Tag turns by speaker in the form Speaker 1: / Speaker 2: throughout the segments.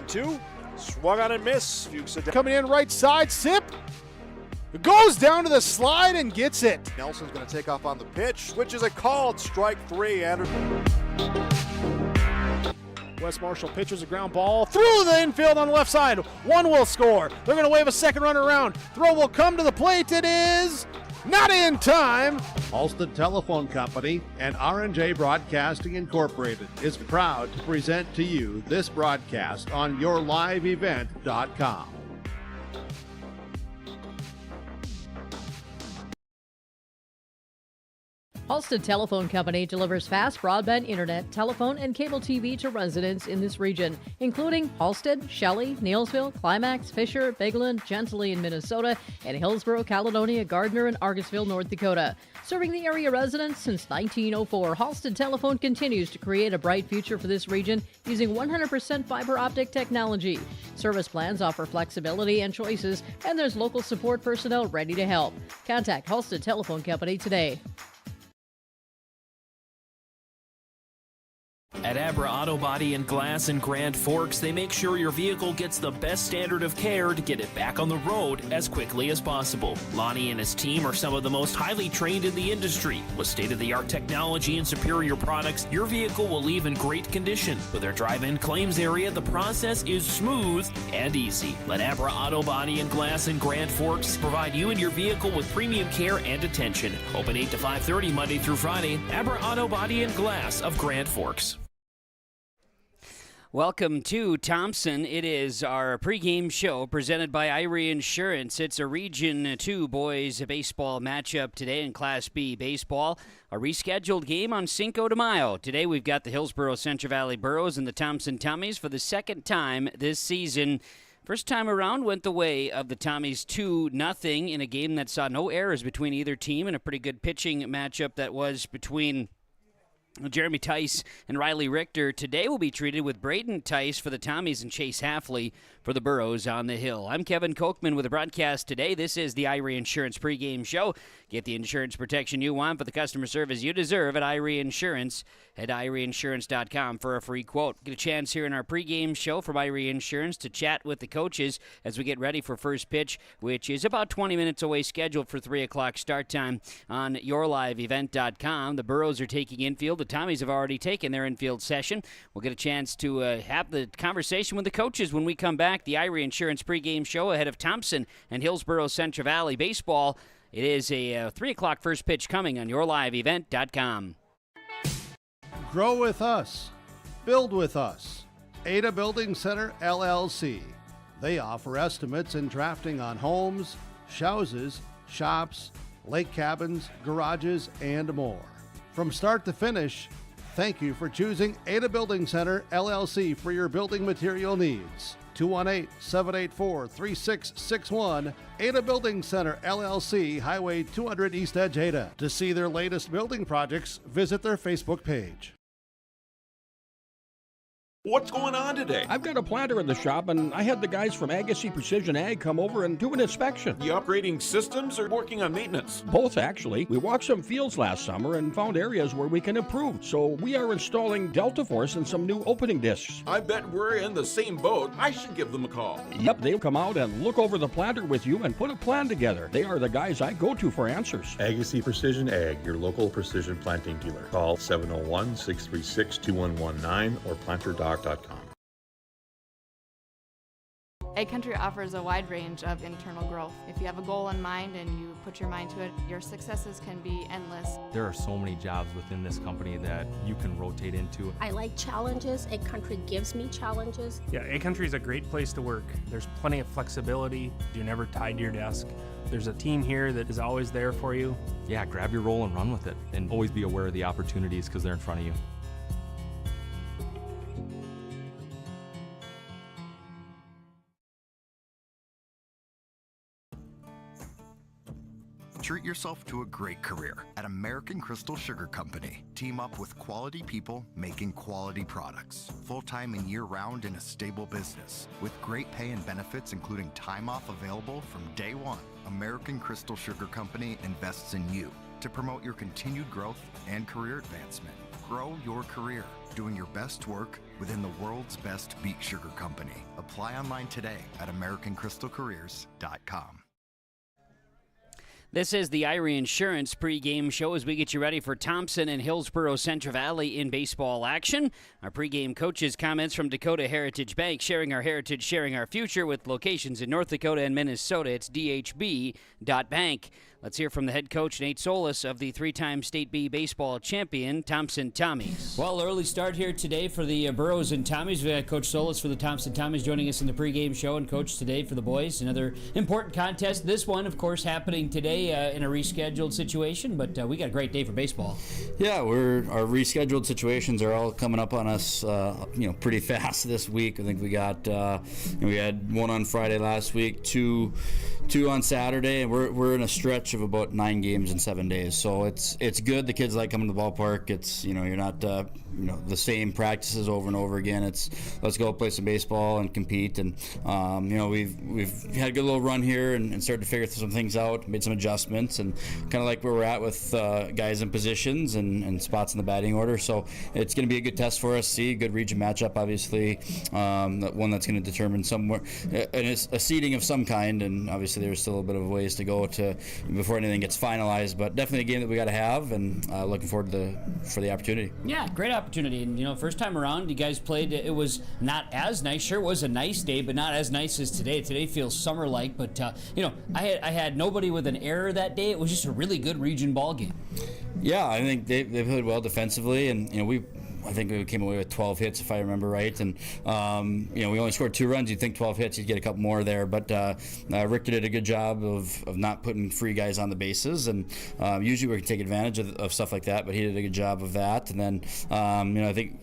Speaker 1: 1-2. Swung on and miss. Fuchs
Speaker 2: coming in right side. Sip. Goes down to the slide and gets it.
Speaker 1: Nelson's going to take off on the pitch, which is a called strike 3. Anderson.
Speaker 2: Wes Marshall pitches a ground ball through the infield on the left side. One will score. They're going to wave a second runner around. Throw will come to the plate. It is not in time.
Speaker 3: Halstead Telephone Company and R&J Broadcasting Incorporated is proud to present to you this broadcast on yourliveevent.com.
Speaker 4: Halstead Telephone Company delivers fast broadband internet, telephone, and cable TV to residents in this region, including Halstead, Shelley, Neilsville, Climax, Fisher, Bigland, Gentilly in Minnesota, and Hillsboro, Caledonia, Gardner, and Argosville, North Dakota. Serving the area residents since 1904, Halstead Telephone continues to create a bright future for this region using 100% fiber optic technology. Service plans offer flexibility and choices, and there's local support personnel ready to help. Contact Halstead Telephone Company today.
Speaker 5: At Abra Auto Body and Glass in Grand Forks, they make sure your vehicle gets the best standard of care to get it back on the road as quickly as possible. Lonnie and his team are some of the most highly trained in the industry. With state-of-the-art technology and superior products, your vehicle will leave in great condition. With their drive-in claims area, the process is smooth and easy. Let Abra Auto Body and Glass in Grand Forks provide you and your vehicle with premium care and attention. Open 8 to 5:30 Monday through Friday. Abra Auto Body and Glass of Grand Forks.
Speaker 6: Welcome to Thompson. It is our pregame show presented by Irie Insurance. It's a Region 2 boys baseball matchup today in Class B baseball. A rescheduled game on Cinco de Mayo. Today we've got the Hillsboro Central Valley Burros and the Thompson Tommies for the second time this season. First time around went the way of the Tommies 2-0 in a game that saw no errors between either team and a pretty good pitching matchup that was between Jeremy Tice and Riley Richter. Today will be treated with Braden Tice for the Tommies and Chase Halfley for the Burros on the Hill. I'm Kevin Kochman with the broadcast today. This is the Irie Insurance pregame show. Get the insurance protection you want for the customer service you deserve at Irie Insurance. Head to IrieInsurance.com for a free quote. Get a chance here in our pregame show from Irie Insurance to chat with the coaches as we get ready for first pitch, which is about 20 minutes away, scheduled for 3 o'clock start time on yourliveevent.com. The Burros are taking infield. The Tommies have already taken their infield session. We'll get a chance to have the conversation with the coaches when we come back. The Irie Insurance pregame show ahead of Thompson and Hillsboro Central Valley baseball. It is a 3 o'clock first pitch coming on yourliveevent.com.
Speaker 3: Grow with us. Build with us. Ada Building Center, LLC. They offer estimates and drafting on homes, houses, shops, lake cabins, garages, and more. From start to finish, thank you for choosing Ada Building Center, LLC for your building material needs. 218-784-3661, Ada Building Center, LLC, Highway 200 East Edge, Ada. To see their latest building projects, visit their Facebook page.
Speaker 7: What's going on today?
Speaker 8: I've got a planter in the shop, and I had the guys from Agassiz Precision Ag come over and do an inspection.
Speaker 7: You upgrading systems or working on maintenance?
Speaker 8: Both, actually. We walked some fields last summer and found areas where we can improve. So we are installing Delta Force and some new opening discs.
Speaker 7: I bet we're in the same boat. I should give them a call.
Speaker 8: Yep, they'll come out and look over the planter with you and put a plan together. They are the guys I go to for answers.
Speaker 9: Agassiz Precision Ag, your local precision planting dealer. Call 701-636-2119 or planterdoc.com.
Speaker 10: Ag Country offers a wide range of internal growth. If you have a goal in mind and you put your mind to it, your successes can be endless.
Speaker 11: There are so many jobs within this company that you can rotate into.
Speaker 12: I like challenges. Ag Country gives me challenges.
Speaker 11: Yeah, Ag Country is a great place to work. There's plenty of flexibility. You're never tied to your desk. There's a team here that is always there for you. Yeah, grab your role and run with it. And always be aware of the opportunities because they're in front of you.
Speaker 13: Treat yourself to a great career at American Crystal Sugar Company. Team up with quality people making quality products. Full-time and year-round in a stable business. With great pay and benefits including time off available from day one. American Crystal Sugar Company invests in you to promote your continued growth and career advancement. Grow your career, doing your best work within the world's best beet sugar company. Apply online today at AmericanCrystalCareers.com.
Speaker 6: This is the Irie Insurance pregame show as we get you ready for Thompson and Hillsboro Central Valley in baseball action. Our pregame coaches' comments from Dakota Heritage Bank, sharing our heritage, sharing our future with locations in North Dakota and Minnesota. It's dhb.bank. Let's hear from the head coach, Nate Solis, of the three-time State B baseball champion, Thompson Tommies. Well, early start here today for the Burros and Tommies. We got Coach Solis for the Thompson Tommies joining us in the pregame show, and Coach today for the boys. Another important contest. This one, of course, happening today in a rescheduled situation, but we got a great day for baseball.
Speaker 14: Yeah, our rescheduled situations are all coming up on us, pretty fast this week. I think we got we had one on Friday last week, two on Saturday, and we're in a stretch of about 9 games in 7 days. So it's good. The kids like coming to the ballpark. It's you're not the same practices over and over again. It's let's go play some baseball and compete. And we've had a good little run here and started to figure some things out, made some adjustments, and kind of like where we're at with guys in positions and spots in the batting order. So it's going to be a good test for us. See, good region matchup, obviously. One that's going to determine somewhere and it's a seeding of some kind. And obviously there's still a bit of ways to go before anything gets finalized. But definitely a game that we got to have, and looking forward for the opportunity. Yeah, great opportunity. And first time around, you guys played. It was not as nice. Sure, it was a nice day, but not as nice as today. Today feels summer-like. But I had nobody with an error that day. It was just a really good region ball game. Yeah, I think they played well defensively, and I think we came away with 12 hits, if I remember right. And, we only scored 2 runs. You'd think 12 hits, you'd get a couple more there. But Richter did a good job of not putting free guys on the bases. And usually we can take advantage of stuff like that, but he did a good job of that. And then, I think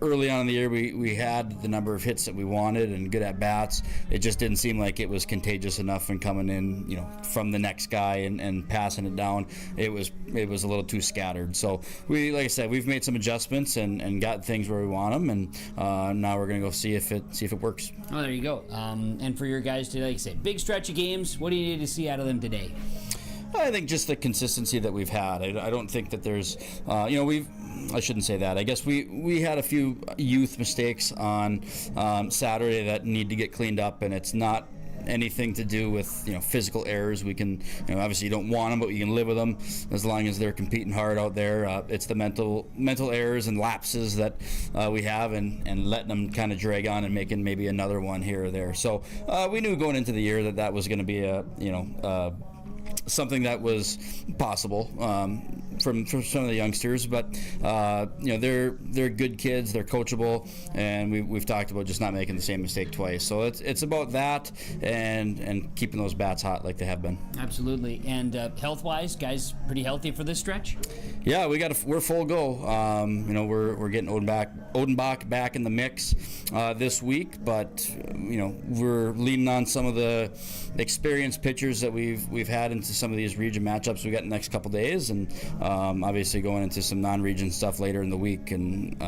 Speaker 14: early on in the year, we had the number of hits that we wanted and good at bats. It just didn't seem like it was contagious enough and coming in, from the next guy and passing it down. It was a little too scattered. So like I said, we've made some adjustments and got things where we want them, and now we're gonna go see if it works. Oh, there you go. And for your guys to, like I said, big stretch of games. What do you need to see out of them today? I think just the consistency that we've had. I don't think that there's, I shouldn't say that. I guess we had a few youth mistakes on Saturday that need to get cleaned up, and it's not anything to do with physical errors. We can obviously you don't want them, but you can live with them as long as they're competing hard out there. It's the mental errors and lapses that we have, and letting them kind of drag on and making maybe another one here or there. So we knew going into the year that was going to be something that was possible from some of the youngsters, but they're good kids, they're coachable, and we've talked about just not making the same mistake twice. So it's about that and keeping those bats hot like they have been. Absolutely. And health-wise, guys, pretty healthy for this stretch? Yeah, we're full go. We're getting Odenbach back in the mix this week, but we're leaning on some of the experienced pitchers that we've had into some of these region matchups we got in the next couple days, and obviously going into some non-region stuff later in the week, and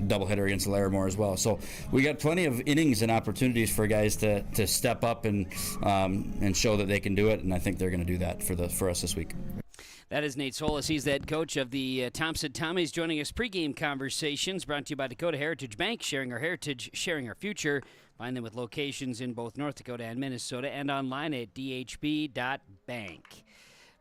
Speaker 14: doubleheader against Larimore as well. So we got plenty of innings and opportunities for guys to step up and show that they can do it, and I think they're going to do that for us this week. That is Nate Solis. He's the head coach of the Thompson Tommies, joining us pregame conversations brought to you by Dakota Heritage Bank, sharing our heritage, sharing our future. Find them with locations in both North Dakota and Minnesota, and online at dhb.bank.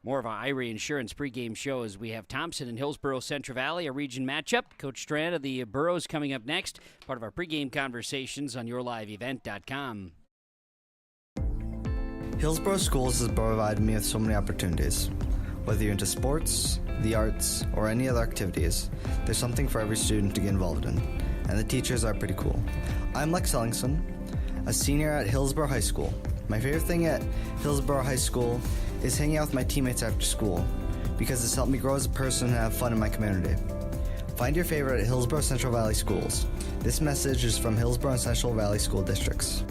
Speaker 14: More of our Irie Insurance pregame show as we have Thompson and Hillsboro Central Valley, a region matchup. Coach Strand of the Burros coming up next, part of our pregame conversations on yourliveevent.com.
Speaker 15: Hillsboro Schools has provided me with so many opportunities. Whether you're into sports, the arts, or any other activities, there's something for every student to get involved in, and the teachers are pretty cool. I'm Lex Ellingson, a senior at Hillsboro High School. My favorite thing at Hillsboro High School is hanging out with my teammates after school, because it's helped me grow as a person and have fun in my community. Find your favorite at Hillsboro Central Valley Schools. This message is from Hillsboro and Central Valley School Districts.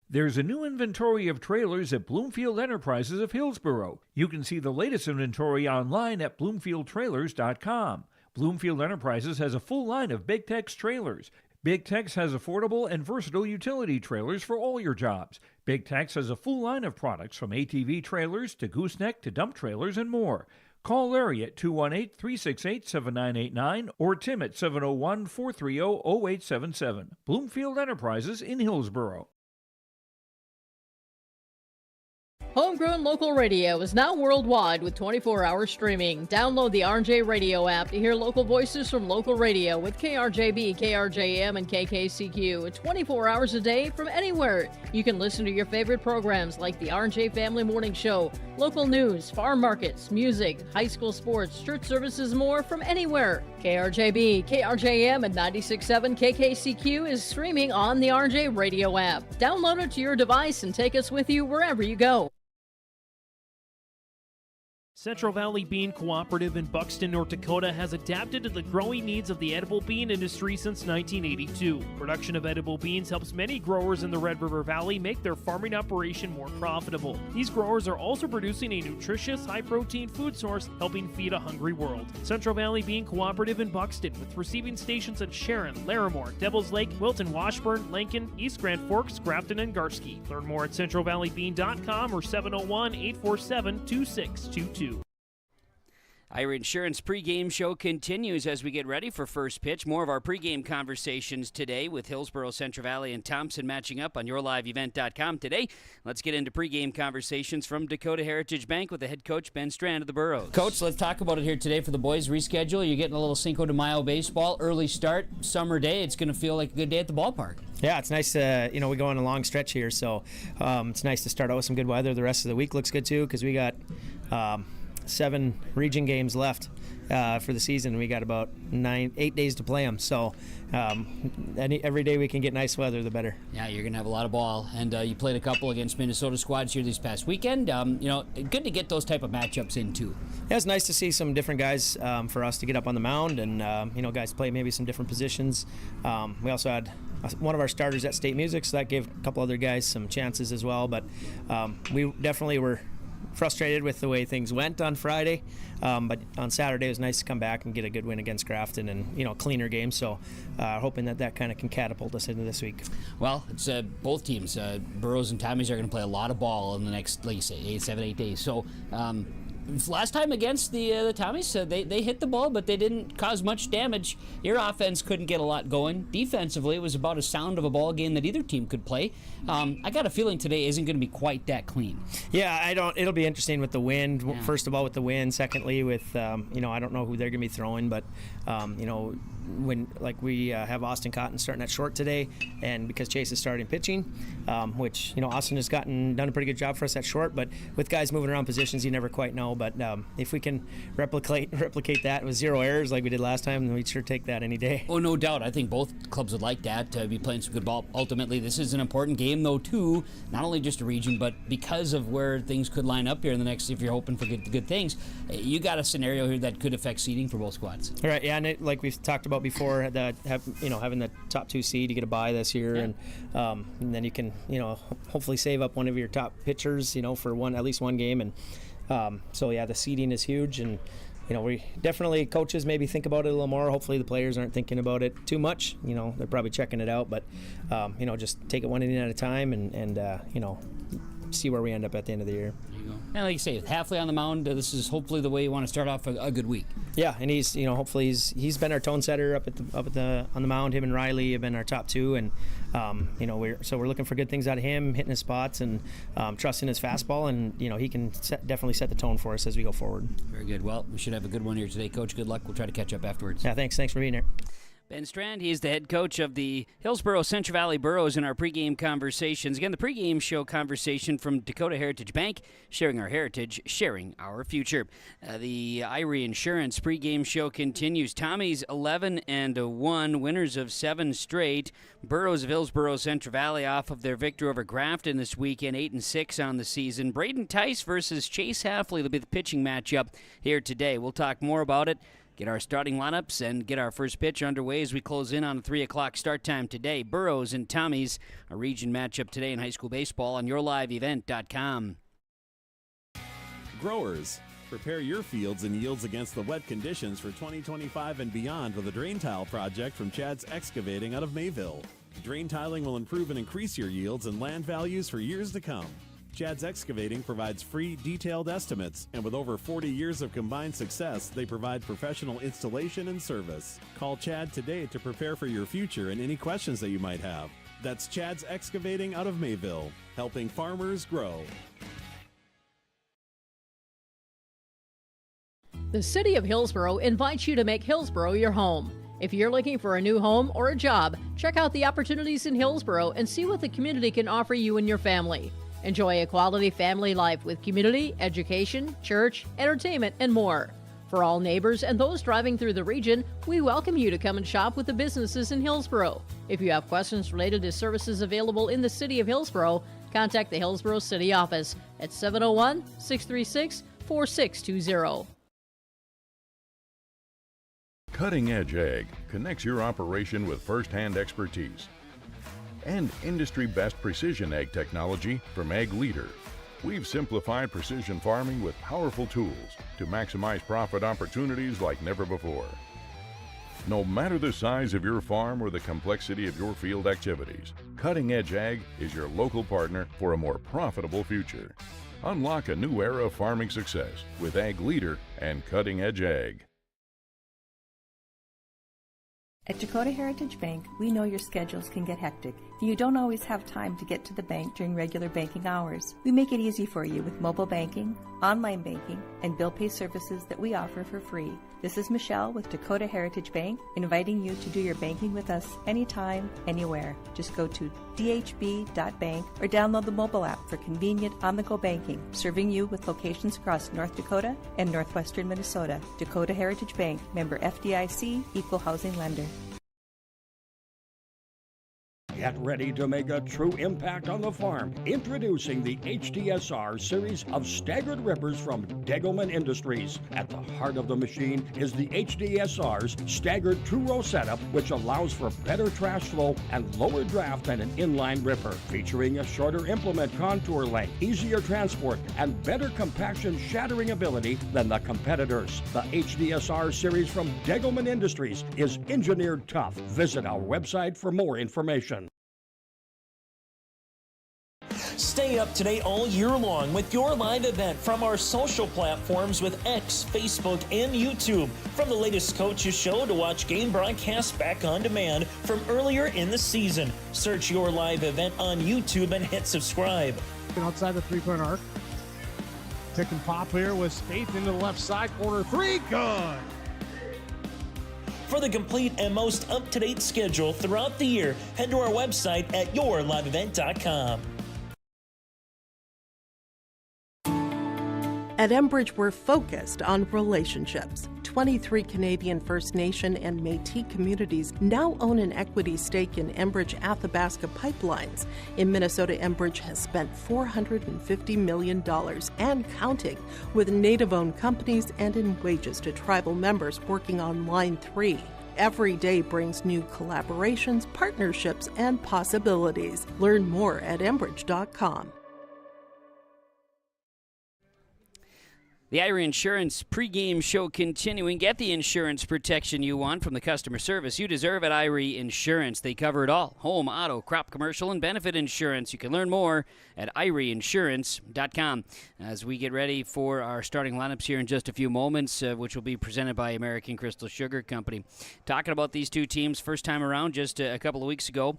Speaker 16: There's a new inventory of trailers at Bloomfield Enterprises of Hillsboro. You can see the latest inventory online at BloomfieldTrailers.com. Bloomfield Enterprises has a full line of Big Tex trailers. Big Tex has affordable and versatile utility trailers for all your jobs. Big Tex has a full line of products from ATV trailers to gooseneck to dump trailers and more. Call Larry at 218-368-7989 or Tim at 701-430-0877. Bloomfield Enterprises in Hillsboro.
Speaker 4: Homegrown local radio is now worldwide with 24-hour streaming. Download the RJ Radio app to hear local voices from local radio with KRJB, KRJM, and KKCQ 24 hours a day from anywhere. You can listen to your favorite programs like the RJ Family Morning Show, local news, farm markets, music, high school sports, church services, more from anywhere. KRJB, KRJM, and 96.7 KKCQ is streaming on the RJ Radio app. Download it to your device and take us with you wherever you go.
Speaker 5: Central Valley Bean Cooperative in Buxton, North Dakota has adapted to the growing needs of the edible bean industry since 1982. Production of edible beans helps many growers in the Red River Valley make their farming operation more profitable. These growers are also producing a nutritious, high-protein food source, helping feed a hungry world. Central Valley Bean Cooperative in Buxton, with receiving stations at Sharon, Larimore, Devils Lake, Wilton, Washburn, Lincoln, East Grand Forks, Grafton, and Garsky. Learn more at centralvalleybean.com or 701-847-2622.
Speaker 6: Ira Insurance pregame show continues as we get ready for first pitch. More of our pregame conversations today with Hillsboro, Central Valley, and Thompson matching up on yourliveevent.com today. Let's get into pregame conversations from Dakota Heritage Bank with the head coach, Ben Strand of the Burros.
Speaker 17: Coach, let's talk about it here today for the boys. Reschedule. You're getting a little Cinco de Mayo baseball. Early start, summer day. It's going to feel like a good day at the ballpark.
Speaker 18: Yeah, it's nice to, we go on a long stretch here, so it's nice to start out with some good weather. The rest of the week looks good, too, because we got 7 region games left for the season. We got about 8 days to play them. So every day we can get nice weather, the better.
Speaker 17: Yeah, you're going to have a lot of ball. And you played a couple against Minnesota squads here this past weekend. Good to get those type of matchups in, too.
Speaker 18: Yeah, it's nice to see some different guys for us to get up on the mound and, guys play maybe some different positions. We also had one of our starters at State Music, so that gave a couple other guys some chances as well. But we definitely were frustrated with the way things went on Friday, but on Saturday it was nice to come back and get a good win against Grafton and cleaner game. So hoping that kind of can catapult us into this week.
Speaker 17: Well, it's both teams, Burros and Tommies, are going to play a lot of ball in the next, like you say, 8 days. So last time against the Tommies, they hit the ball, but they didn't cause much damage. Your offense couldn't get a lot going. Defensively, it was about as sound of a ball game that either team could play. I got a feeling today isn't going to be quite that clean.
Speaker 18: Yeah, it'll be interesting with the wind. Yeah. First of all, with the wind. Secondly, with I don't know who they're going to be throwing, but when we have Austin Cotton starting at short today, and because Chase is starting pitching, which Austin has done a pretty good job for us at short, but with guys moving around positions, you never quite know. But if we can replicate that with 0 errors like we did last time, then we'd sure take that any day.
Speaker 17: Oh, no doubt. I think both clubs would like that, to be playing some good ball. Ultimately, this is an important game, though, too. Not only just a region, but because of where things could line up here in the next, if you're hoping for good things, you got a scenario here that could affect seeding for both squads.
Speaker 18: All right, yeah, and like we've talked about before, that having the top 2 seed, you get a bye this year, yeah. and then you can hopefully save up one of your top pitchers for at least one game, and so yeah, the seeding is huge, and we definitely, coaches maybe think about it a little more. Hopefully the players aren't thinking about it too much. They're probably checking it out, but just take it one inning at a time and see where we end up at the end of the year.
Speaker 17: There you go. And like you say, with Halfley on the mound, this is hopefully the way you want to start off a good week.
Speaker 18: Yeah, and he's hopefully he's been our tone setter on the mound. Him and Riley have been our top 2, and we're looking for good things out of him, hitting his spots and trusting his fastball, and he can definitely set the tone for us as we go forward.
Speaker 17: Very good. Well, we should have a good one here today, Coach. Good luck. We'll try to catch up afterwards.
Speaker 18: Yeah, thanks for being here.
Speaker 6: Ben Strand, he is the head coach of the Hillsboro Central Valley Burros in our pregame conversations. Again, the pregame show conversation from Dakota Heritage Bank, sharing our heritage, sharing our future. The Ira Insurance pregame show continues. Tommy's 11-1, winners of 7 straight. Burros of Hillsboro Central Valley off of their victory over Grafton this weekend, 8-6 on the season. Braden Tice versus Chase Halfley will be the pitching matchup here today. We'll talk more about it, get our starting lineups, and get our first pitch underway as we close in on a 3 o'clock start time today. Burros and Tommies, a region matchup today in high school baseball on yourliveevent.com.
Speaker 19: Growers, prepare your fields and yields against the wet conditions for 2025 and beyond with a drain tile project from Chad's Excavating out of Mayville. Drain tiling will improve and increase your yields and land values for years to come. Chad's Excavating provides free, detailed estimates, and with over 40 years of combined success, they provide professional installation and service. Call Chad today to prepare for your future and any questions that you might have. That's Chad's Excavating out of Mayville, helping farmers grow.
Speaker 4: The City of Hillsboro invites you to make Hillsboro your home. If you're looking for a new home or a job, check out the opportunities in Hillsboro and see what the community can offer you and your family. Enjoy a quality family life with community, education, church, entertainment, and more. For all neighbors and those driving through the region, we welcome you to come and shop with the businesses in Hillsboro. If you have questions related to services available in the City of Hillsboro, contact the Hillsboro City Office at 701-636-4620.
Speaker 20: Cutting Edge Ag connects your operation with first-hand expertise and industry-best precision ag technology from Ag Leader. We've simplified precision farming with powerful tools to maximize profit opportunities like never before. No matter the size of your farm or the complexity of your field activities, Cutting Edge Ag is your local partner for a more profitable future. Unlock a new era of farming success with Ag Leader and Cutting Edge Ag.
Speaker 21: At Dakota Heritage Bank, we know your schedules can get hectic. You don't always have time to get to the bank during regular banking hours. We make it easy for you with mobile banking, online banking, and bill pay services that we offer for free. This is Michelle with Dakota Heritage Bank, inviting you to do your banking with us anytime, anywhere. Just go to dhb.bank or download the mobile app for convenient on-the-go banking, serving you with locations across North Dakota and northwestern Minnesota. Dakota Heritage Bank, member FDIC, equal housing lender.
Speaker 8: Get ready to make a true impact on the farm. Introducing the HDSR series of staggered rippers from Degelman Industries. At the heart of the machine is the HDSR's staggered two-row setup, which allows for better trash flow and lower draft than an inline ripper. Featuring a shorter implement contour length, easier transport, and better compaction shattering ability than the competitors. The HDSR series from Degelman Industries is engineered tough. Visit our website for more information.
Speaker 5: Stay up to date all year long with your live event from our social platforms with X, Facebook, and YouTube. From the latest coaches show to watch game broadcasts back on demand from earlier in the season. Search your live event on YouTube and hit subscribe.
Speaker 2: Outside the three-point arc. Pick and pop here with Spaeth into the left side corner. Three, good.
Speaker 5: For the complete and most up-to-date schedule throughout the year, head to our website at yourliveevent.com.
Speaker 22: At Enbridge, we're focused on relationships. 23 Canadian First Nation and Métis communities now own an equity stake in Enbridge Athabasca Pipelines. In Minnesota, Enbridge has spent $450 million and counting, with Native-owned companies and in wages to tribal members working on Line 3. Every day brings new collaborations, partnerships, and possibilities. Learn more at Enbridge.com.
Speaker 6: The Ira Insurance pregame show continuing. Get the insurance protection you want from the customer service you deserve at Ira Insurance. They cover it all: home, auto, crop, commercial, and benefit insurance. You can learn more at IRAinsurance.com. As we get ready for our starting lineups here in just a few moments, which will be presented by American Crystal Sugar Company. Talking about these two teams first time around just a couple of weeks ago.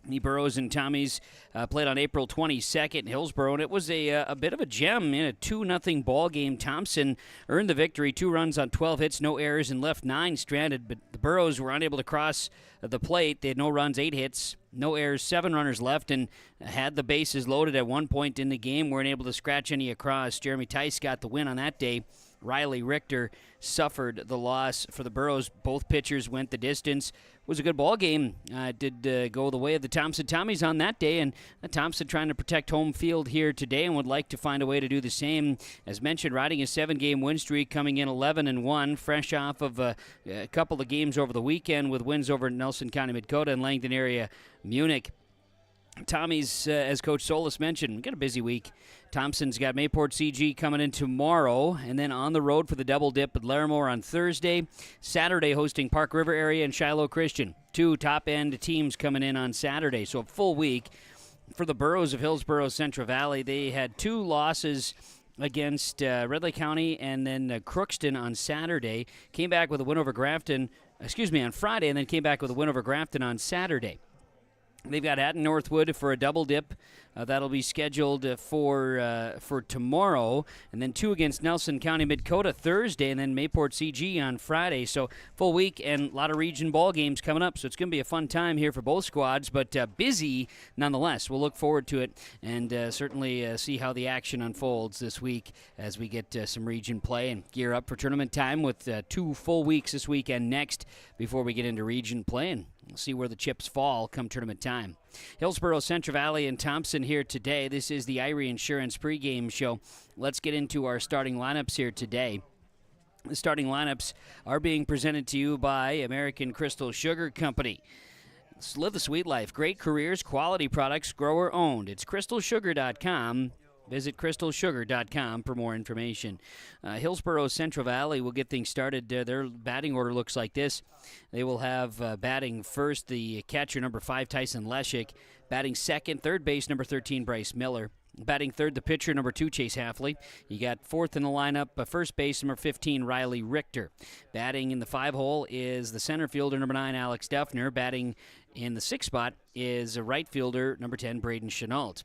Speaker 6: The Burros and Tommies played on April 22nd in Hillsboro, and it was a bit of a gem in a 2-0 ball game. Thompson earned the victory, 2 runs on 12 hits, no errors, and left 9 stranded, but the Burros were unable to cross the plate. They had no runs, 8 hits, no errors, 7 runners left, and had the bases loaded at one point in the game. Weren't able to scratch any across. Jeremy Tice got the win on that day. Riley Richter suffered the loss for the Burros. Both pitchers went the distance. It was a good ball game. Did go the way of the Thompson Tommies on that day, and Thompson trying to protect home field here today and would like to find a way to do the same. As mentioned, riding a 7-game win streak, coming in 11-1, fresh off of a couple of games over the weekend with wins over Nelson County, Dakota, and Langdon area, Munich. Tommy's, as Coach Solis mentioned, got a busy week. Thompson's got Mayport CG coming in tomorrow, and then on the road for the double dip at Larimore on Thursday. Saturday hosting Park River Area and Shiloh Christian. 2 top-end teams coming in on Saturday, so a full week. For the Burros of Hillsboro Central Valley, they had 2 losses against Red Lake County and then Crookston on Saturday. Came back with a win over Grafton, on Friday, and then came back with a win over Grafton on Saturday. They've got Hatton Northwood for a double dip. That'll be scheduled for tomorrow. And then 2 against Nelson County Dakota Thursday, and then Mayport CG on Friday. So full week and a lot of region ball games coming up. So it's going to be a fun time here for both squads, but busy nonetheless. We'll look forward to it and certainly see how the action unfolds this week as we get some region play and gear up for tournament time with 2 full weeks this week and next before we get into region play. And we'll see where the chips fall come tournament time. Hillsboro, Central Valley, and Thompson here today. This is the Irie Insurance pregame show. Let's get into our starting lineups here today. The starting lineups are being presented to you by American Crystal Sugar Company. Let's live the sweet life. Great careers, quality products, grower owned. It's crystalsugar.com. Visit crystalsugar.com for more information. Hillsboro Central Valley will get things started. Their batting order looks like this. They will have batting first the catcher, number 5, Tyson Leshik. Batting second, third base, number 13, Bryce Miller. Batting third, the pitcher, number 2, Chase Halfley. You got fourth in the lineup, first base, number 15, Riley Richter. Batting in the 5 hole is the center fielder, number 9, Alex Duffner. Batting in the 6th spot is a right fielder, number 10, Braden Chenault.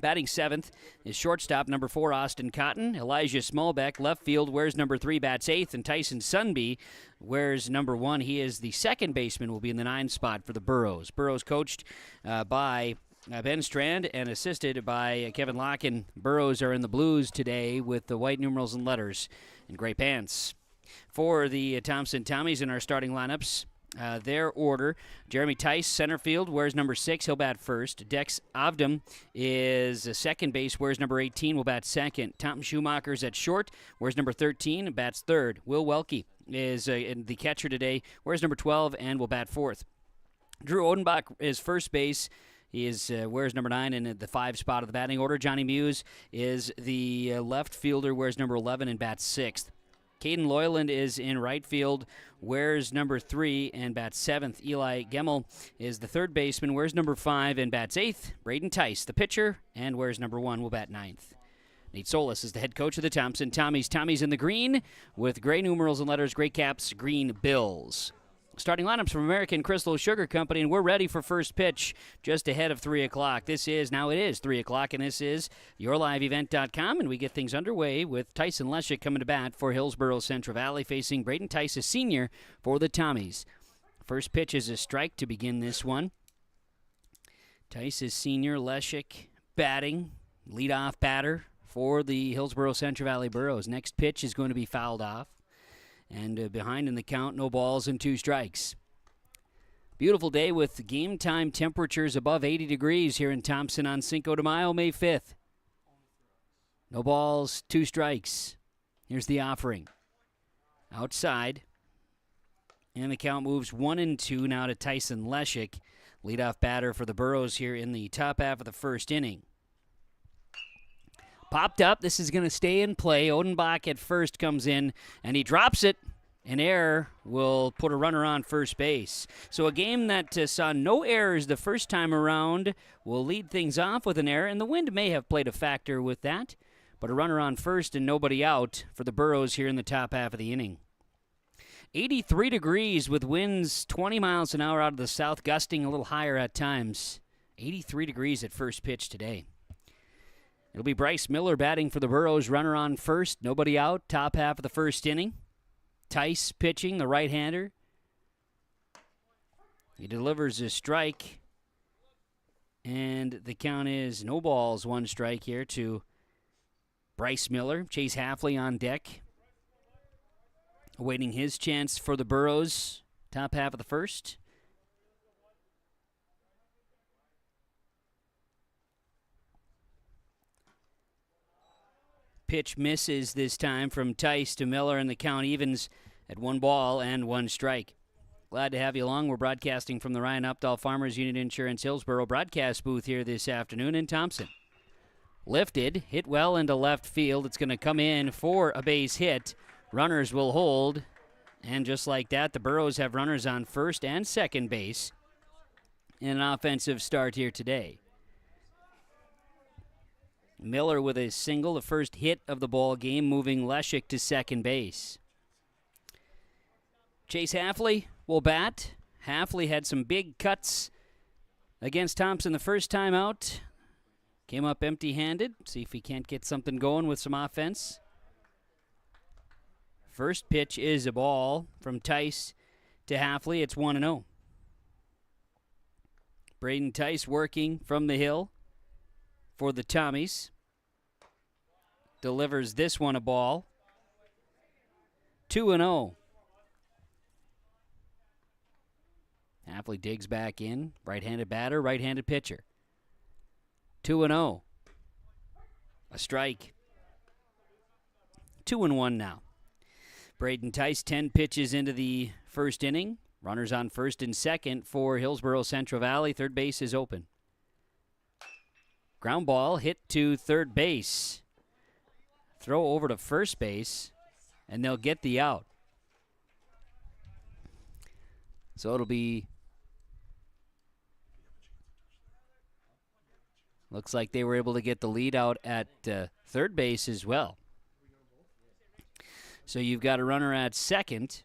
Speaker 6: Batting 7th is shortstop number 4, Austin Cotton. Elijah Smallbeck, left field, wears number 3, bats 8th. And Tyson Sunby wears number 1. He is the second baseman, will be in the 9th spot for the Burros. Burros coached by Ben Strand and assisted by Kevin Locken. Burros are in the blues today with the white numerals and letters and gray pants. For the Thompson Tommies in our starting lineups, their order: Jeremy Tice, center field, wears number 6, he'll bat first. Dex Avdam is second base, wears number 18, will bat second. Tom Schumacher's at short, wears number 13, bats third. Will Welke is the catcher today, wears number 12, and will bat fourth. Drew Odenbach is first base. He wears number 9 in the 5 spot of the batting order. Johnny Muse is the left fielder, wears number 11, and bats sixth. Caden Loyland is in right field, wears number 3 and bats 7th. Eli Gemmel is the third baseman, wears number 5 and bats 8th. Braden Tice, the pitcher, and wears number 1, will bat 9th. Nate Solis is the head coach of the Thompson Tommies. Tommies in the green with gray numerals and letters, gray caps, green bills. Starting lineups from American Crystal Sugar Company, and we're ready for first pitch just ahead of 3 o'clock. It is 3 o'clock, and this is yourliveevent.com, and we get things underway with Tyson Leshik coming to bat for Hillsboro Central Valley, facing Braden Tice, a senior, for the Tommies. First pitch is a strike to begin this one. Tice is senior, Leshik batting, leadoff batter for the Hillsboro Central Valley Burros. Next pitch is going to be fouled off. And behind in the count, no balls and 2 strikes. Beautiful day with game time temperatures above 80 degrees here in Thompson on Cinco de Mayo, May 5th. No balls, 2 strikes. Here's the offering. Outside. And the count moves 1-2 now to Tyson Leshik, leadoff batter for the Burros here in the top half of the first inning. Popped up. This is going to stay in play. Odenbach at first comes in, and he drops it. An error will put a runner on first base. So a game that saw no errors the first time around will lead things off with an error, and the wind may have played a factor with that. But a runner on first and nobody out for the Burros here in the top half of the inning. 83 degrees with winds 20 miles an hour out of the south, gusting a little higher at times. 83 degrees at first pitch today. It'll be Bryce Miller batting for the Burros, runner on first, nobody out, top half of the first inning. Tice pitching, the right-hander. He delivers a strike, and the count is no balls, 1 strike here to Bryce Miller. Chase Halfley on deck, awaiting his chance for the Burros, top half of the first. Pitch misses this time from Tice to Miller, and the count evens at 1 ball and 1 strike. Glad to have you along. We're broadcasting from the Ryan Updahl Farmers Union Insurance Hillsboro broadcast booth here this afternoon in Thompson. Lifted, hit well into left field. It's going to come in for a base hit. Runners will hold. And just like that, the Burros have runners on first and second base in an offensive start here today. Miller with a single, the first hit of the ball game, moving Leshik to second base. Chase Hafley will bat. Hafley had some big cuts against Thompson the first time out. Came up empty-handed. See if he can't get something going with some offense. First pitch is a ball from Tice to Hafley. It's 1-0. Braden Tice working from the hill for the Tommies. Delivers this one a ball. 2-0. Hafley digs back in. Right-handed batter, right-handed pitcher. 2-0. A strike. 2-1 now. Braden Tice, 10 pitches into the first inning. Runners on first and second for Hillsboro Central Valley. Third base is open. Ground ball hit to third base. Throw over to first base, and they'll get the out. So it'll be... Looks like they were able to get the lead out at third base as well. So you've got a runner at second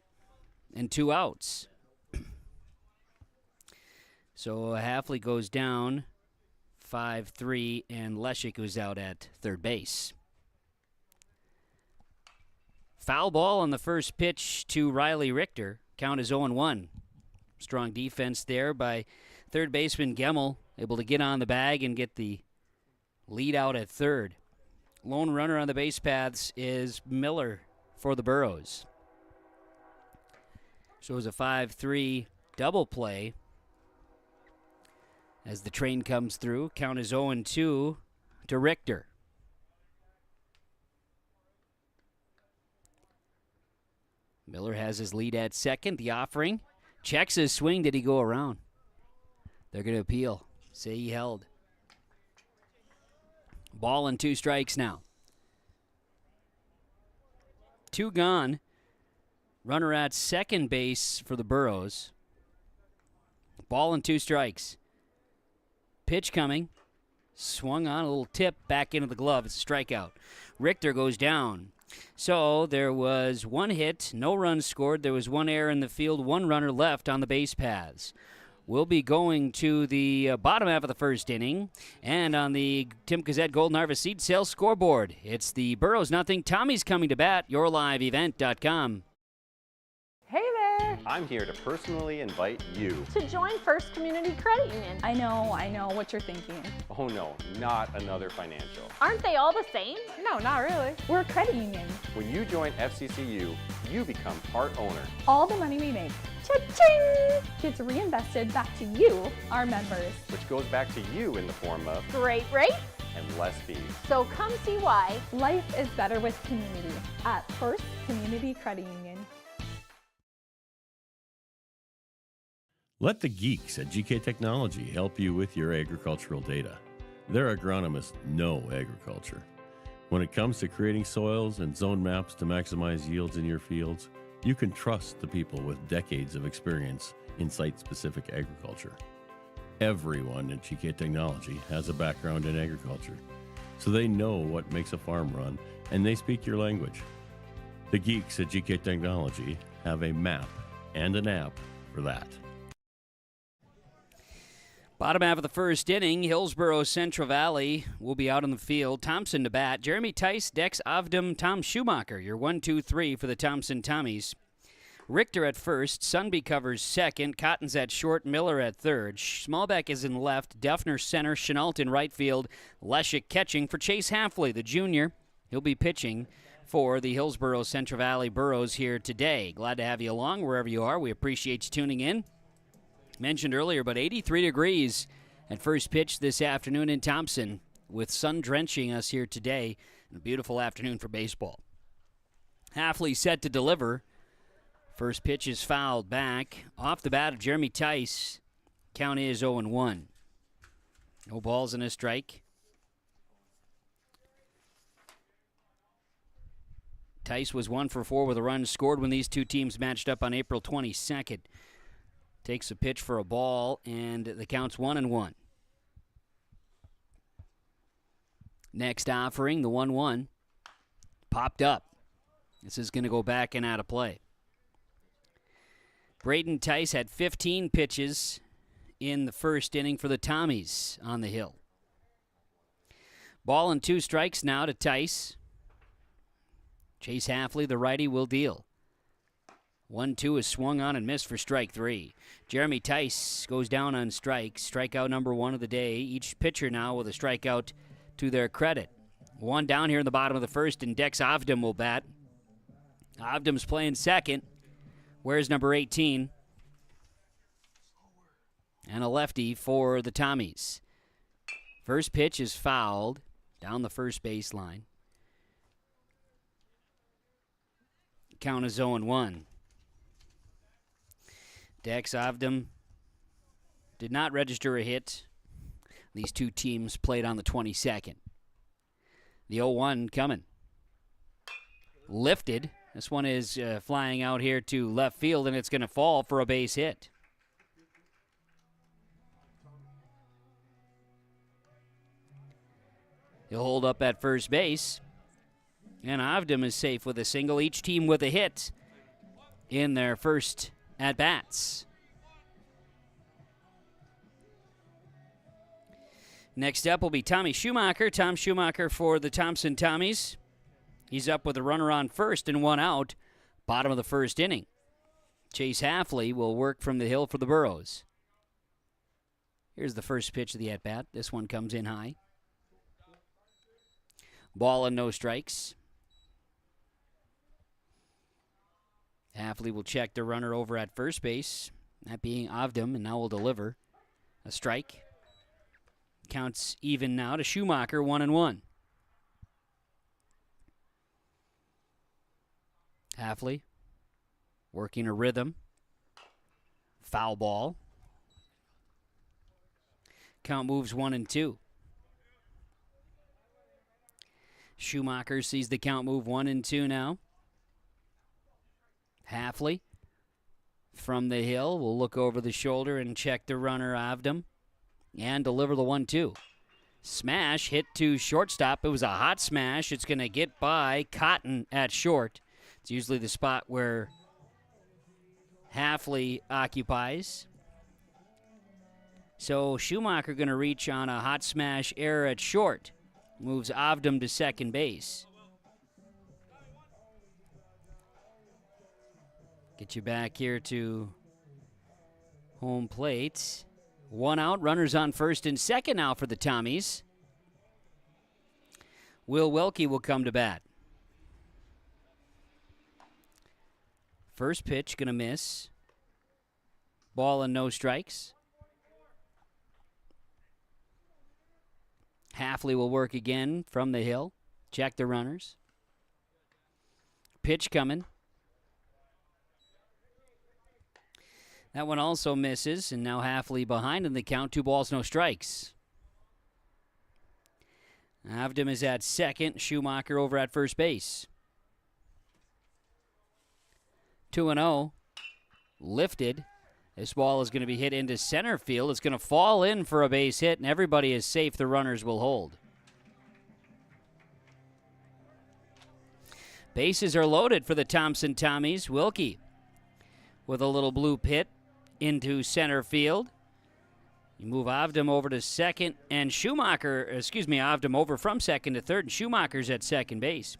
Speaker 6: and 2 outs. So Hafley goes down 5-3, and Leshik goes out at third base. Foul ball on the first pitch to Riley Richter. Count is 0-1. Strong defense there by third baseman Gemmel, able to get on the bag and get the lead out at third. Lone runner on the base paths is Miller for the Burros. So it was a 5-3 double play as the train comes through. Count is 0-2 to Richter. Miller has his lead at second. The offering. Checks his swing. Did he go around? They're going to appeal. Say he held. Ball and 2 strikes now. 2 gone. Runner at second base for the Burros. Ball and 2 strikes. Pitch coming. Swung on, a little tip back into the glove. It's a strikeout. Richter goes down. So there was 1 hit, no runs scored. There was 1 error in the field, 1 runner left on the base paths. We'll be going to the bottom half of the first inning. And on the Tim Gazette Golden Harvest Seed Sales scoreboard, it's the Burros 0. Tommy's coming to bat. YourLiveEvent.com.
Speaker 1: Hey there!
Speaker 3: I'm here to personally invite you
Speaker 1: to join First Community Credit Union. I know what you're thinking.
Speaker 3: Oh no, not another financial.
Speaker 1: Aren't they all the same? No, not really. We're a credit union.
Speaker 3: When you join FCCU, you become part owner.
Speaker 1: All the money we make, cha-ching, gets reinvested back to you, our members.
Speaker 3: Which goes back to you in the form of
Speaker 1: great rates
Speaker 3: and less fees.
Speaker 1: So come see why life is better with community at First Community Credit Union.
Speaker 19: Let the geeks at GK Technology help you with your agricultural data. Their agronomists know agriculture. When it comes to creating soils and zone maps to maximize yields in your fields, you can trust the people with decades of experience in site-specific agriculture. Everyone at GK Technology has a background in agriculture, so they know what makes a farm run, and they speak your language. The geeks at GK Technology have a map and an app for that.
Speaker 6: Bottom half of the first inning, Hillsboro Central Valley will be out on the field. Thompson to bat. Jeremy Tice, Dex Avdum, Tom Schumacher. Your 1-2-3 for the Thompson Tommies. Richter at first. Sunby covers second. Cotton's at short. Miller at third. Smallback is in left. Duffner center. Chenault in right field. Leshik catching for Chase Hafley, the junior. He'll be pitching for the Hillsboro Central Valley Burros here today. Glad to have you along wherever you are. We appreciate you tuning in. Mentioned earlier, but 83 degrees at first pitch this afternoon in Thompson, with sun drenching us here today. And a beautiful afternoon for baseball. Hafley set to deliver. First pitch is fouled back. Off the bat of Jeremy Tice. Count is 0-1. No balls and a strike. Tice was 1 for 4 with a run scored when these two teams matched up on April 22nd. Takes a pitch for a ball, and the count's 1-1. Next offering, the 1-1, popped up. This is going to go back and out of play. Braden Tice had 15 pitches in the first inning for the Tommies on the hill. Ball and 2 strikes now to Tice. Chase Hafley, the righty, will deal. 1-2 is swung on and missed for strike 3. Jeremy Tice goes down on strikes. Strikeout number 1 of the day. Each pitcher now with a strikeout to their credit. 1 down here in the bottom of the first, and Dex Ovdam will bat. Ovdam's playing second. Where's number 18? And a lefty for the Tommies. First pitch is fouled down the first baseline. Count is 0-1. Dex Ovdam did not register a hit. These two teams played on the 22nd. The 0-1 coming. Lifted. This one is flying out here to left field, and it's going to fall for a base hit. He'll hold up at first base. And Ovdam is safe with a single. Each team with a hit in their first at-bats. Next up will be Tommy Schumacher. Tom Schumacher for the Thompson Tommies. He's up with a runner on first and 1 out. Bottom of the first inning. Chase Hafley will work from the hill for the Burros. Here's the first pitch of the at-bat. This one comes in high. Ball and no strikes. Hafley will check the runner over at first base, that being Ovdam, and now will deliver a strike. Counts even now to Schumacher, 1-1. Hafley working a rhythm. Foul ball. Count moves 1-2. Schumacher sees the count move 1-2 now. Hafley from the hill will look over the shoulder and check the runner Ovdam and deliver the 1-2. Smash hit to shortstop. It was a hot smash. It's going to get by Cotton at short. It's usually the spot where Hafley occupies. So Schumacher going to reach on a hot smash error at short. Moves Ovdam to second base. Get you back here to home plate. 1 out, runners on first and second now for the Tommies. Will Wilkie will come to bat. First pitch going to miss. Ball and no strikes. Hafley will work again from the hill. Check the runners. Pitch coming. That one also misses, and now Hafley behind in the count. 2 balls, no strikes. Ovdam is at second. Schumacher over at first base. 2-0. Lifted. This ball is going to be hit into center field. It's going to fall in for a base hit, and everybody is safe. The runners will hold. Bases are loaded for the Thompson Tommies. Wilkie with a little blue pit into center field. You move Ovdam over to second, and Ovdam over from second to third, and Schumacher's at second base.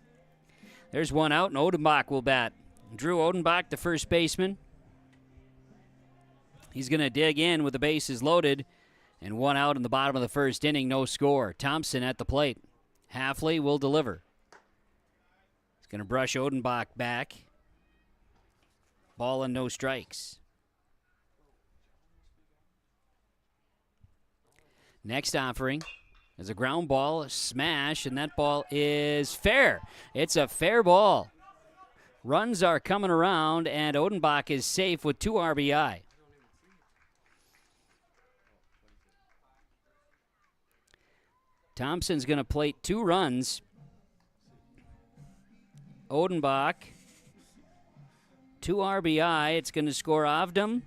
Speaker 6: There's 1 out, and Odenbach will bat. Drew Odenbach, the first baseman. He's going to dig in with the bases loaded, and 1 out in the bottom of the first inning, no score. Thompson at the plate. Hafley will deliver. He's going to brush Odenbach back. Ball and no strikes. Next offering is a ground ball, a smash, and that ball is fair. It's a fair ball. Runs are coming around, and Odenbach is safe with 2 RBI. Thompson's going to plate 2 runs Odenbach. 2 RBI. It's going to score Avdam.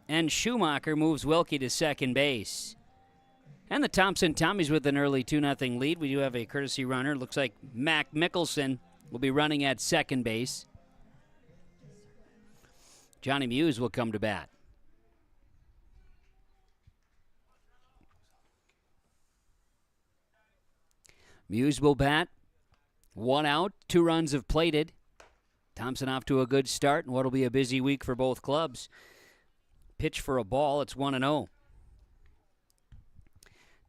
Speaker 6: And Schumacher moves Wilkie to second base. And the Thompson Tommies with an early 2-0 lead. We do have a courtesy runner. Looks like Mac Mickelson will be running at second base. Johnny Muse will come to bat. Muse will bat. 1 out, 2 runs have plated. Thompson off to a good start, and what will be a busy week for both clubs. Pitch for a ball, it's 1-0.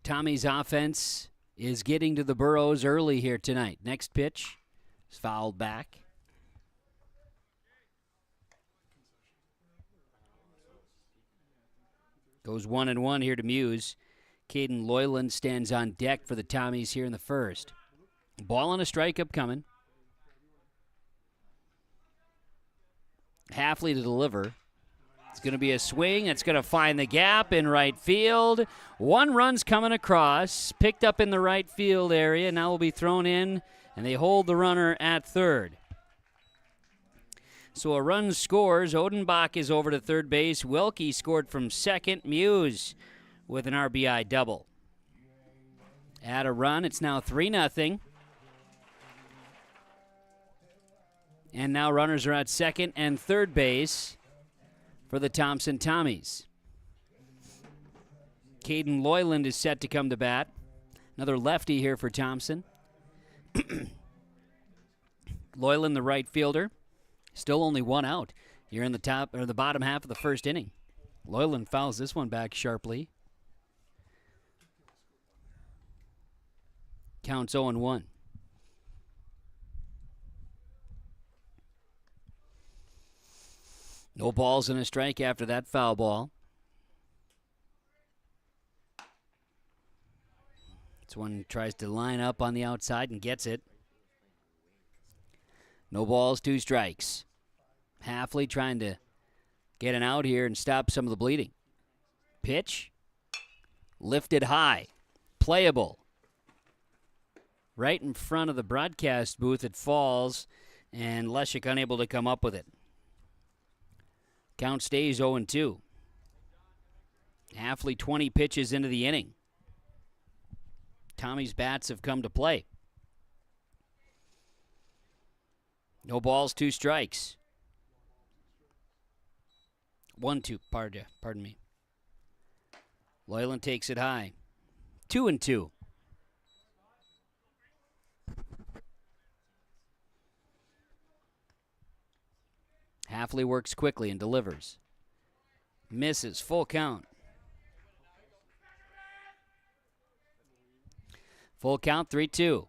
Speaker 6: Tommy's offense is getting to the Burros early here tonight. Next pitch is fouled back. Goes 1-1 here to Muse. Caden Loyland stands on deck for the Tommies here in the first. Ball and a strike upcoming. Halfley to deliver. It's going to be a swing. It's going to find the gap in right field. 1 run's coming across. Picked up in the right field area. Now will be thrown in, and they hold the runner at third. So a run scores. Odenbach is over to third base. Wilkie scored from second. Muse with an RBI double. Add a run. It's now 3-0. And now runners are at second and third base for the Thompson Tommies. Caden Loyland is set to come to bat. Another lefty here for Thompson. Loyland, the right fielder. Still only 1 out here in the bottom half of the first inning. Loyland fouls this one back sharply. Counts 0-1. No balls and a strike after that foul ball. This one tries to line up on the outside and gets it. No balls, 2 strikes. Halfley trying to get an out here and stop some of the bleeding. Pitch. Lifted high. Playable. Right in front of the broadcast booth it falls, and Leshik unable to come up with it. Count stays 0-2. Halfley 20 pitches into the inning. Tommy's bats have come to play. No balls, 2 strikes. 1-2, pardon me. Loyland takes it high. 2-2. Halfley works quickly and delivers. Misses, full count. Full count, 3-2.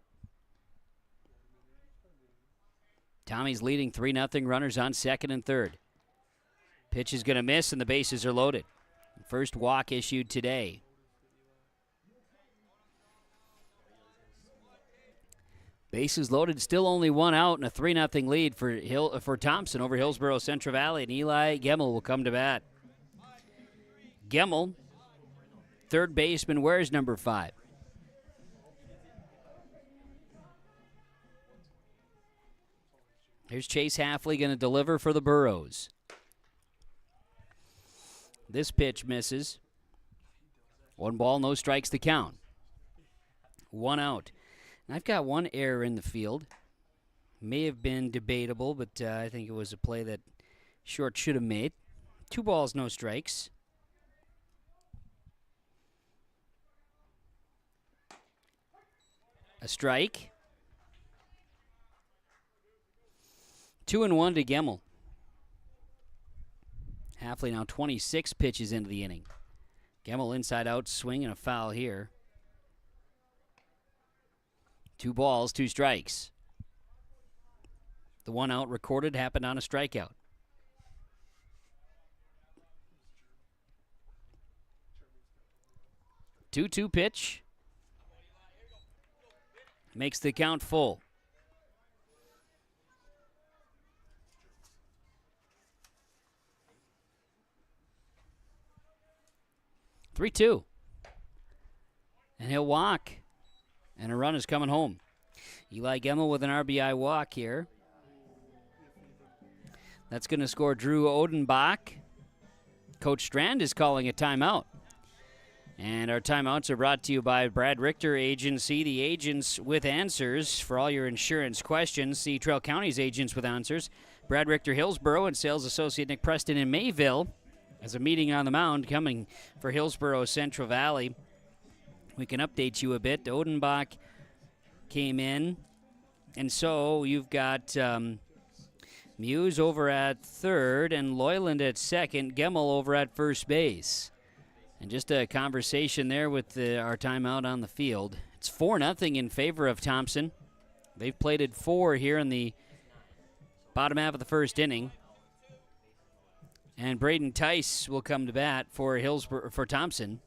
Speaker 6: Tommy's leading 3-0, runners on second and third. Pitch is going to miss, and the bases are loaded. First walk issued today. Bases loaded, still only 1 out, and a 3-0 lead for Thompson over Hillsboro Central Valley, and Eli Gemmel will come to bat. Gemmel, third baseman, wears number 5. Here's Chase Halfley going to deliver for the Burros. This pitch misses. 1 ball, no strikes to count. 1 out. And I've got 1 error in the field. May have been debatable, but I think it was a play that Short should have made. 2 balls, no strikes. A strike. 2-1 to Gemmel. Halfley now 26 pitches into the inning. Gemmel inside out swing and a foul here. 2 balls, 2 strikes. The 1 out recorded happened on a strikeout. Two pitch. Makes the count full. Three-2. And he'll walk. And a run is coming home. Eli Gemmel with an RBI walk here. That's going to score Drew Odenbach. Coach Strand is calling a timeout. And our timeouts are brought to you by Brad Richter Agency, the agents with answers for all your insurance questions. See Trail County's agents with answers. Brad Richter Hillsboro and sales associate Nick Preston in Mayville. As a meeting on the mound coming for Hillsboro Central Valley. We can update you a bit. Odenbach came in. And so you've got Muse over at third and Loyland at second. Gemmel over at first base. And just a conversation there with our timeout on the field. It's 4-0 in favor of Thompson. They've plated 4 here in the bottom half of the first inning. And Braden Tice will come to bat for Thompson.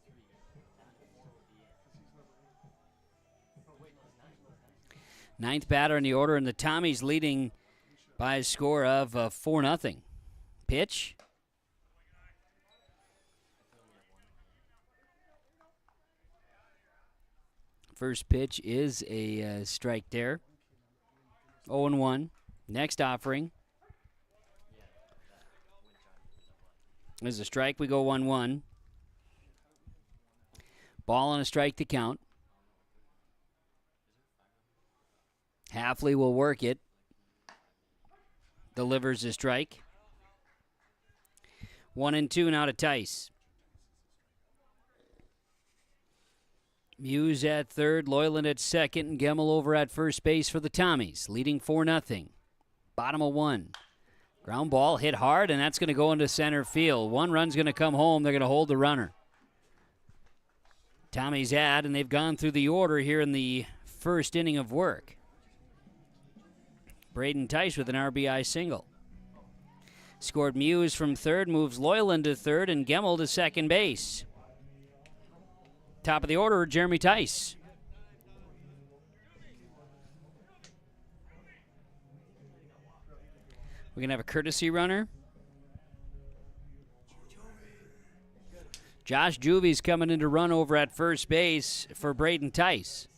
Speaker 6: Ninth batter in the order, and the Tommies leading by a score of 4-0. Pitch. First pitch is a strike there. 0-1. Next offering. There's a strike. We go 1-1. Ball and a strike to count. Halfley will work it. Delivers a strike. 1-2 now to Tice. Muse at third, Loyland at second, and Gemmel over at first base for the Tommies, leading 4-0. Bottom of 1. Ground ball hit hard, and that's going to go into center field. 1 run's going to come home. They're going to hold the runner. Tommies add, and they've gone through the order here in the first inning of work. Braden Tice with an RBI single. Scored Muse from third, moves Loyland to third, and Gemmel to second base. Top of the order, Jeremy Tice. We're going to have a courtesy runner. Josh Juvie's coming in to run over at first base for Braden Tice.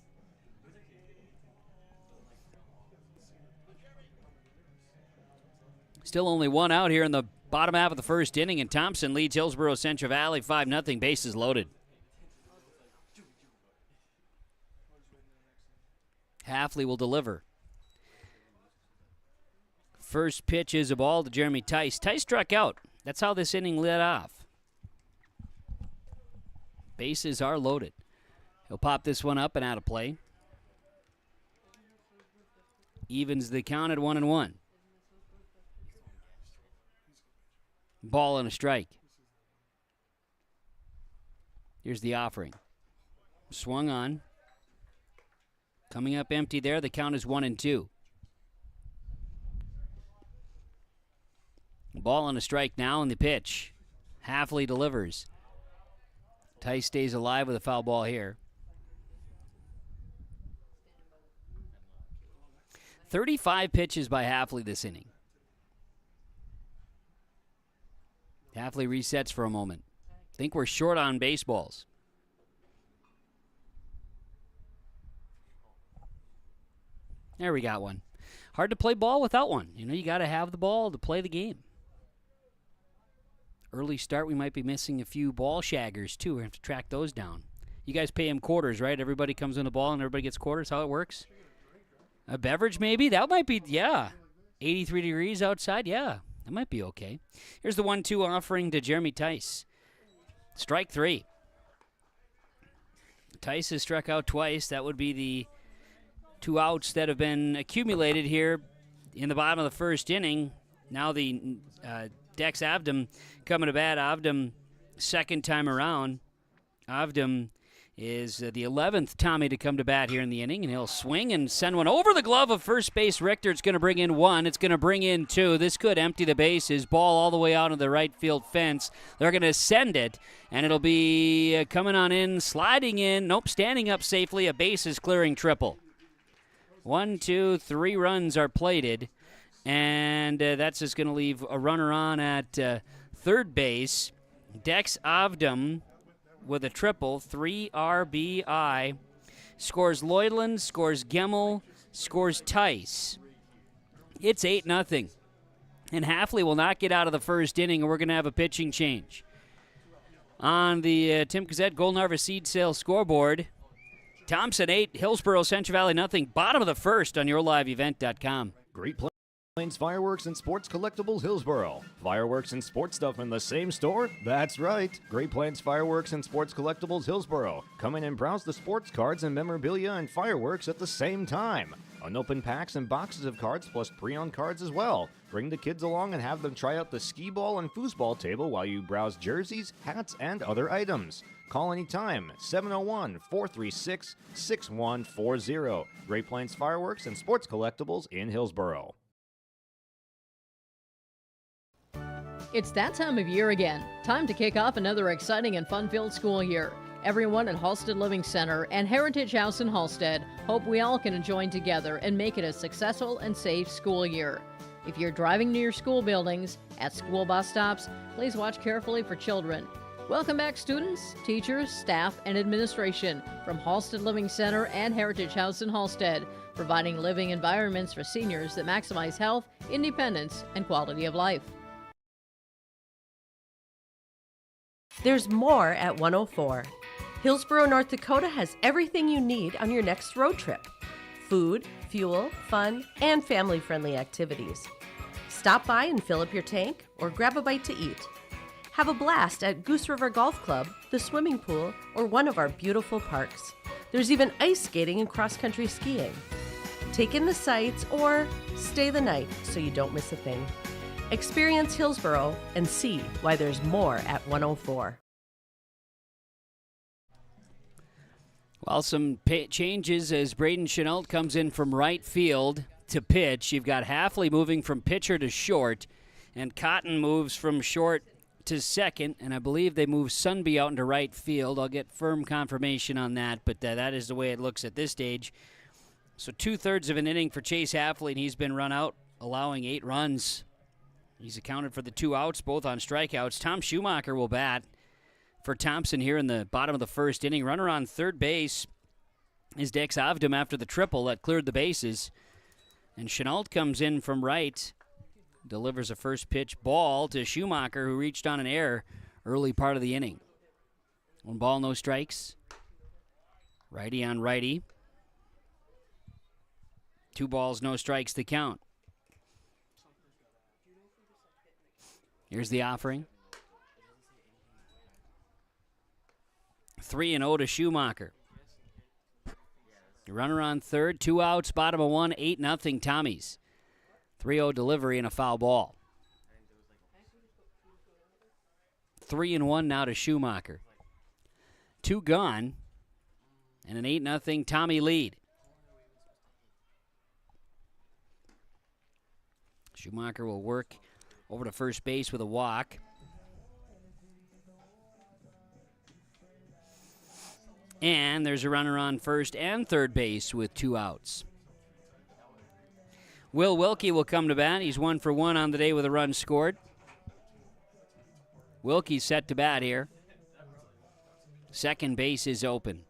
Speaker 6: Still only 1 out here in the bottom half of the first inning, and Thompson leads Hillsboro Central Valley 5-0. Bases loaded. Halfley will deliver. First pitch is a ball to Jeremy Tice. Tice struck out. That's how this inning led off. Bases are loaded. He'll pop this one up and out of play. Evens the count at 1-1. Ball and a strike. Here's the offering. Swung on. Coming up empty there. The count is 1-2. Ball and a strike now in the pitch. Halfley delivers. Tice stays alive with a foul ball here. 35 pitches by Halfley this inning. Halfley resets for a moment. Think we're short on baseballs. There we got one. Hard to play ball without one. You know, you got to have the ball to play the game. Early start, we might be missing a few ball shaggers, too. We have to track those down. You guys pay them quarters, right? Everybody comes in the ball and everybody gets quarters. How it works? A beverage, maybe? That might be, yeah. 83 degrees outside, yeah. That might be okay. Here's the 1-2 offering to Jeremy Tice. Strike 3. Tice has struck out twice. That would be the 2 outs that have been accumulated here in the bottom of the first inning. Now the Dex Avdom coming to bat. Avdom, second time around. Avdom is the 11th Tommy to come to bat here in the inning, and he'll swing and send one over the glove of first base Richter. It's going to bring in 1. It's going to bring in 2. This could empty the bases. Ball all the way out of the right field fence. They're going to send it, and it'll be coming on in, sliding in. Nope, standing up safely. A bases clearing triple. 1, 2, 3 runs are plated. And that's just going to leave a runner on at third base. Dex Avdom with a triple, 3 RBI. Scores Loyland, scores Gemmel, scores Tice. It's 8-0. And Hafley will not get out of the first inning, and we're going to have a pitching change. On the Tim Gazette Golden Harvest Seed Sale scoreboard, Thompson 8, Hillsboro, Central Valley nothing. Bottom of the first on yourliveevent.com.
Speaker 7: Great Plains Fireworks and Sports Collectibles Hillsboro. Fireworks and sports stuff in the same store? That's right. Great Plains Fireworks and Sports Collectibles Hillsboro. Come in and browse the sports cards and memorabilia and fireworks at the same time. Unopened packs and boxes of cards plus pre-owned cards as well. Bring the kids along and have them try out the skee ball and foosball table while you browse jerseys, hats, and other items. Call anytime, 701-436-6140. Great Plains Fireworks and Sports Collectibles in Hillsboro.
Speaker 4: It's that time of year again. Time to kick off another exciting and fun-filled school year. Everyone at Halstead Living Center and Heritage House in Halstead hope we all can join together and make it a successful and safe school year. If you're driving near school buildings, at school bus stops, please watch carefully for children. Welcome back, students, teachers, staff, and administration from Halstead Living Center and Heritage House in Halstead, providing living environments for seniors that maximize health, independence, and quality of life.
Speaker 9: There's more at 104. Hillsboro, North Dakota has everything you need on your next road trip. Food, fuel, fun, and family-friendly activities. Stop by and fill up your tank or grab a bite to eat. Have a blast at Goose River Golf Club, the swimming pool, or one of our beautiful parks. There's even ice skating and cross-country skiing. Take in the sights or stay the night so you don't miss a thing. Experience Hillsboro and see why there's more at 104.
Speaker 6: Well, some changes as Braden Chenault comes in from right field to pitch. You've got Hafley moving from pitcher to short, and Cotton moves from short to second, and I believe they move Sunby out into right field. I'll get firm confirmation on that, but that is the way it looks at this stage. So 2/3 of an inning for Chase Hafley, and he's been run out, allowing 8 runs. He's accounted for the 2 outs, both on strikeouts. Tom Schumacher will bat for Thompson here in the bottom of the first inning. Runner on third base is Dex Avdum after the triple that cleared the bases. And Chenault comes in from right, delivers a first pitch ball to Schumacher, who reached on an error early part of the inning. 1 ball, no strikes. Righty on righty. 2 balls, no strikes to count. Here's the offering. 3-0 to Schumacher. Runner on third, 2 outs, bottom of 1, 8-0 Tommies. 3-0 delivery and a foul ball. 3-1 now to Schumacher. 2 gone, and an 8-0 Tommy lead. Schumacher will work over to first base with a walk. And there's a runner on first and third base with 2 outs. Will Wilkie will come to bat. He's 1 for 1 on the day with a run scored. Wilkie's set to bat here. Second base is open.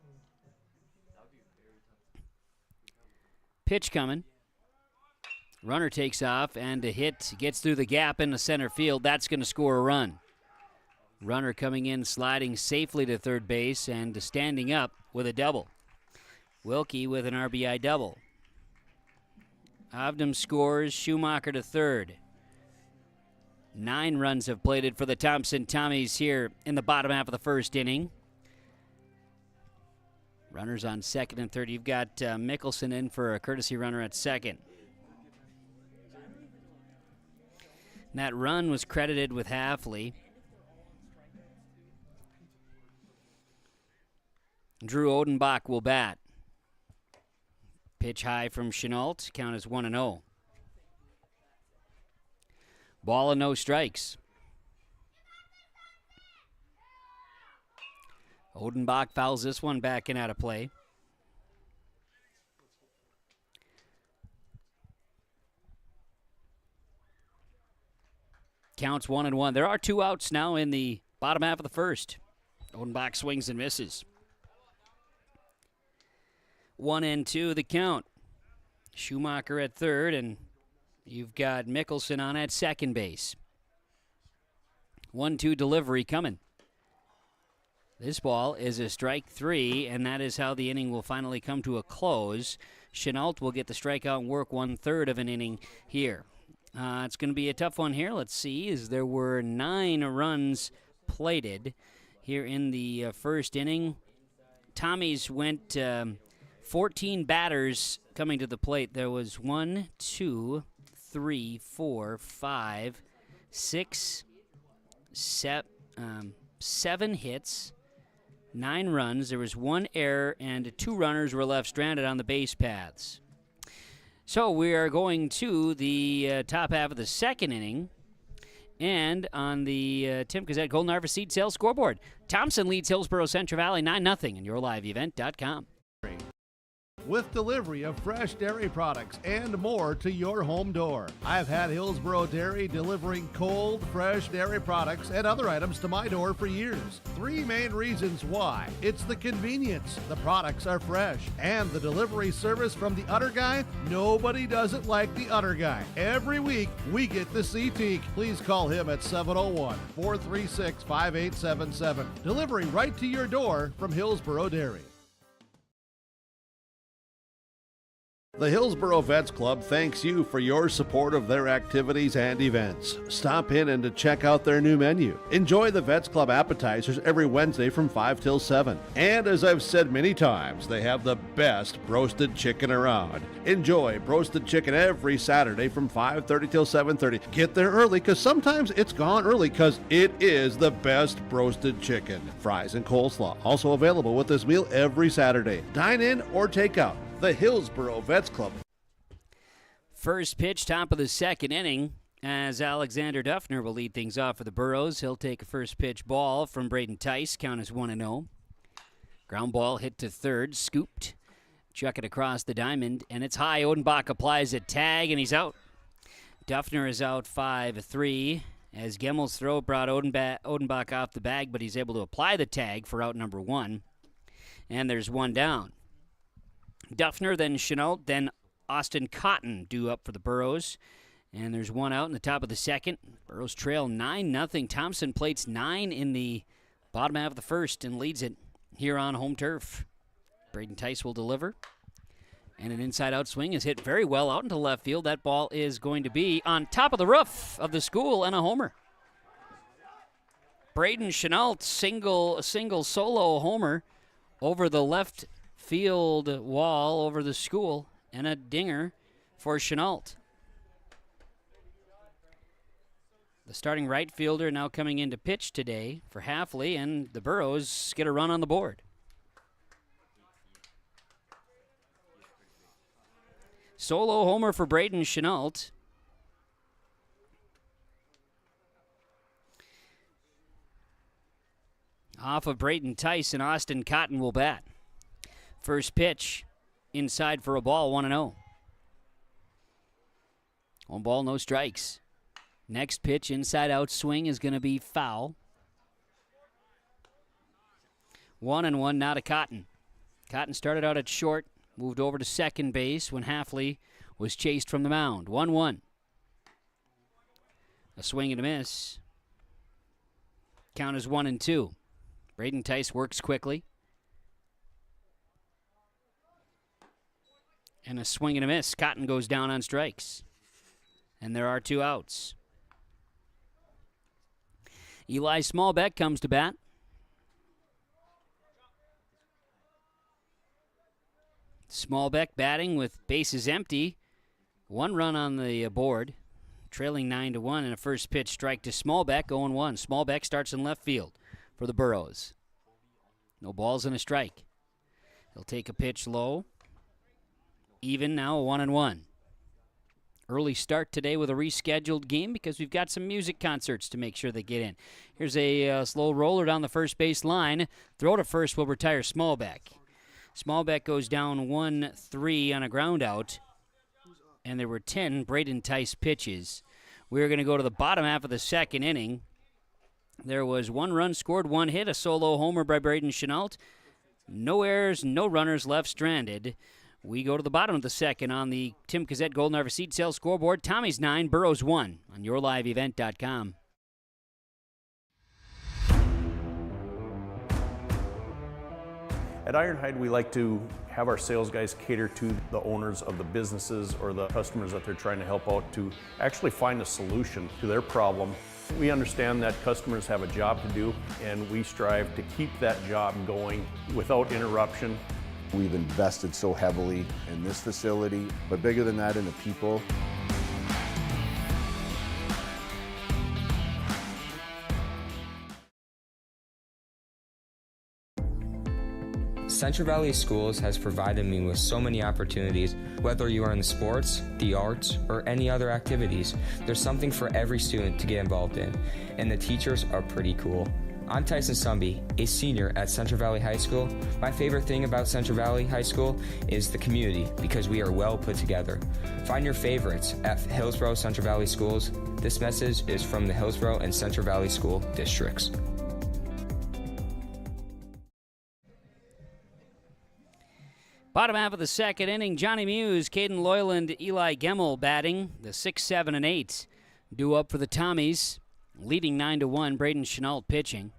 Speaker 6: Pitch coming. Runner takes off, and a hit gets through the gap into center field. That's going to score a run. Runner coming in, sliding safely to third base, and standing up with a double. Wilkie with an RBI double. Avdum scores, Schumacher to third. 9 runs have plated for the Thompson Tommies here in the bottom half of the first inning. Runners on second and third. You've got Mickelson in for a courtesy runner at second. That run was credited with Hafley. Drew Odenbach will bat. Pitch high from Chenault. Count is 1-0. Ball and no strikes. Odenbach fouls this one back and out of play. Counts 1-1. There are 2 outs now in the bottom half of the first. Odenbach swings and misses. 1-2 the count. Schumacher at third, and You've got Mickelson on at second base. 1-2 delivery coming. This ball is a strike 3, and that is how the inning will finally come to a close. Chenault will get the strikeout and work 1/3 of an inning here. It's going to be a tough one here. Let's see, as there were 9 runs plated here in the first inning. Tommies went 14 batters coming to the plate. There was 1, 2, 3, 4, 5, 6, 7 hits, 9 runs. There was 1 error, and 2 runners were left stranded on the base paths. So we are going to the top half of the second inning. And on the Tim Gazette Golden Harvest Seed Sales scoreboard, Thompson leads Hillsboro Central Valley 9-0 and yourliveevent.com.
Speaker 2: With delivery of fresh dairy products and more to your home door. I've had Hillsboro Dairy delivering cold, fresh dairy products and other items to my door for years. 3 main reasons why. It's the convenience, the products are fresh, and the delivery service from the Udder Guy. Nobody does it like the Udder Guy. Every week, we get to see Teak. Please call him at 701-436-5877. Delivery right to your door from Hillsboro Dairy. The Hillsboro Vets Club thanks you for your support of their activities and events. Stop in and to check out their new menu. Enjoy the Vets Club appetizers every Wednesday from 5 till 7. And as I've said many times, they have the best roasted chicken around. Enjoy roasted chicken every Saturday from 5:30 till 7:30. Get there early because sometimes it's gone early because it is the best roasted chicken. Fries and coleslaw also available with this meal every Saturday. Dine in or take out. The Hillsboro Vets Club.
Speaker 6: First pitch, top of the second inning, as Alexander Duffner will lead things off for the Burros. He'll take a first pitch ball from Braden Tice. Count is 1-0. Ground ball hit to third, scooped. Chuck it across the diamond, and it's high. Odenbach applies a tag, and he's out. Duffner is out 5-3, as Gemmel's throw brought Odenbach off the bag, but he's able to apply the tag for out number 1. And there's 1 down. Duffner, then Chenault, then Austin Cotton due up for the Burros. And there's 1 out in the top of the second. Burros trail 9-0. Thompson plates 9 in the bottom half of the first and leads it here on home turf. Braden Tice will deliver. And an inside-out swing is hit very well out into left field. That ball is going to be on top of the roof of the school and a homer. Braden Chenault, single solo homer over the left field wall over the school, and a dinger for Chenault. The starting right fielder now coming into pitch today for Halfley, and the Burros get a run on the board. Solo homer for Braden Chenault. Off of Braden Tice, and Austin Cotton will bat. First pitch, inside for a ball, 1-0. 1 ball, no strikes. Next pitch, inside-out swing is going to be foul. 1-1 now to Cotton. Cotton started out at short, moved over to second base when Halfley was chased from the mound. 1-1. A swing and a miss. Count is 1-2. Braden Tice works quickly. And a swing and a miss. Cotton goes down on strikes. And there are 2 outs. Eli Smallbeck comes to bat. Smallbeck batting with bases empty. 1 run on the board. Trailing 9-1 and a first pitch strike to Smallbeck, 0-1. Smallbeck starts in left field for the Burros. No balls and a strike. He'll take a pitch low. Even now, 1-1. Early start today with a rescheduled game because we've got some music concerts to make sure they get in. Here's a slow roller down the first base line. Throw to first will retire Smallbeck. Smallbeck goes down 1-3 on a ground out. And there were 10 Braden Tice pitches. We're going to go to the bottom half of the second inning. There was 1 run scored, 1 hit, a solo homer by Braden Chenault. No errors, no runners left stranded. We go to the bottom of the second on the Tim Cassette Golden Harvest Seed Sales scoreboard. Tommy's 9, Burrows 1 on yourliveevent.com.
Speaker 10: At Ironhide, we like to have our sales guys cater to the owners of the businesses or the customers that they're trying to help out to actually find a solution to their problem. We understand that customers have a job to do, and we strive to keep that job going without interruption.
Speaker 12: We've invested so heavily in this facility, but bigger than that, in the people.
Speaker 23: Central Valley Schools has provided me with so many opportunities. Whether you are in the sports, the arts, or any other activities, there's something for every student to get involved in, and the teachers are pretty cool. I'm Tyson Sumby, a senior at Central Valley High School. My favorite thing about Central Valley High School is the community, because we are well put together. Find your favorites at Hillsboro Central Valley Schools. This message is from the Hillsboro and Central Valley School Districts.
Speaker 6: Bottom half of the second inning, Johnny Muse, Caden Loyland, Eli Gemmel batting. The 6, 7, and 8 due up for the Tommies, leading 9-1. Braden Chenault pitching.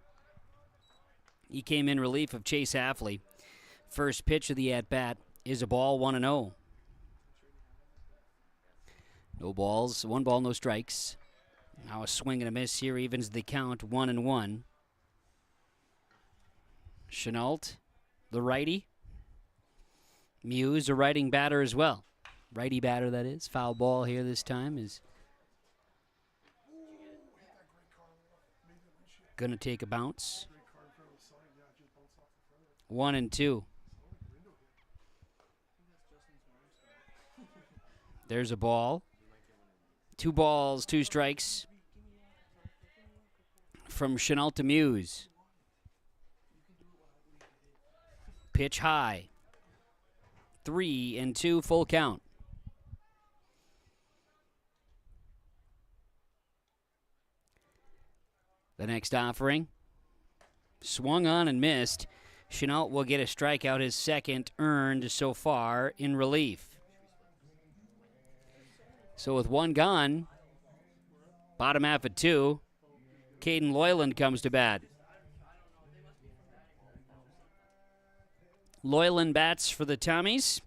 Speaker 6: He came in relief of Chase Hafley. First pitch of the at-bat is a ball, 1-0. No balls, 1 ball, no strikes. Now a swing and a miss here evens the count, 1-1. Chenault, the righty. Muse, a righting batter as well. Righty batter, that is. Foul ball here this time is going to take a bounce. 1-2. There's a ball. 2 balls, 2 strikes from Chenault to Muse. Pitch high. 3-2, full count. The next offering, swung on and missed. Chenault will get a strikeout, his second earned so far in relief. So with 1 gone, bottom half of 2, Caden Loyland comes to bat. Loyland bats for the Tommies.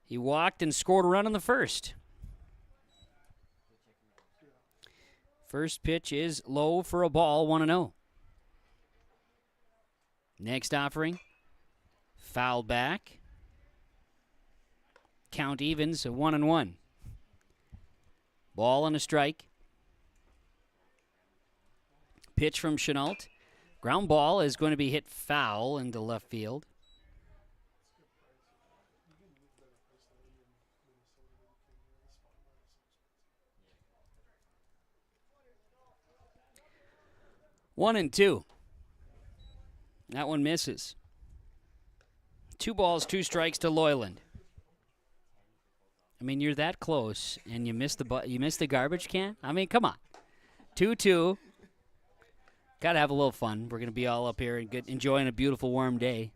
Speaker 6: He walked and scored a run in the first. First pitch is low for a ball, 1-0. Next offering, fouled back. Count evens, 1-1. Ball and a strike. Pitch from Chenault. Ground ball is going to be hit foul into left field. One and 2. That one misses. 2 balls, 2 strikes to Loyland. I mean, you're that close, and you missed the garbage can. I mean, come on. 2-2. Got to have a little fun. We're going to be all up here and enjoying a beautiful warm day.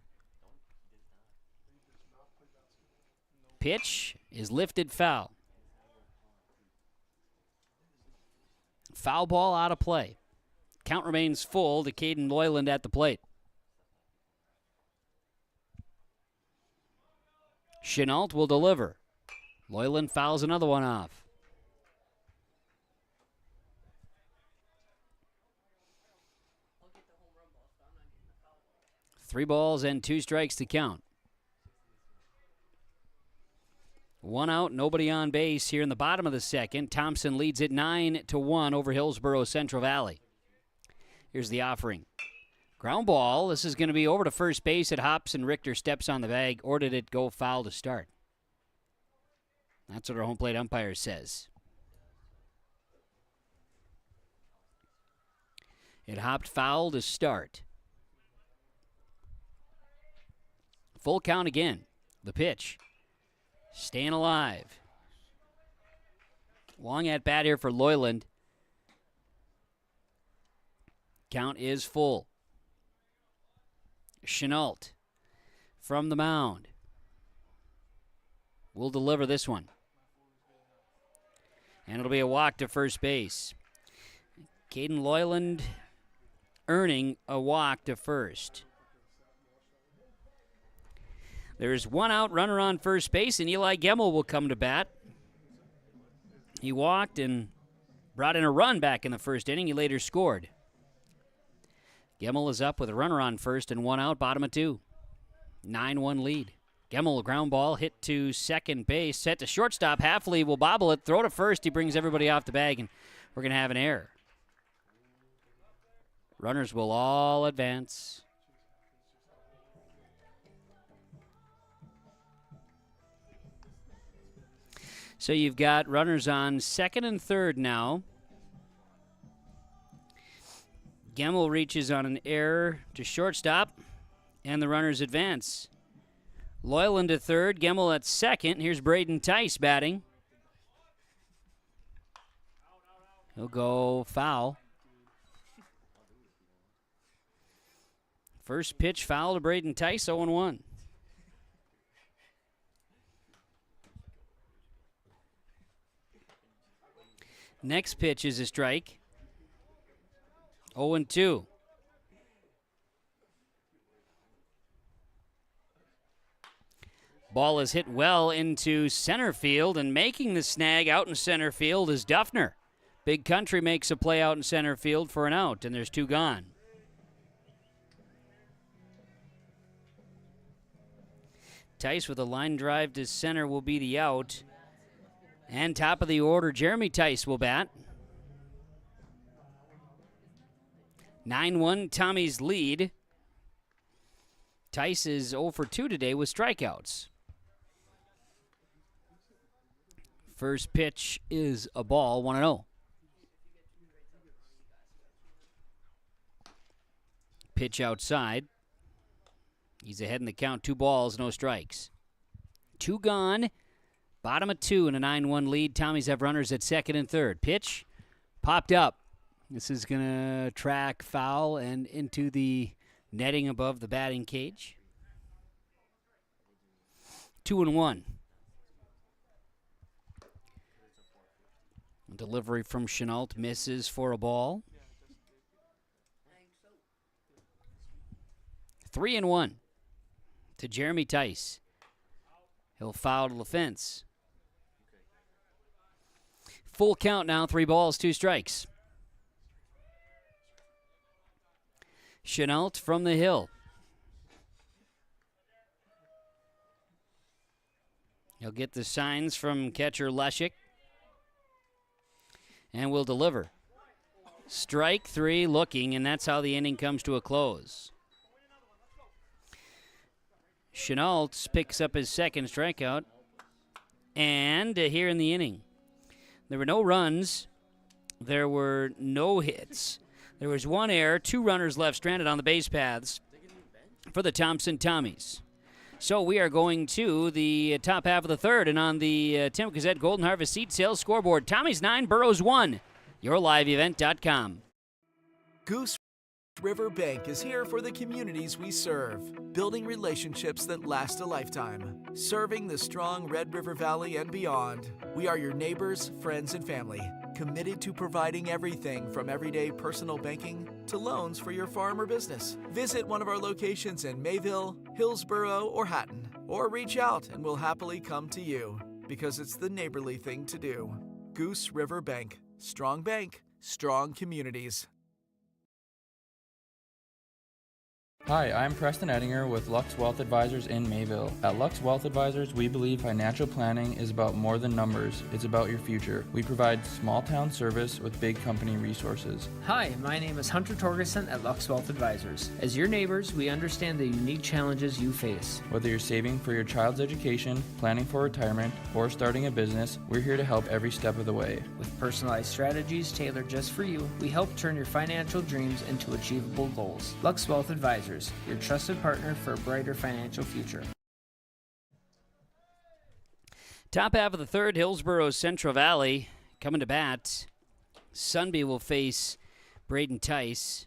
Speaker 6: Pitch is lifted foul. Foul ball out of play. Count remains full to Caden Loyland at the plate. Chenault will deliver. Loyland fouls another one off. Three balls and 2 strikes to count. 1 out, nobody on base here in the bottom of the second. Thompson leads it 9-1 over Hillsboro Central Valley. Here's the offering. Ground ball. This is going to be over to first base. It hops and Richter steps on the bag. Or did it go foul to start? That's what our home plate umpire says. It hopped foul to start. Full count again. The pitch. Staying alive. Long at bat here for Loyland. Count is full. Chenault from the mound. will deliver this one. And it'll be a walk to first base. Caden Loyland earning a walk to first. There's one out, runner on first base, and Eli Gemmel will come to bat. He walked and brought in a run back in the first inning. He later scored. Gemmel is up with a runner on first and one out, bottom of 2. 9-1 lead. Gemmel, ground ball, hit to second base, set to shortstop. Halfley will bobble it, throw to first. He brings everybody off the bag, and we're going to have an error. Runners will all advance. So you've got runners on second and third now. Gemmel reaches on an error to shortstop, and the runners advance. Loyland to third, Gemmel at second. Here's Braden Tice batting. He'll go foul. First pitch foul to Braden Tice, 0-1. Next pitch is a strike. 0-2. Ball is hit well into center field, and making the snag out in center field is Duffner. Big Country makes a play out in center field for an out, and there's 2 gone. Tice with a line drive to center will be the out. And top of the order, Jeremy Tice will bat. 9-1 Tommy's lead. Tice is 0 for 2 today with strikeouts. First pitch is a ball, 1-0. Pitch outside. He's ahead in the count, 2 balls, no strikes. 2 gone. Bottom of 2 in a 9-1 lead. Tommies have runners at second and third. Pitch popped up. This is going to track foul and into the netting above the batting cage. 2-1. Delivery from Chenault misses for a ball. 3-1 to Jeremy Tice. He'll foul to the fence. Full count now, 3 balls, 2 strikes. Chenault from the hill. He'll get the signs from catcher Leshik. And will deliver. Strike 3 looking, and that's how the inning comes to a close. Chenault picks up his second strikeout. And here in the inning, there were no runs. There were no hits. There was 1 error, 2 runners left stranded on the base paths for the Thompson Tommies. So we are going to the top half of the third, and on the Tim Gazette Golden Harvest Seed Sales scoreboard, Tommies 9, Burrows 1, yourliveevent.com.
Speaker 11: Goose River Bank is here for the communities we serve, building relationships that last a lifetime, serving the strong Red River Valley and beyond. We are your neighbors, friends, and family, committed to providing everything from everyday personal banking to loans for your farm or business. Visit one of our locations in Mayville, Hillsboro, or Hatton, or reach out and we'll happily come to you, because it's the neighborly thing to do. Goose River Bank, strong communities.
Speaker 13: Hi, I'm Preston Ettinger with Lux Wealth Advisors in Mayville. At Lux Wealth Advisors, we believe financial planning is about more than numbers. It's about your future. We provide small town service with big company resources.
Speaker 14: Hi, my name is Hunter Torgerson at Lux Wealth Advisors. As your neighbors, we understand the unique challenges you face.
Speaker 13: Whether you're saving for your child's education, planning for retirement, or starting a business, we're here to help every step of the way.
Speaker 14: With personalized strategies tailored just for you, we help turn your financial dreams into achievable goals. Lux Wealth Advisors, your trusted partner for a brighter financial future.
Speaker 6: Top half of the third, Hillsboro Central Valley coming to bat. Sunby will face Braden Tice.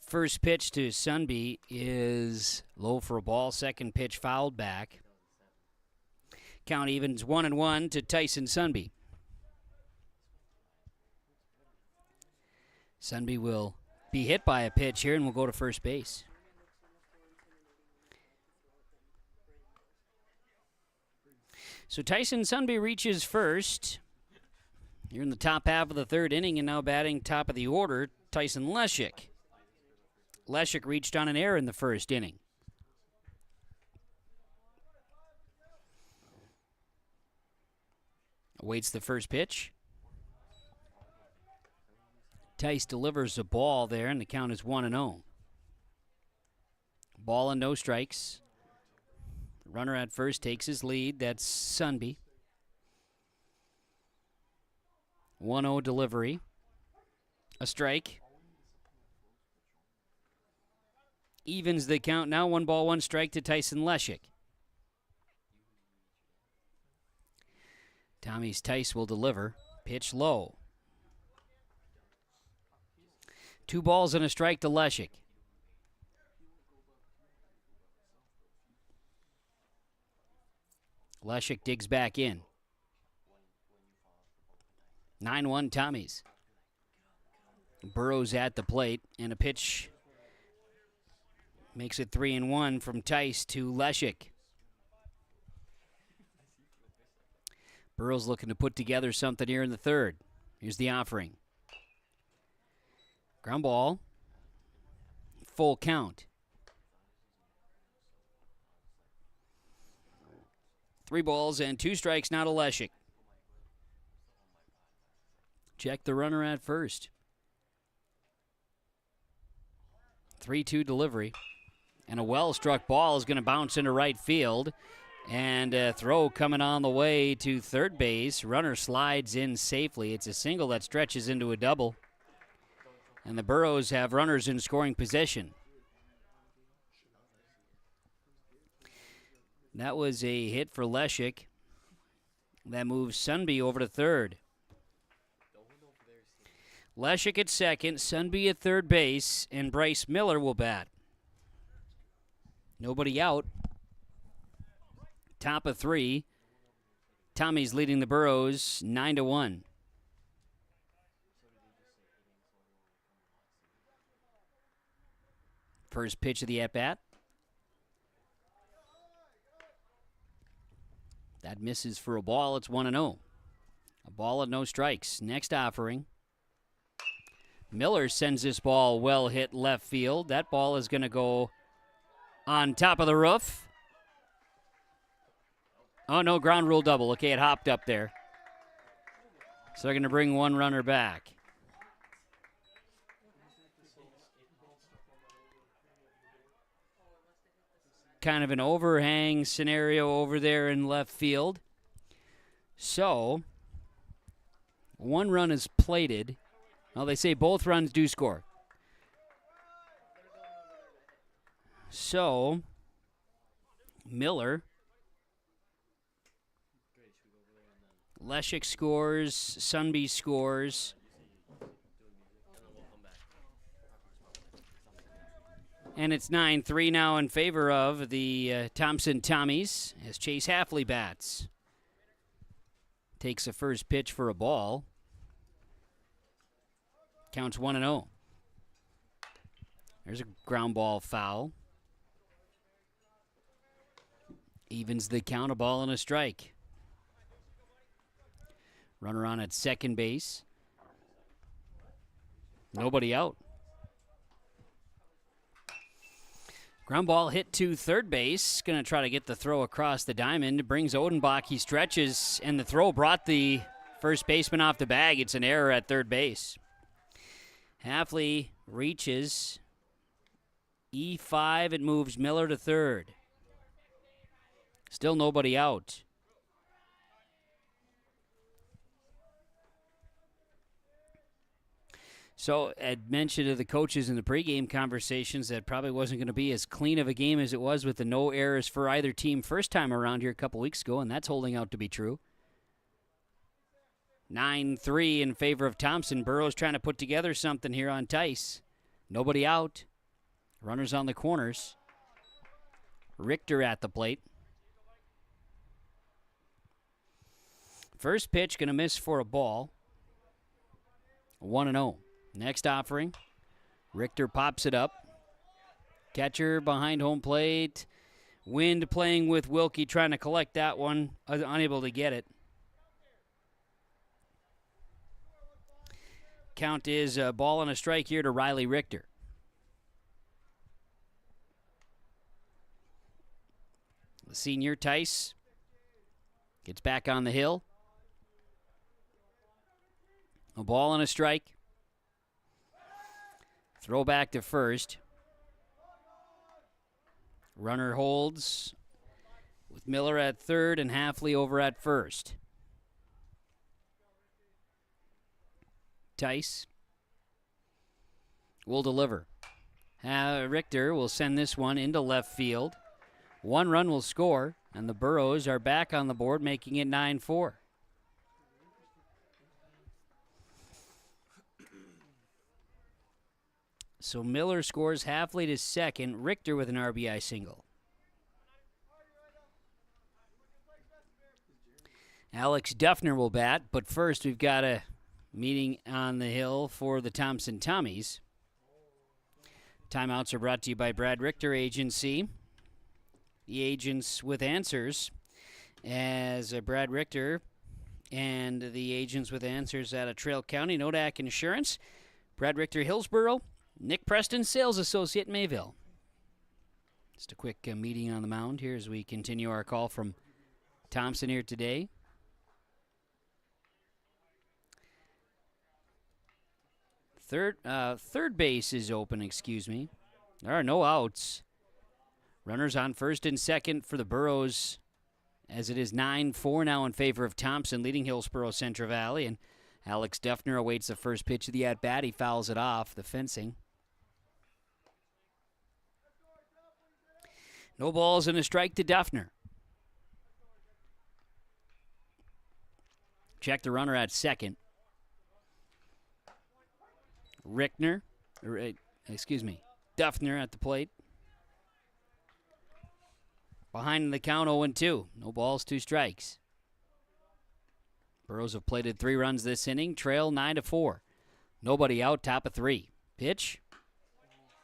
Speaker 6: First pitch to Sunby is low for a ball. Second pitch fouled back. Count evens 1-1 to Tyson Sunby. Sunby will be hit by a pitch here and will go to first base. So Tyson Sunby reaches first. Here in the top half of the third inning, and now batting top of the order, Tyson Leshik. Leshik reached on an error in the first inning. Awaits the first pitch. Tice delivers a ball there, and the count is 1-0. Ball and no strikes. Runner at first takes his lead. That's Sunby. 1-0 delivery. A strike. Evens the count now. 1-1 strike to Tyson Leshik. Tommy's Tice will deliver. Pitch low. 2 balls and a strike to Leshik. Leshik digs back in. 9-1 Tommy's. Burrows at the plate, and a pitch makes it 3-1 from Tice to Leshik. Burrows looking to put together something here in the third. Here's the offering. Ground ball. Full count. 3 balls and 2 strikes now to Leshik. Check the runner at first. 3-2 delivery. And a well-struck ball is going to bounce into right field. And a throw coming on the way to third base. Runner slides in safely. It's a single that stretches into a double. And the Burros have runners in scoring position. That was a hit for Leshik. That moves Sunby over to third. Leshik at second, Sunby at third base, and Bryce Miller will bat. Nobody out. Top of 3. Tommy's leading the Burros 9-1. First pitch of the at-bat. That misses for a ball. It's 1-0. A ball and no strikes. Next offering. Miller sends this ball well hit left field. That ball is going to go on top of the roof. Oh, no, ground rule double. Okay, it hopped up there. So they're going to bring one runner back. Kind of an overhang scenario over there in left field. So, one run is plated. Well, they say both runs do score. So, Miller. Leshik scores. Sunby scores. And it's 9-3 now in favor of the Thompson Tommies as Chase Halfley bats. Takes a first pitch for a ball. Counts 1-0. There's a ground ball foul. Evens the count, a ball and a strike. Runner on at second base. Nobody out. Ground ball hit to third base. Going to try to get the throw across the diamond. Brings Odenbach. He stretches, and the throw brought the first baseman off the bag. It's an error at third base. Halfley reaches. E5, it moves Miller to third. Still nobody out. So I'd mentioned to the coaches in the pregame conversations that probably wasn't going to be as clean of a game as it was with the no errors for either team first time around here a couple weeks ago, and that's holding out to be true. 9-3 in favor of Thompson. Burrows trying to put together something here on Tice. Nobody out. Runners on the corners. Richter at the plate. First pitch going to miss for a ball. 1-0. Next offering. Richter pops it up. Catcher behind home plate. Wind playing with Wilkie, trying to collect that one. Unable to get it. Count is a ball and a strike here to Riley Richter. The senior, Tice, gets back on the hill. A ball and a strike. Throw back to first. Runner holds with Miller at third and Halfley over at first. Tice will deliver. Richter will send this one into left field. One run will score, and the Burros are back on the board, making it 9-4. So Miller scores, Halfley to second, Richter with an RBI single. Alex Duffner will bat, but first we've got a meeting on the hill for the Thompson Tommies. Timeouts are brought to you by Brad Richter Agency. The agents with answers, as Brad Richter and the agents with answers out of Trail County, Nodak Insurance, Brad Richter Hillsboro, Nick Preston, sales associate Mayville. Just a quick meeting on the mound here as we continue our call from Thompson here today. Third base is open, excuse me. There are no outs. Runners on first and second for the Burros, as it is 9-4 now in favor of Thompson, leading Hillsboro Central Valley. And Alex Duffner awaits the first pitch of the at-bat. He fouls it off the fencing. No balls and a strike to Duffner. Check the runner at second. Duffner at the plate. Behind the count, 0-2. No balls, 2 strikes. Burros have plated 3 runs this inning. Trail 9-4. Nobody out, top of 3. Pitch.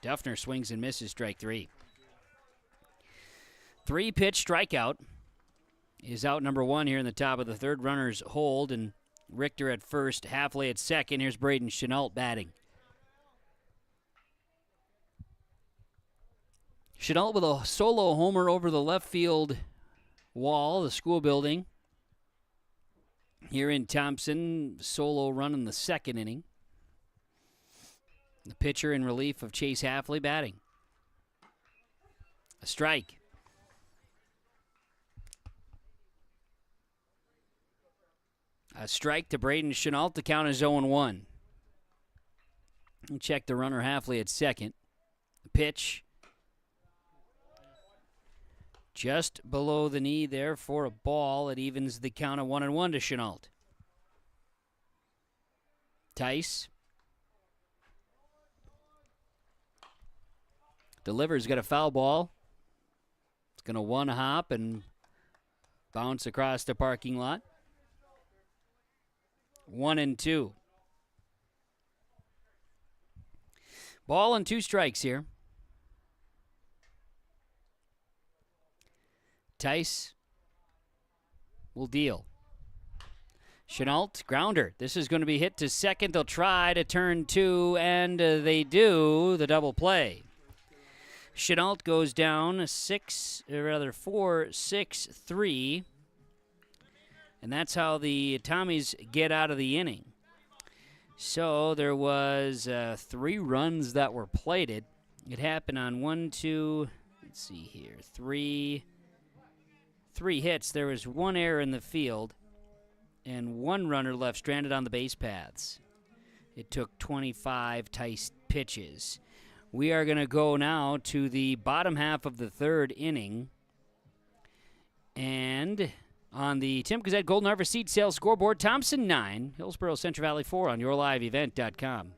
Speaker 6: Duffner swings and misses, strike 3. 3-pitch strikeout is out number 1 here in the top of the third. Runners hold, and Richter at first, Halfley at second. Here's Braden Chenault batting. Chenault with a solo homer over the left field wall, the school building. Here in Thompson, solo run in the second inning. The pitcher in relief of Chase Halfley batting. A strike. A strike to Braden Chenault. The count is 0-1. And check the runner Halfley at second. The pitch. Just below the knee there for a ball. It evens the count of 1-1 to Chenault. Tice. Delivers, got a foul ball. It's going to one hop and bounce across the parking lot. 1-2. Ball and 2 strikes here. Tice will deal. Chenault, grounder. This is going to be hit to second. They'll try to turn 2, and they do the double play. Chenault goes down 4-6-3. And that's how the Tommies get out of the inning. So there was 3 runs that were plated. It happened on 3 hits. There was 1 error in the field and 1 runner left stranded on the base paths. It took 25 Tice pitches. We are going to go now to the bottom half of the third inning. And on the Tim Gazette Golden Harvest Seed Sales scoreboard, Thompson 9, Hillsboro Central Valley 4 on yourliveevent.com.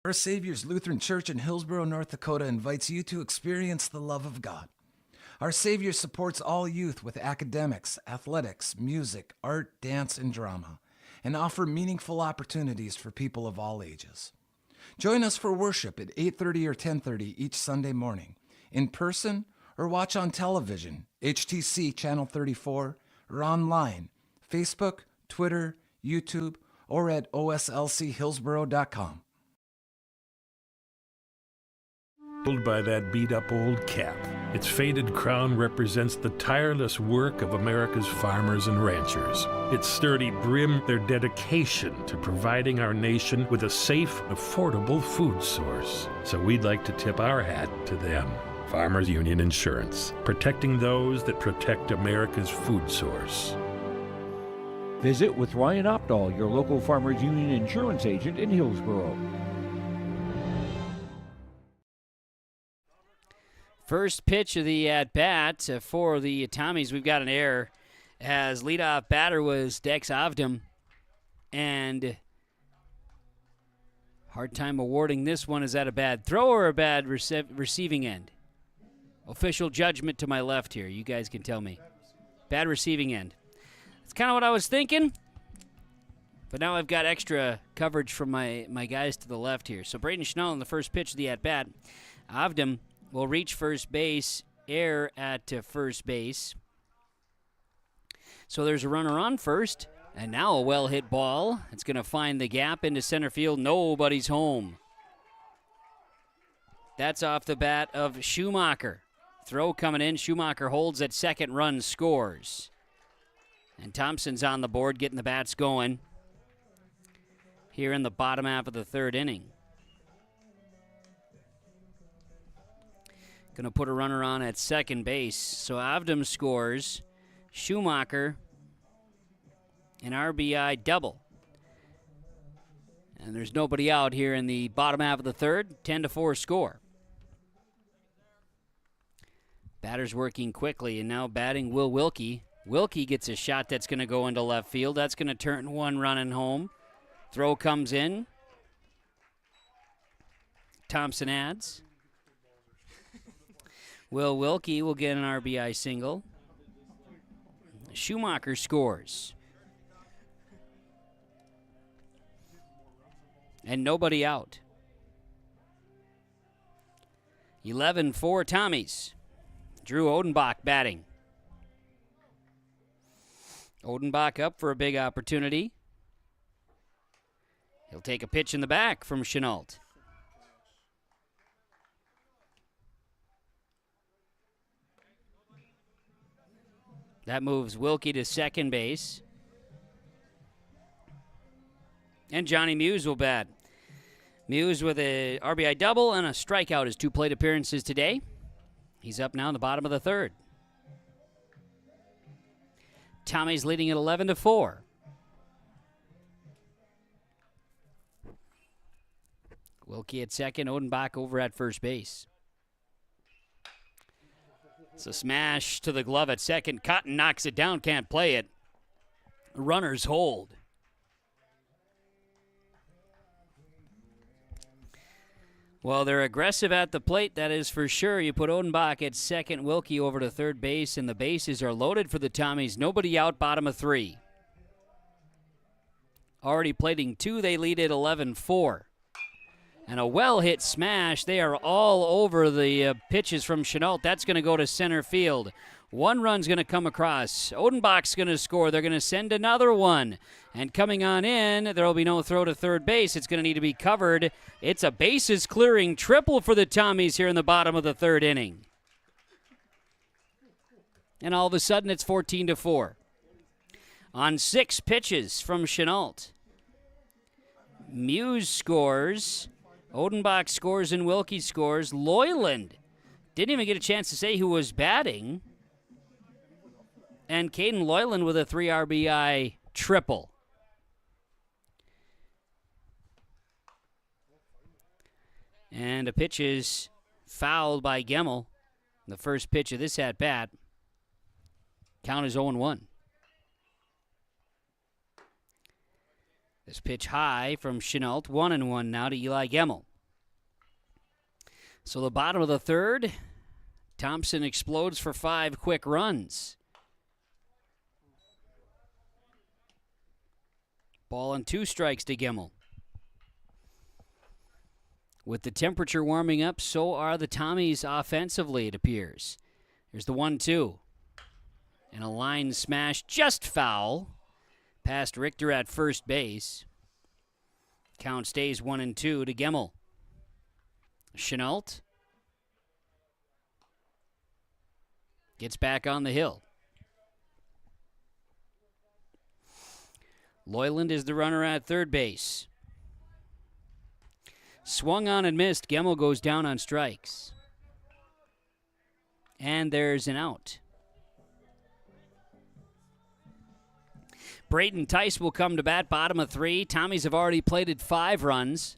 Speaker 15: Our Savior's Lutheran Church in Hillsboro, North Dakota invites you to experience the love of God. Our Savior supports all youth with academics, athletics, music, art, dance, and drama, and offer meaningful opportunities for people of all ages. Join us for worship at 8:30 or 10:30 each Sunday morning, in person or watch on television, HTC Channel 34, or online, Facebook, Twitter, YouTube, or at oslchillsboro.com.
Speaker 16: By that beat-up old cap. Its faded crown represents the tireless work of America's farmers and ranchers. Its sturdy brim, their dedication to providing our nation with a safe, affordable food source. So we'd like to tip our hat to them. Farmers Union Insurance, protecting those that protect America's food source.
Speaker 17: Visit with Ryan Opdahl, your local Farmers Union Insurance agent in Hillsboro.
Speaker 6: First pitch of the at-bat for the Tommies. We've got an error as leadoff batter was Dex Avdom. And hard time awarding this one. Is that a bad throw or a bad receiving end? Official judgment to my left here. You guys can tell me. Bad receiving end. That's kind of what I was thinking. But now I've got extra coverage from my guys to the left here. So Braden Schnell on the first pitch of the at-bat. Avdom will reach first base, err at first base. So there's a runner on first, and now a well-hit ball. It's going to find the gap into center field. Nobody's home. That's off the bat of Schumacher. Throw coming in. Schumacher holds at second, run scores. And Thompson's on the board, getting the bats going here in the bottom half of the third inning. Going to put a runner on at second base. So Avdom scores. Schumacher, an RBI double. And there's nobody out here in the bottom half of the third. 10-4 score. Batter's working quickly, and now batting Will Wilkie. Wilkie gets a shot that's going to go into left field. That's going to turn one running home. Throw comes in. Thompson adds. Will Wilkie will get an RBI single. Schumacher scores. And nobody out. 11-4 Tommies. Drew Odenbach batting. Odenbach up for a big opportunity. He'll take a pitch in the back from Chenault. That moves Wilkie to second base. And Johnny Muse will bat. Muse with a RBI double and a strikeout, his 2 plate appearances today. He's up now in the bottom of the third. Tommy's leading at 11-4. Wilkie at second, Odenbach over at first base. It's a smash to the glove at second. Cotton knocks it down, can't play it. Runners hold. Well, they're aggressive at the plate, that is for sure. You put Odenbach at second, Wilkie over to third base, and the bases are loaded for the Tommies. Nobody out, bottom of 3. Already plating 2, they lead at 11-4. And a well-hit smash. They are all over the pitches from Chenault. That's going to go to center field. 1 run's going to come across. Odenbach's going to score. They're going to send another one. And coming on in, there will be no throw to third base. It's going to need to be covered. It's a bases-clearing triple for the Tommies here in the bottom of the third inning. And all of a sudden, it's 14-4. On 6 pitches from Chenault. Muse scores. Odenbach scores and Wilkie scores. Loyland didn't even get a chance to say who was batting. And Caden Loyland with a 3 RBI triple. And a pitch is fouled by Gemmel. The first pitch of this at-bat. Count is 0-1. This pitch high from Chenault. 1-1 now to Eli Gemmel. So the bottom of the third, Thompson explodes for 5 quick runs. Ball and 2 strikes to Gimmel. With the temperature warming up, so are the Tommies offensively, it appears. Here's the 1-2. And a line smash just foul past Richter at first base. Count stays 1-2 to Gimmel. Chenault gets back on the hill. Loyland is the runner at third base. Swung on and missed. Gimmel goes down on strikes. And there's an out. Braden Tice will come to bat, bottom of 3. Tommies have already plated 5 runs.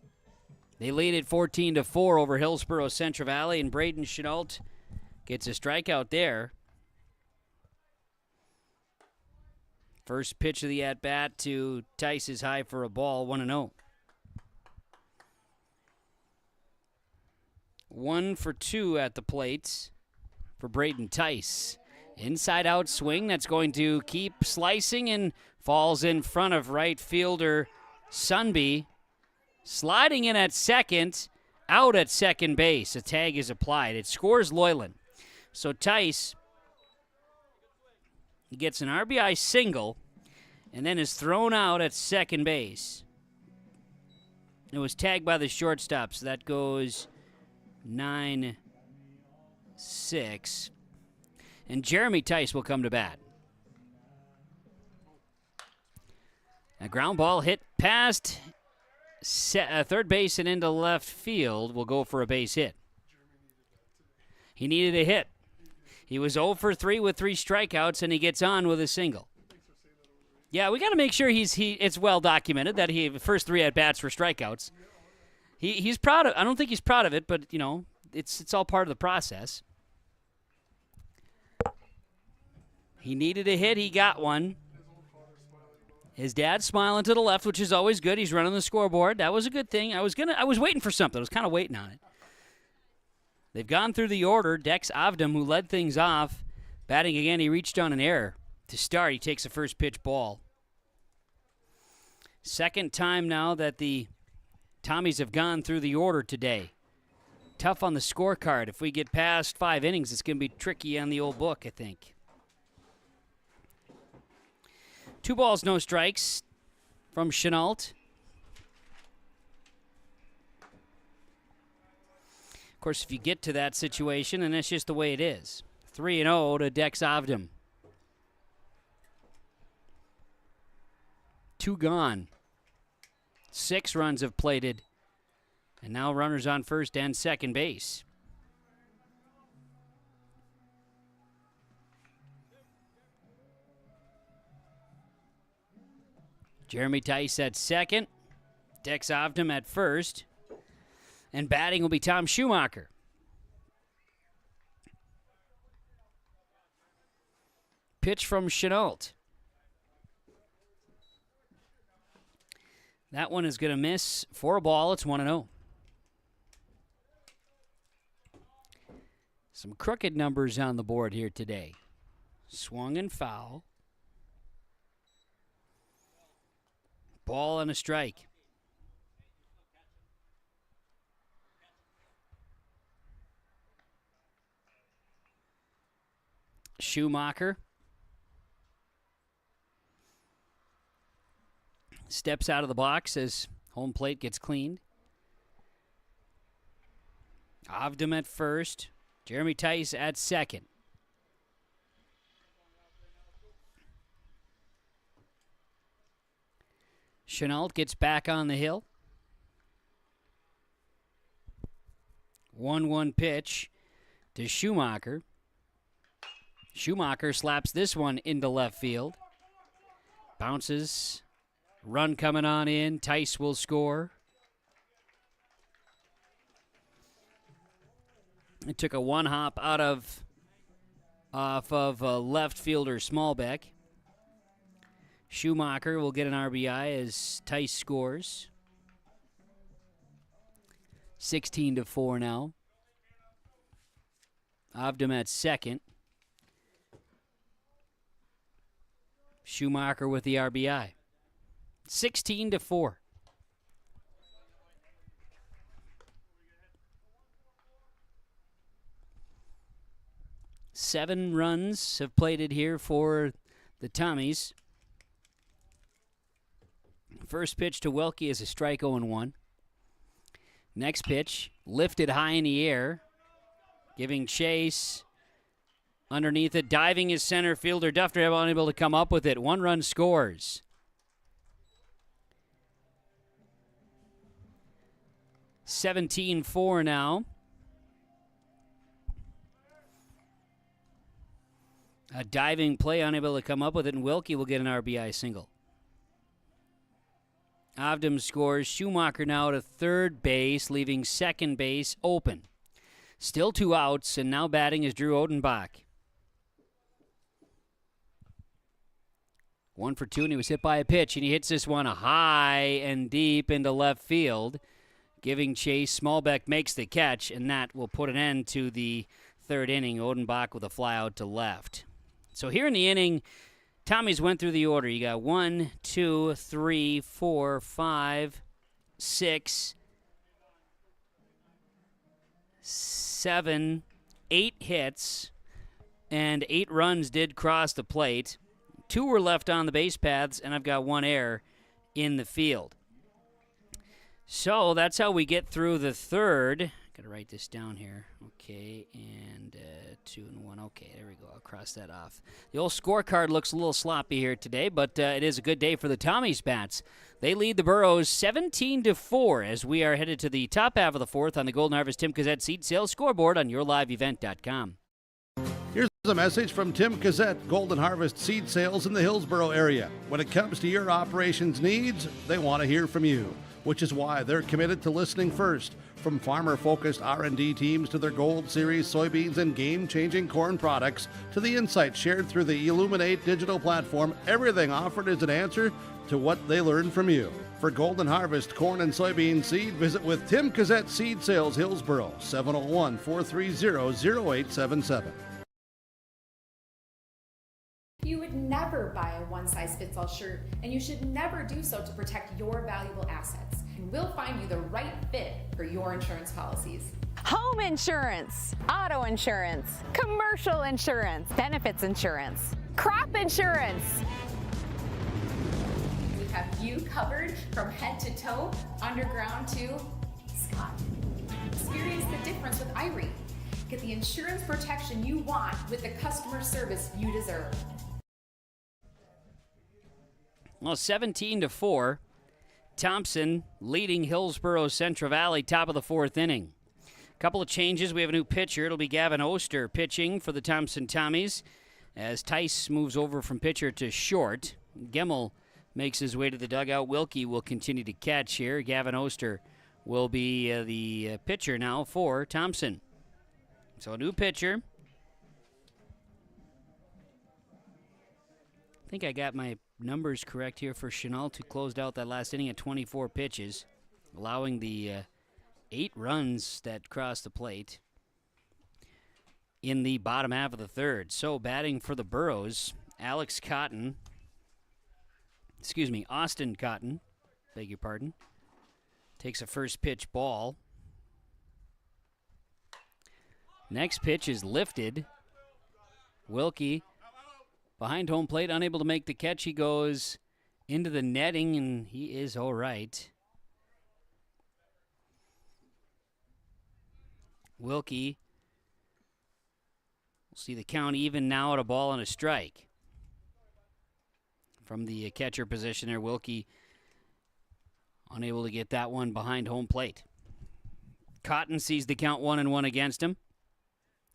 Speaker 6: They lead it 14-4 over Hillsboro Central Valley, and Braden Chenault gets a strikeout there. First pitch of the at-bat to Tice is high for a ball, 1-0. 1 for 2 at the plate for Braden Tice. Inside-out swing that's going to keep slicing and falls in front of right fielder Sunby. Sliding in at second, out at second base. A tag is applied. It scores Loyland. So Tice, he gets an RBI single and then is thrown out at second base. It was tagged by the shortstop, so that goes 9-6. And Jeremy Tice will come to bat. A ground ball hit past third base and into left field will go for a base hit. He needed a hit. He was 0 for 3 with 3 strikeouts, and he gets on with a single. Yeah, we got to make sure it's well documented that the first 3 at-bats were strikeouts. He's proud of. I don't think he's proud of it, but it's all part of the process. He needed a hit. He got one. His dad's smiling to the left, which is always good. He's running the scoreboard. That was a good thing. I was waiting for something. I was kind of waiting on it. They've gone through the order. Dex Avdam, who led things off, batting again. He reached on an error to start. He takes a first pitch ball. Second time now that the Tommies have gone through the order today. Tough on the scorecard. If we get past 5 innings, it's going to be tricky on the old book, I think. 2 balls, no strikes from Chenault. Of course, if you get to that situation, and that's just the way it is. 3-0 to Dex Avdam. 2 gone. 6 runs have plated. And now runners on first and second base. Jeremy Tice at second. Dex Avdam at first. And batting will be Tom Schumacher. Pitch from Chenault. That one is going to miss for a ball. It's 1-0. Some crooked numbers on the board here today. Swung and foul. Ball and a strike. Schumacher steps out of the box as home plate gets cleaned. Avdam at first. Jeremy Tice at second. Chenault gets back on the hill. 1-1 pitch to Schumacher. Schumacher slaps this one into left field. Bounces. Run coming on in. Tice will score. It took a 1-hop off of left fielder Smallbeck. Schumacher will get an RBI as Tice scores. 16-4 now. Avdam at second. Schumacher with the RBI. 16-4. Seven runs have plated here for the Tommies. First pitch to Welke is a strike 0-1. Next pitch, lifted high in the air, giving chase. Underneath it, diving his center fielder. Dufner unable to come up with it. 1 run scores. $17-4 now. A diving play, unable to come up with it, and Wilkie will get an RBI single. Avdam scores. Schumacher now to third base, leaving second base open. Still 2 outs, and now batting is Drew Odenbach. 1 for 2, and he was hit by a pitch, and he hits this one high and deep into left field. Giving chase, Smallbeck makes the catch, and that will put an end to the third inning. Odenbach with a fly out to left. So here in the inning, Tommies went through the order. You got 1, 2, 3, 4, 5, 6, 7, 8 hits, and 8 runs did cross the plate. 2 were left on the base paths, and I've got 1 error in the field. So that's how we get through the third. Got to write this down here. Okay, and 2 and 1. Okay, there we go. I'll cross that off. The old scorecard looks a little sloppy here today, but it is a good day for the Tommies bats. They lead the Burros 17-4 as we are headed to the top half of the fourth on the Golden Harvest Tim Cazette Seed Sales Scoreboard on yourliveevent.com.
Speaker 2: Here's a message from Tim Cazette, Golden Harvest Seed Sales in the Hillsboro area. When it comes to your operations needs, they want to hear from you, which is why they're committed to listening first. From farmer-focused R&D teams to their Gold Series soybeans and game-changing corn products to the insights shared through the Illuminate digital platform, everything offered is an answer to what they learned from you. For Golden Harvest corn and soybean seed, visit with Tim Cazette Seed Sales Hillsboro, 701-430-0877.
Speaker 18: You would never buy a one-size-fits-all shirt, and you should never do so to protect your valuable assets. And we'll find you the right fit for your insurance policies.
Speaker 20: Home insurance, auto insurance, commercial insurance, benefits insurance, crop insurance.
Speaker 18: We have you covered from head to toe, underground to Scott. Experience the difference with Irie. Get the insurance protection you want with the customer service you deserve.
Speaker 6: Well, 17-4. Thompson leading Hillsboro Central Valley, top of the fourth inning. A couple of changes. We have a new pitcher. It'll be Gavin Oster pitching for the Thompson Tommies as Tice moves over from pitcher to short. Gemmel makes his way to the dugout. Wilkie will continue to catch here. Gavin Oster will be the pitcher now for Thompson. So a new pitcher. I think I got my numbers correct here for Chenault, who closed out that last inning at 24 pitches, allowing the 8 runs that crossed the plate in the bottom half of the third. So batting for the Burros, Austin Cotton, beg your pardon, takes a first pitch ball. Next pitch is lifted. Wilkie behind home plate, unable to make the catch. He goes into the netting, and he is all right. Wilkie will see the count even now at a ball and a strike. From the catcher position there, Wilkie unable to get that one behind home plate. Cotton sees the count 1-1 against him.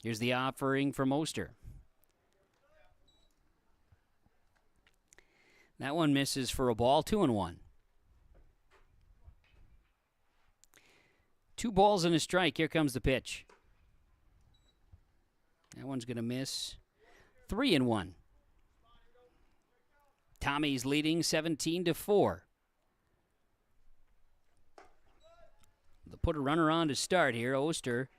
Speaker 6: Here's the offering from Oster. That one misses for a ball, 2-1. 2 balls and a strike. Here comes the pitch. That one's going to miss. 3-1. Tommy's leading 17-4. They'll put a runner on to start here. Oster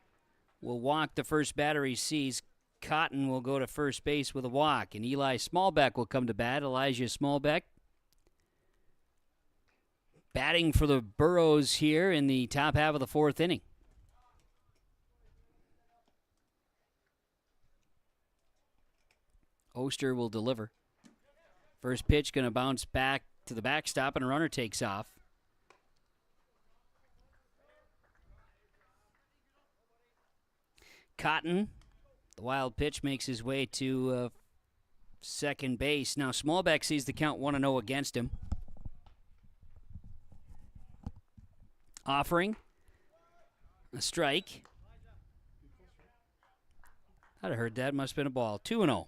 Speaker 6: will walk the first batter he sees. Cotton will go to first base with a walk, and Eli Smallbeck will come to bat. Elijah Smallbeck batting for the Burros here in the top half of the fourth inning. Oster will deliver. First pitch going to bounce back to the backstop, and a runner takes off. Cotton, the wild pitch, makes his way to second base. Now Smallbeck sees the count 1-0 against him. Offering a strike. I'd have heard that. Must have been a ball. 2-0.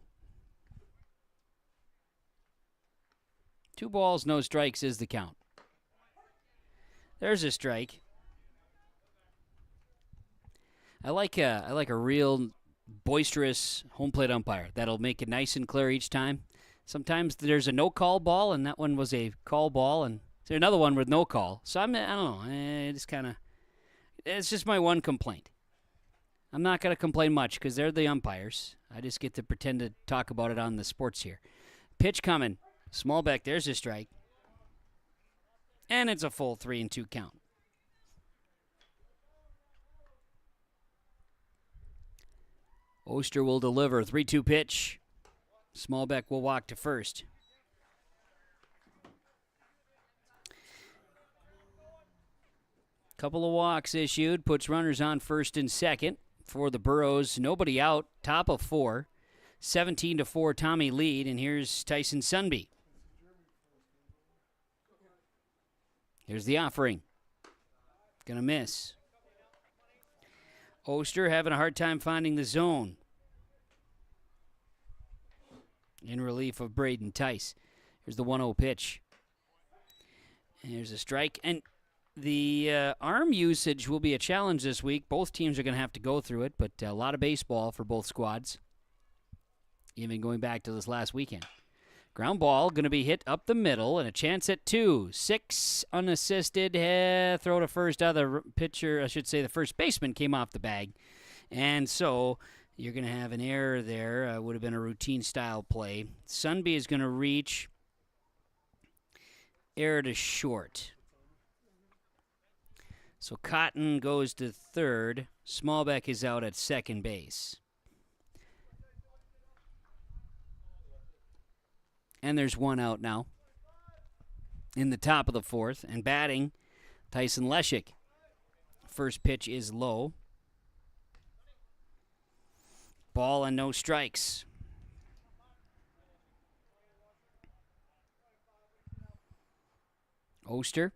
Speaker 6: 2 balls, no strikes is the count. There's a strike. I like a real boisterous home plate umpire that'll make it nice and clear each time. Sometimes there's a no-call ball, and that one was a call ball, and there's another one with no call. So I don't know. It's just my one complaint. I'm not going to complain much because they're the umpires. I just get to pretend to talk about it on the sports here. Pitch coming. Smallbeck, there's a strike. And it's a full 3-2 count. Oster will deliver. 3-2 pitch. Smallbeck will walk to first. Couple of walks issued. Puts runners on first and second for the Burros. Nobody out. Top of 4. 17-4 Tommy lead. And here's Tyson Sunby. Here's the offering. Gonna miss. Oster having a hard time finding the zone. In relief of Braden Tice. Here's the 1-0 pitch. And here's a strike. And the arm usage will be a challenge this week. Both teams are going to have to go through it, but a lot of baseball for both squads. Even going back to this last weekend. Ground ball going to be hit up the middle, and a chance at 2. 6 unassisted. Throw to first. The pitcher, I should say the first baseman came off the bag. And so you're going to have an error there. Would have been a routine style play. Sunby is going to reach. Error to short. So Cotton goes to third. Smallbeck is out at second base. And there's one out now in the top of the fourth. And batting, Tyson Leshik. First pitch is low. Ball and no strikes. Oster.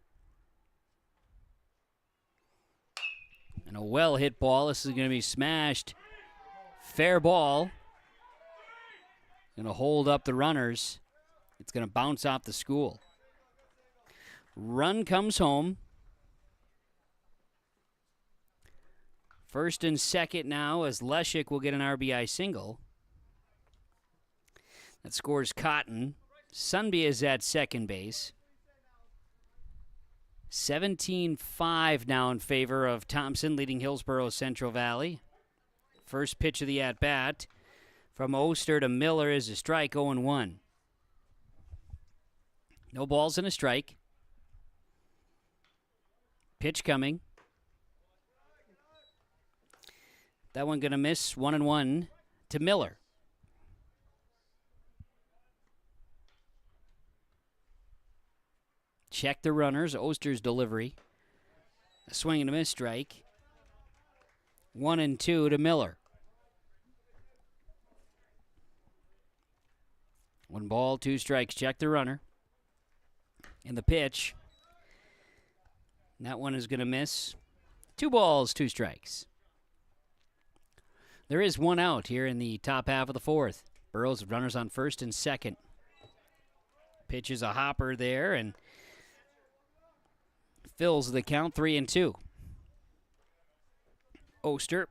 Speaker 6: And a well-hit ball. This is going to be smashed. Fair ball. Going to hold up the runners. It's going to bounce off the school. Run comes home. First and second now as Leshik will get an RBI single. That scores Cotton. Sunby is at second base. 17-5 now in favor of Thompson, leading Hillsboro Central Valley. First pitch of the at-bat from Oster to Miller is a strike, 0-1. No balls and a strike. Pitch coming. That one going to miss, 1-1 to Miller. Check the runners. Oster's delivery. A swing and a miss strike. 1-2 to Miller. 1 ball, 2 strikes. Check the runner. And the pitch. That one is going to miss. 2 balls, 2 strikes. There is 1 out here in the top half of the fourth. Burros with runners on first and second. Pitch is a hopper there and fills the count, 3-2. Oster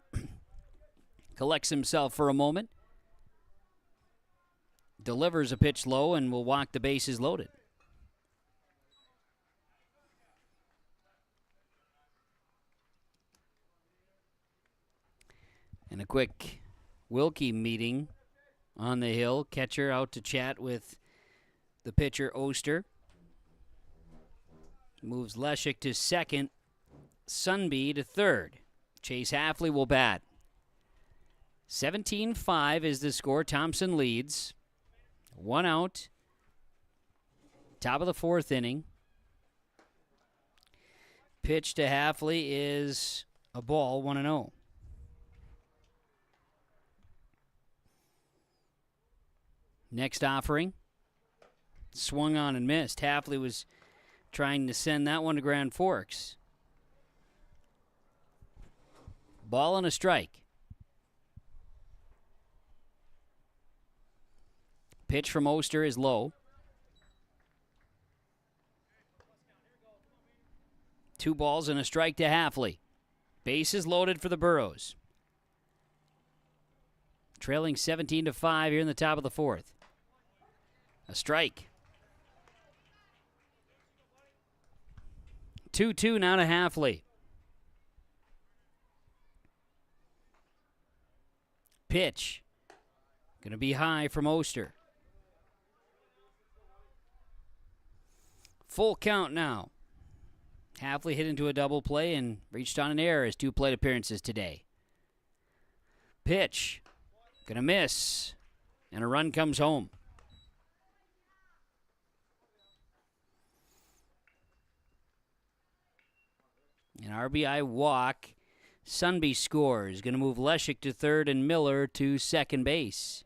Speaker 6: collects himself for a moment. Delivers a pitch low and will walk the bases loaded. And a quick Wilkie meeting on the hill. Catcher out to chat with the pitcher, Oster. Moves Leshik to second. Sunby to third. Chase Halfley will bat. 17-5 is the score. Thompson leads. 1 out. Top of the 4th inning. Pitch to Halfley is a ball, 1-0. Next offering. Swung on and missed. Halfley was trying to send that one to Grand Forks. Ball and a strike. Pitch from Oster is low. 2 balls and a strike to Halfley. Bases loaded for the Burros. Trailing 17-5 here in the top of the 4th. A strike. 2-2 now to Halfley. Pitch. Going to be high from Oster. Full count now. Halfley hit into a double play and reached on an error his 2 plate appearances today. Pitch. Gonna miss. And a run comes home. An RBI walk. Sunby scores. Gonna move Leshik to third and Miller to second base.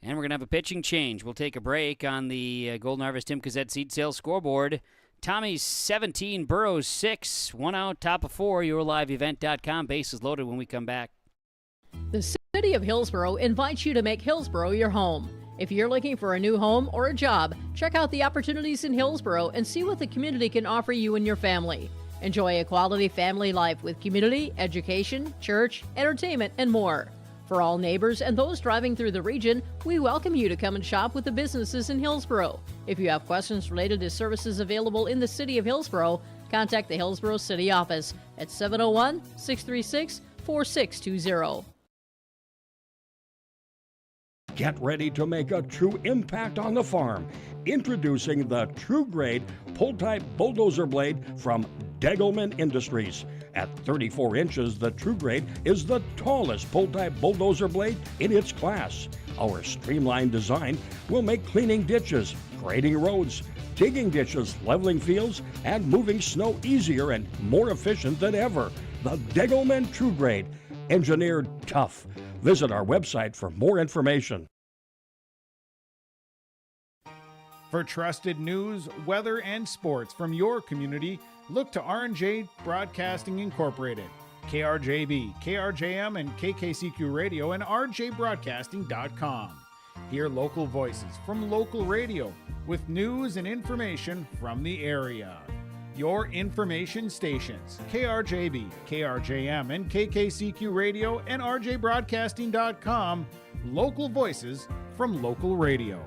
Speaker 6: And we're going to have a pitching change. We'll take a break on the Golden Harvest Tim Cazette seed sales scoreboard. Tommy's 17, Burrows 6, 1 out, top of 4. YourLiveEvent.com. Bases loaded when we come back.
Speaker 4: The City of Hillsboro invites you to make Hillsboro your home. If you're looking for a new home or a job, check out the opportunities in Hillsboro and see what the community can offer you and your family. Enjoy a quality family life with community, education, church, entertainment, and more. For all neighbors and those driving through the region, we welcome you to come and shop with the businesses in Hillsboro. If you have questions related to services available in the City of Hillsboro, contact the Hillsboro City Office at 701-636-4620.
Speaker 5: Get ready to make a true impact on the farm. Introducing the True Grade Pull-Type Bulldozer Blade from Degelman Industries. At 34 inches, the True Grade is the tallest pull-type bulldozer blade in its class. Our streamlined design will make cleaning ditches, grading roads, digging ditches, leveling fields, and moving snow easier and more efficient than ever. The Degelman True Grade, engineered tough. Visit our website for more information.
Speaker 8: For trusted news, weather, and sports from your community, look to R&J Broadcasting Incorporated, KRJB, KRJM, and KKCQ Radio, and rjbroadcasting.com. Hear local voices from local radio with news and information from the area. Your information stations, KRJB, KRJM, and KKCQ Radio, and rjbroadcasting.com. Local voices from local radio.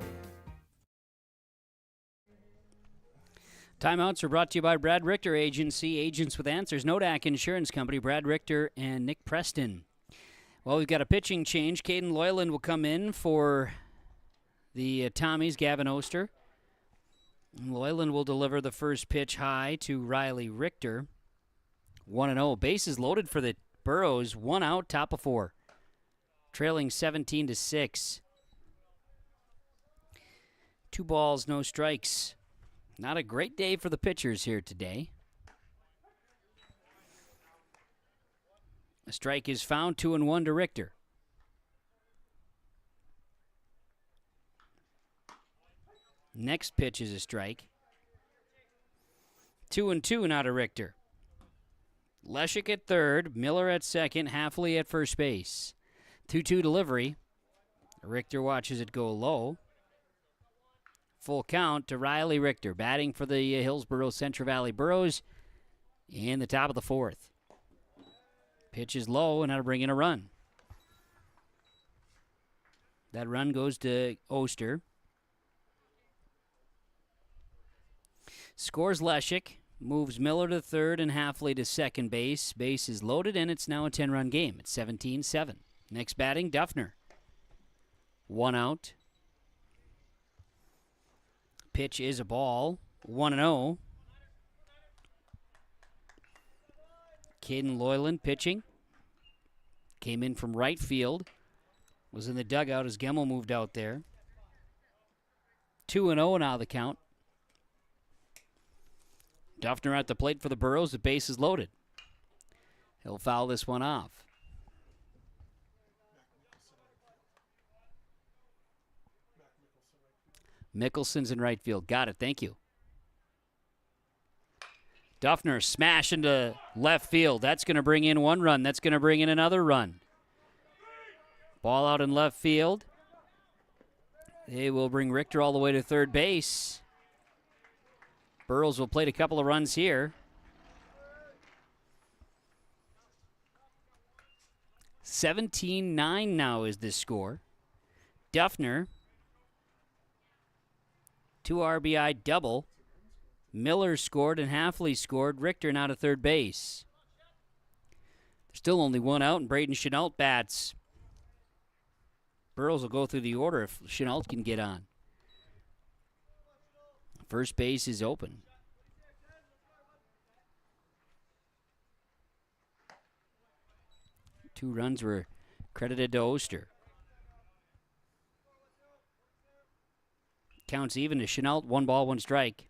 Speaker 6: Timeouts are brought to you by Brad Richter Agency, Agents with Answers, Nodak Insurance Company, Brad Richter and Nick Preston. Well, we've got a pitching change. Caden Loyland will come in for the Tommies, Gavin Oster. Loyland will deliver the first pitch high to Riley Richter. 1-0. Bases loaded for the Burros. 1 out, top of 4. Trailing 17-6. 2 balls, no strikes. Not a great day for the pitchers here today. A strike is found, 2-1 to Richter. Next pitch is a strike. 2-2 now to Richter. Leshik at third, Miller at second, Halfley at first base. 2-2 delivery. Richter watches it go low. Full count to Riley Richter, batting for the Hillsboro Central Valley Burros in the top of the 4th. Pitch is low, and that'll bring in a run. That run goes to Oster. Scores Leshik. moves Miller to third and Halfley to second base. Base is loaded, and it's now a 10-run game. It's 17-7. Next batting, Duffner. 1 out. Pitch is a ball. 1-0. Caden Loyland pitching. Came in from right field. Was in the dugout as Gemmel moved out there. 2-0 now the count. Duffner at the plate for the Burros. The base is loaded. He'll foul this one off. Mickelson's in right field. Got it. Thank you. Duffner smash into left field. That's going to bring in 1 run. That's going to bring in another run. Ball out in left field. They will bring Richter all the way to third base. Burrows will plate a couple of runs here. 17-9 now is this score. Duffner, 2 RBI double. Miller scored and Halfley scored. Richter now to third base. There's still only 1 out, and Braden Chenault bats. Burrows will go through the order if Chenault can get on. First base is open. Two runs were credited to Oster. Counts even to Chenault. 1 ball, 1 strike.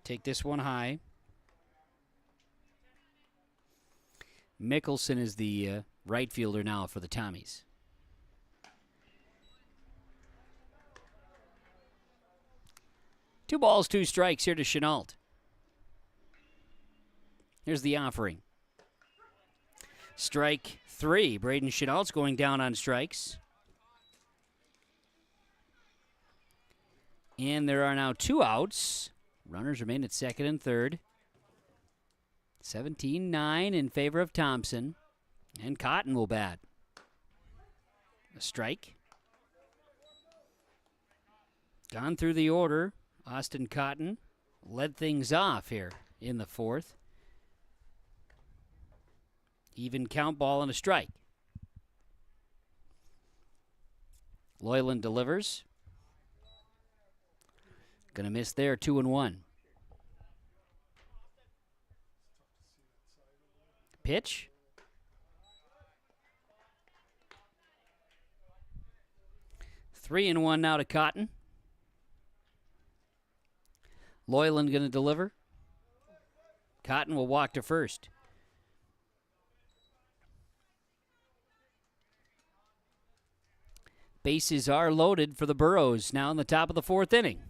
Speaker 6: Take this one high. Mickelson is the right fielder now for the Tommies. Two balls, 2 strikes here to Chenault. Here's the offering. Strike 3. Braden Chenault's going down on strikes. And there are now 2 outs. Runners remain at second and third. 17-9 in favor of Thompson. And Cotton will bat. A strike. Gone through the order. Austin Cotton led things off here in the 4th. Even count, ball and a strike. Loyland delivers. Gonna miss there, 2-1. Pitch. Three and 1 now to Cotton. Loyland gonna deliver. Cotton will walk to first. Bases are loaded for the Burros now in the top of the 4th inning.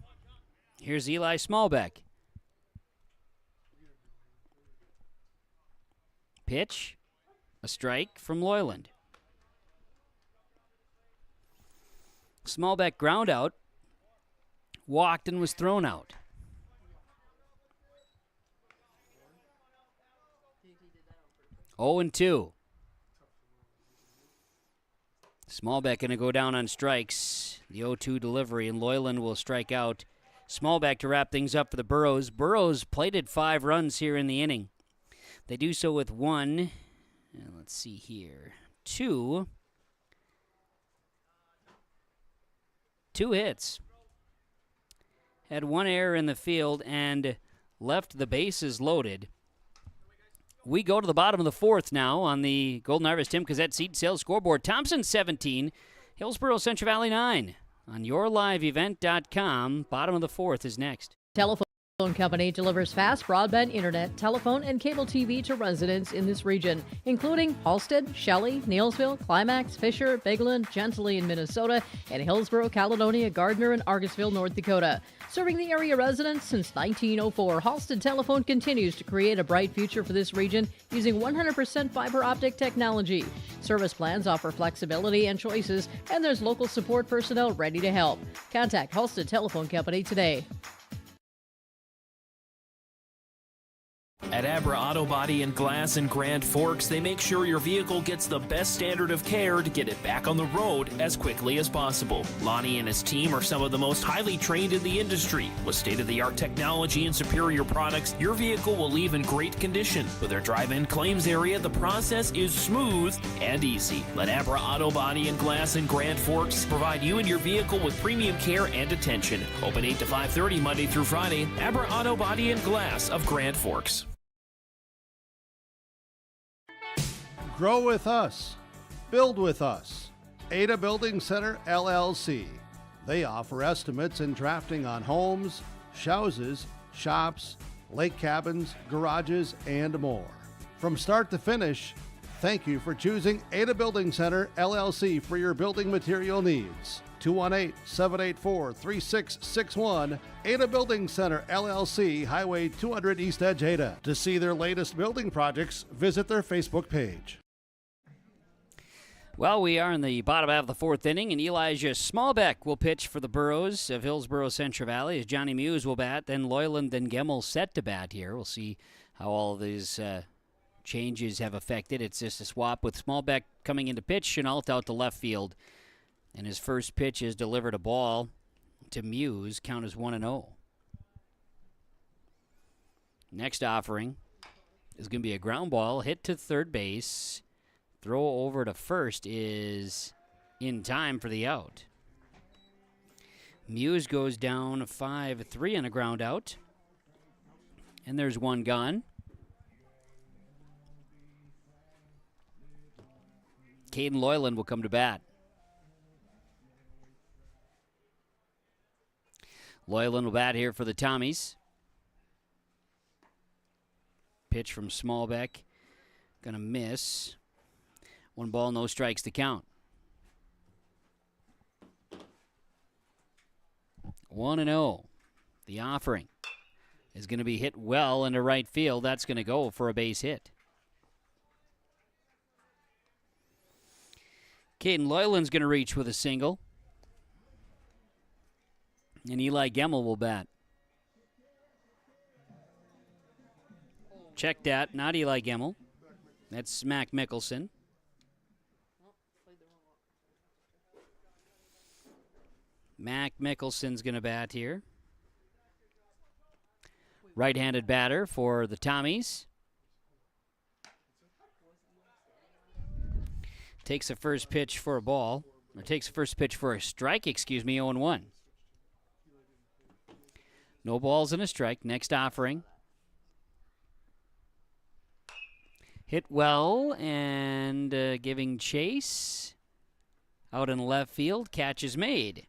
Speaker 6: Here's Eli Smallbeck. Pitch. A strike from Loyland. Smallbeck ground out. Walked and was thrown out. Oh and 2. Smallbeck going to go down on strikes. The 0-2 delivery, and Loyland will strike out. Smallbeck to wrap things up for the Burros. Burros plated 5 runs here in the inning. They do so with 1. And let's see here. 2 hits. Had 1 error in the field and left the bases loaded. We go to the bottom of the 4th now on the Golden Harvest Tim Cassette Seed Sales scoreboard. Thompson 17, Hillsboro Central Valley 9. On yourliveevent.com, bottom of the 4th is next.
Speaker 4: Telephone Company delivers fast broadband internet, telephone, and cable TV to residents in this region, including Halstead, Shelley, Neelsville, Climax, Fisher, Bigland, Gentilly in Minnesota, and Hillsboro, Caledonia, Gardner, and Argusville, North Dakota. Serving the area residents since 1904, Halstead Telephone continues to create a bright future for this region using 100% fiber optic technology. Service plans offer flexibility and choices, and there's local support personnel ready to help. Contact Halstead Telephone Company today.
Speaker 3: At Abra Auto Body and Glass in Grand Forks, they make sure your vehicle gets the best standard of care to get it back on the road as quickly as possible. Lonnie and his team are some of the most highly trained in the industry. With state-of-the-art technology and superior products, your vehicle will leave in great condition. With their drive-in claims area, the process is smooth and easy. Let Abra Auto Body and Glass in Grand Forks provide you and your vehicle with premium care and attention. Open 8 to 5:30 Monday through Friday. Abra Auto Body and Glass of Grand Forks.
Speaker 2: Grow with us. Build with us. Ada Building Center, LLC. They offer estimates and drafting on homes, houses, shops, lake cabins, garages, and more. From start to finish, thank you for choosing Ada Building Center, LLC for your building material needs. 218-784-3661, Ada Building Center, LLC, Highway 200 East Edge, Ada. To see their latest building projects, visit their Facebook page.
Speaker 6: Well, we are in the bottom half of the fourth inning, and Elijah Smallbeck will pitch for the Burros of Hillsboro Central Valley as Johnny Muse will bat. Then Loyland and Gemmel set to bat here. We'll see how all of these changes have affected. It's just a swap with Smallbeck coming into pitch, Chenault out to left field. And his first pitch is delivered a ball to Muse. Count is 1-0. Next offering is going to be a ground ball hit to third base. Throw over to first is in time for the out. Muse goes down 5-3 on a ground out. And there's one gone. Caden Loyland will come to bat. Loyland will bat here for the Tommies. Pitch from Smallbeck. Gonna miss. 1 ball, no strikes to count. 1-0. The offering is going to be hit well into right field. That's going to go for a base hit. Caden Loyland's going to reach with a single. And Eli Gemmel will bat. Check that, not Eli Gemmel. That's Mac Mickelson. Mac Mickelson's going to bat here. Right-handed batter for the Tommies. Takes the first pitch for a ball. Or takes the first pitch for a strike, 0-1. No balls and a strike. Next offering. Hit well and giving chase. Out in left field. Catch is made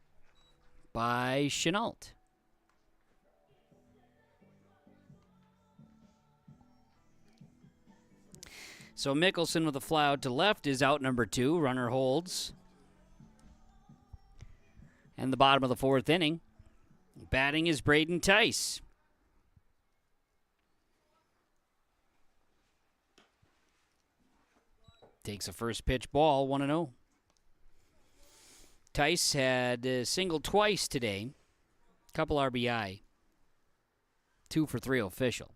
Speaker 6: by Chenault. So Mickelson with a fly out to left is out number 2. Runner holds. And the bottom of the fourth inning. Batting is Braden Tice. Takes a first pitch ball, 1-0. Tice had singled twice today. Couple RBI. 2 for 3 official.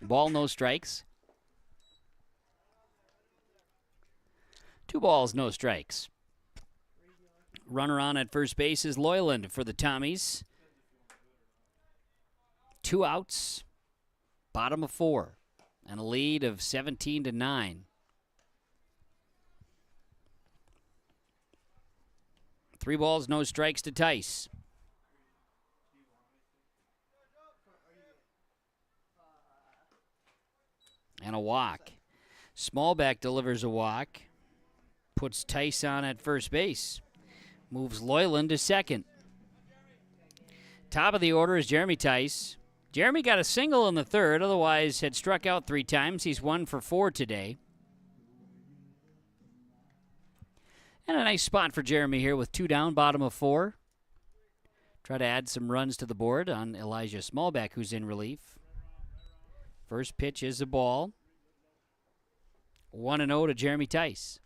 Speaker 6: Ball, no strikes. 2 balls, no strikes. Runner on at first base is Loyland for the Tommies. 2 outs. Bottom of 4. And a lead of 17-9. 3 balls, no strikes to Tice. And a walk. Smallbeck delivers a walk. Puts Tice on at first base. Moves Loyland to second. Top of the order is Jeremy Tice. Jeremy got a single in the third, otherwise had struck out 3 times. He's 1 for 4 today. And a nice spot for Jeremy here with 2 down, bottom of 4. Try to add some runs to the board on Elijah Smallbeck, who's in relief. First pitch is a ball. 1-0 to Jeremy Tice.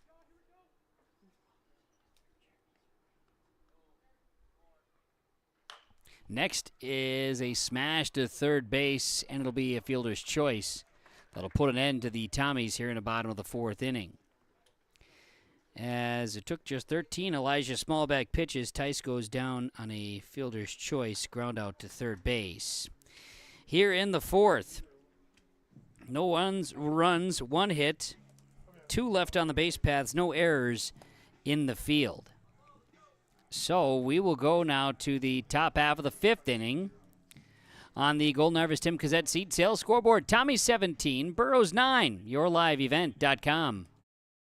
Speaker 6: Next is a smash to third base, and it'll be a fielder's choice. That'll put an end to the Tommies here in the bottom of the fourth inning. As it took just 13 Elijah Smallback pitches, Tice goes down on a fielder's choice, ground out to third base. Here in the fourth, no runs, 1 hit, 2 left on the base paths, no errors in the field. So we will go now to the top half of the fifth inning. On the Golden Harvest Tim Cassette seed sales scoreboard, Tommy 17, Burrows 9, yourliveevent.com.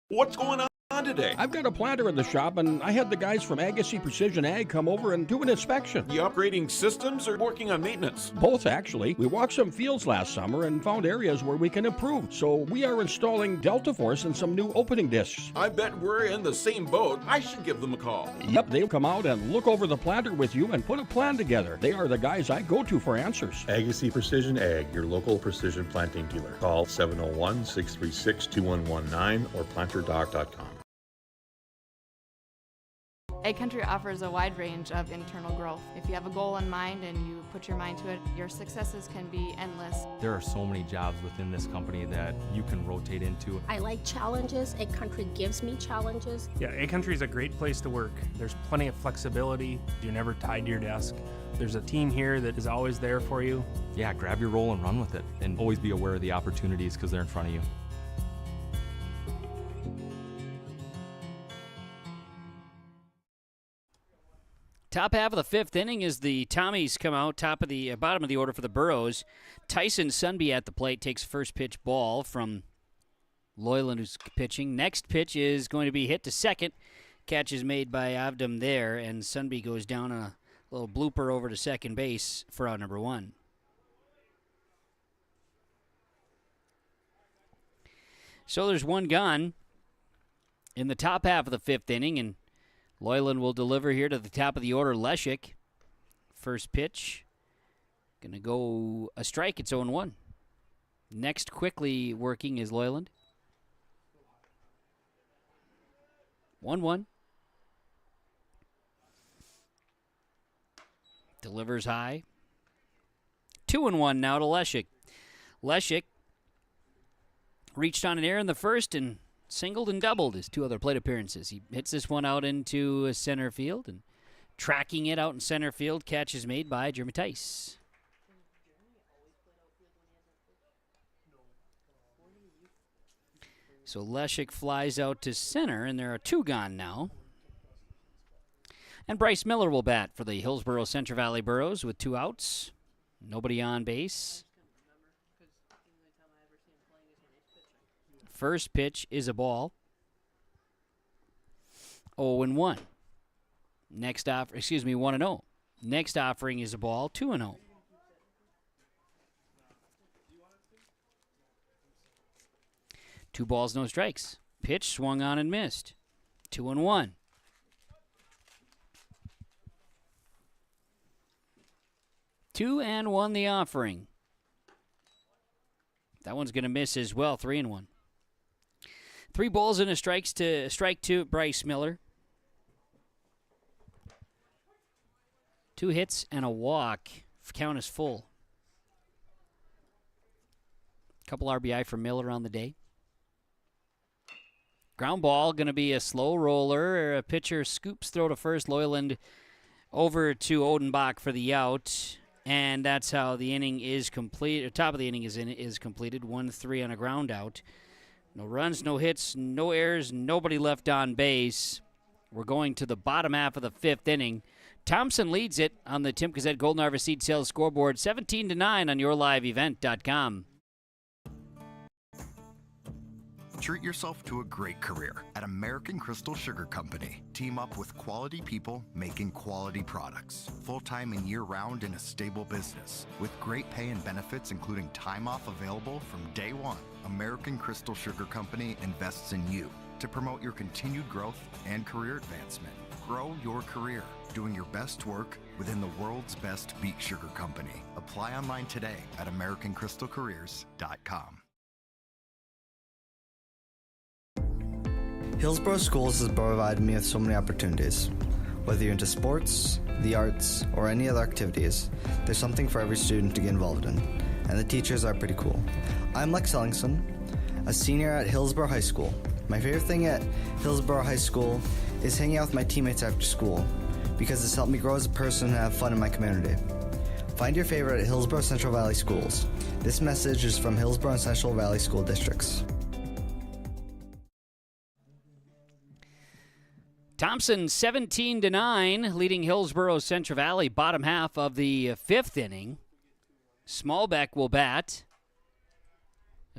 Speaker 1: What's going on today?
Speaker 5: I've got a planter in the shop, and I had the guys from Agassi Precision Ag come over and do an inspection.
Speaker 1: You upgrading systems or working on maintenance?
Speaker 5: Both, actually. We walked some fields last summer and found areas where we can improve. So we are installing Delta Force and some new opening discs.
Speaker 1: I bet we're in the same boat. I should give them a call.
Speaker 5: Yep, they'll come out and look over the planter with you and put a plan together. They are the guys I go to for answers.
Speaker 21: Agassi Precision Ag, your local precision planting dealer. Call 701-636-2119 or planterdoc.com.
Speaker 22: Ag Country offers a wide range of internal growth. If you have a goal in mind and you put your mind to it, your successes can be endless.
Speaker 24: There are so many jobs within this company that you can rotate into.
Speaker 25: I like challenges. Ag Country gives me challenges.
Speaker 26: Yeah, Ag Country is a great place to work. There's plenty of flexibility. You're never tied to your desk. There's a team here that is always there for you.
Speaker 24: Yeah, grab your role and run with it. And always be aware of the opportunities because they're in front of you.
Speaker 6: Top half of the fifth inning as the Tommies come out, bottom of the order for the Burrows. Tyson Sunby at the plate takes first pitch ball from Loyland, who's pitching. Next pitch is going to be hit to second. Catch is made by Avdam there, and Sunby goes down on a little blooper over to second base for out number 1. So there's one gone in the top half of the fifth inning, and Loyland will deliver here to the top of the order. Leshik, first pitch, going to go a strike. It's 0-1. Next, quickly working is Loyland. 1-1. Delivers high. 2-1 now to Leshik. Leshik reached on an air in the first and singled and doubled his 2 other plate appearances. He hits this one out into center field, and tracking it out in center field, catch is made by Jeremy Tice. So Leshik flies out to center, and there are 2 gone now. And Bryce Miller will bat for the Hillsboro Central Valley Burros with 2 outs. Nobody on base. First pitch is a ball. 0-1. 1-0. Next offering is a ball. 2-0. Two balls, no strikes. Pitch swung on and missed. 2-1. Two and 1 the offering. That one's going to miss as well. 3-1. 3 balls and a strike to Bryce Miller. 2 hits and a walk. Count is full. Couple RBI for Miller on the day. Ground ball going to be a slow roller. A pitcher scoops throw to first. Loyland over to Odenbach for the out. And that's how the inning is complete. Top of the inning is completed. 1-3 on a ground out. No runs, no hits, no errors, nobody left on base. We're going to the bottom half of the fifth inning. Thompson leads it on the Tim Cassette Golden Harvest Seed Sales scoreboard, 17-9 on yourliveevent.com.
Speaker 27: Treat yourself to a great career at American Crystal Sugar Company. Team up with quality people making quality products. Full-time and year-round in a stable business. With great pay and benefits including time off available from day one. American Crystal Sugar Company invests in you to promote your continued growth and career advancement. Grow your career doing your best work within the world's best beet sugar company. Apply online today at AmericanCrystalCareers.com.
Speaker 28: Hillsboro Schools has provided me with so many opportunities.
Speaker 7: Whether you're into sports, the arts, or any other activities, there's something for every student to get involved in, and the teachers are pretty cool. I'm Lex Ellingson, a senior at Hillsboro High School. My favorite thing at Hillsboro High School is hanging out with my teammates after school, because it's helped me grow as a person and have fun in my community. Find your favorite at Hillsboro Central Valley Schools. This message is from Hillsboro and Central Valley School Districts.
Speaker 6: Thompson 17-9, leading Hillsboro Central Valley, bottom half of the fifth inning. Smallbeck will bat.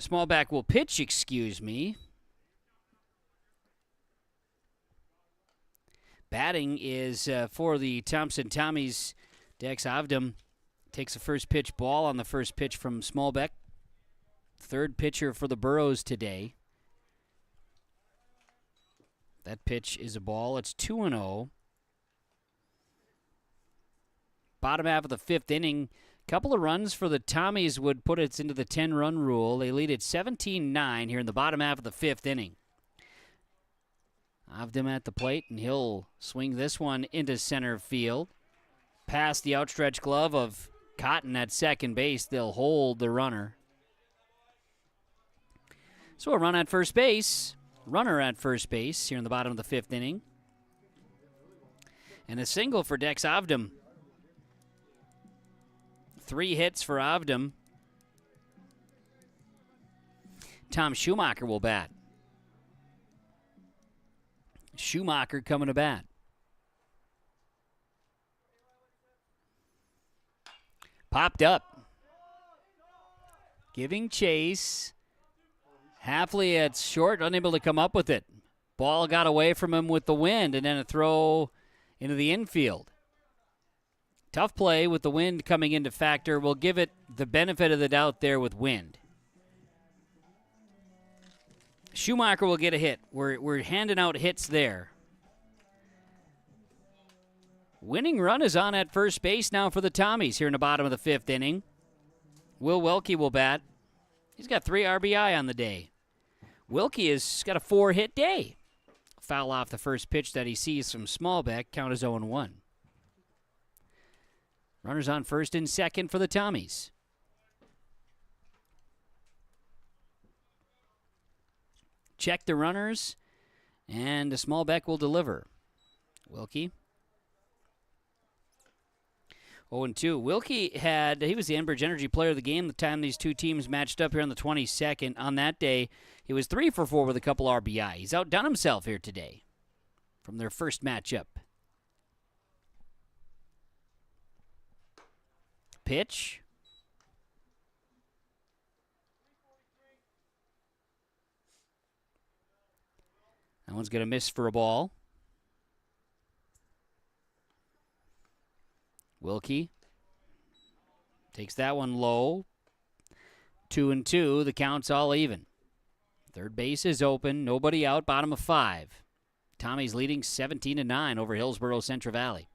Speaker 6: Smallbeck will pitch, excuse me. Batting is for the Thompson Tommies. Dex Avdum takes the first pitch ball on the first pitch from Smallbeck. Third pitcher for the Burros today. That pitch is a ball. It's 2-0. Bottom half of the fifth inning. Couple of runs for the Tommies would put it into the 10-run rule. They lead at 17-9 here in the bottom half of the fifth inning. Avdum at the plate, and he'll swing this one into center field. Past the outstretched glove of Cotton at second base. They'll hold the runner. So a run at first base. Runner at first base here in the bottom of the fifth inning. And a single for Dex Avdum. 3 hits for Avdum. Tom Schumacher will bat. Schumacher coming to bat. Popped up. Giving chase. Hafley at short, unable to come up with it. Ball got away from him with the wind, and then a throw into the infield. Tough play with the wind coming into factor. We'll give it the benefit of the doubt there with wind. Schumacher will get a hit. We're handing out hits there. Winning run is on at first base now for the Tommies here in the bottom of the fifth inning. Will Wilkie will bat. He's got 3 RBI on the day. Wilkie has got a 4-hit day. Foul off the first pitch that he sees from Smallbeck. Count is 0-1. Runners on first and second for the Tommies. Check the runners, and Smallbeck will deliver. Wilkie. 0-2. Wilkie he was the Enbridge Energy Player of the Game the time these two teams matched up here on the 22nd. On that day, he was 3 for 4 with a couple RBI. He's outdone himself here today from their first matchup. Pitch. That one's going to miss for a ball. Wilkie takes that one low. 2-2. The count's all even. Third base is open. Nobody out. Bottom of 5. Tommy's leading 17-9 over Hillsboro Central Valley.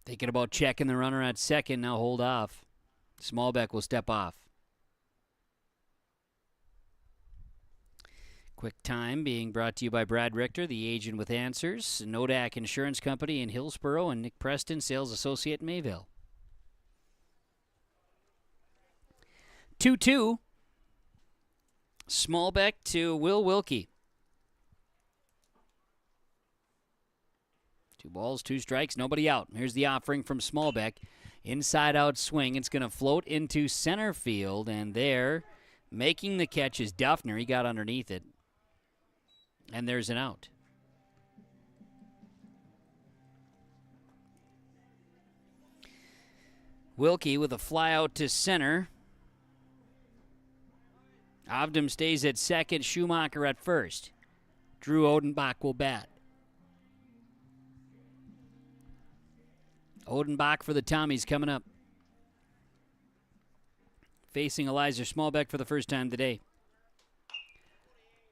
Speaker 6: Thinking about checking the runner at second. Now hold off. Smallbeck will step off. Quick time being brought to you by Brad Richter, the agent with answers, Nodak Insurance Company in Hillsboro, and Nick Preston, sales associate in Mayville. 2-2. Smallbeck to Will Wilkie. 2 balls, 2 strikes, nobody out. Here's the offering from Smallbeck. Inside out swing. It's going to float into center field, and there, making the catch is Duffner. He got underneath it. And there's an out. Wilkie with a fly out to center. Avdum stays at second. Schumacher at first. Drew Odenbach will bat. Odenbach for the Tommies coming up. Facing Eliza Smallbeck for the first time today.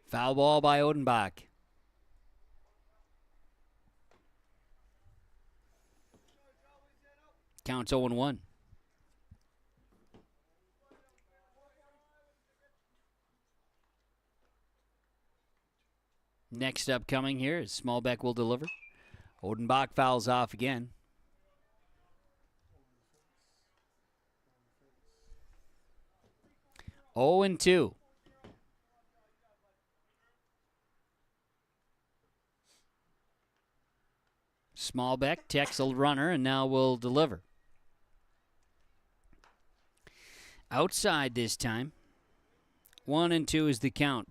Speaker 6: Foul ball by Odenbach. Counts 0-1. Next up coming here is Smallbeck will deliver. Odenbach fouls off again. Oh and 2. Smallbeck takes a runner and now will deliver. Outside this time. 1 and 2 is the count.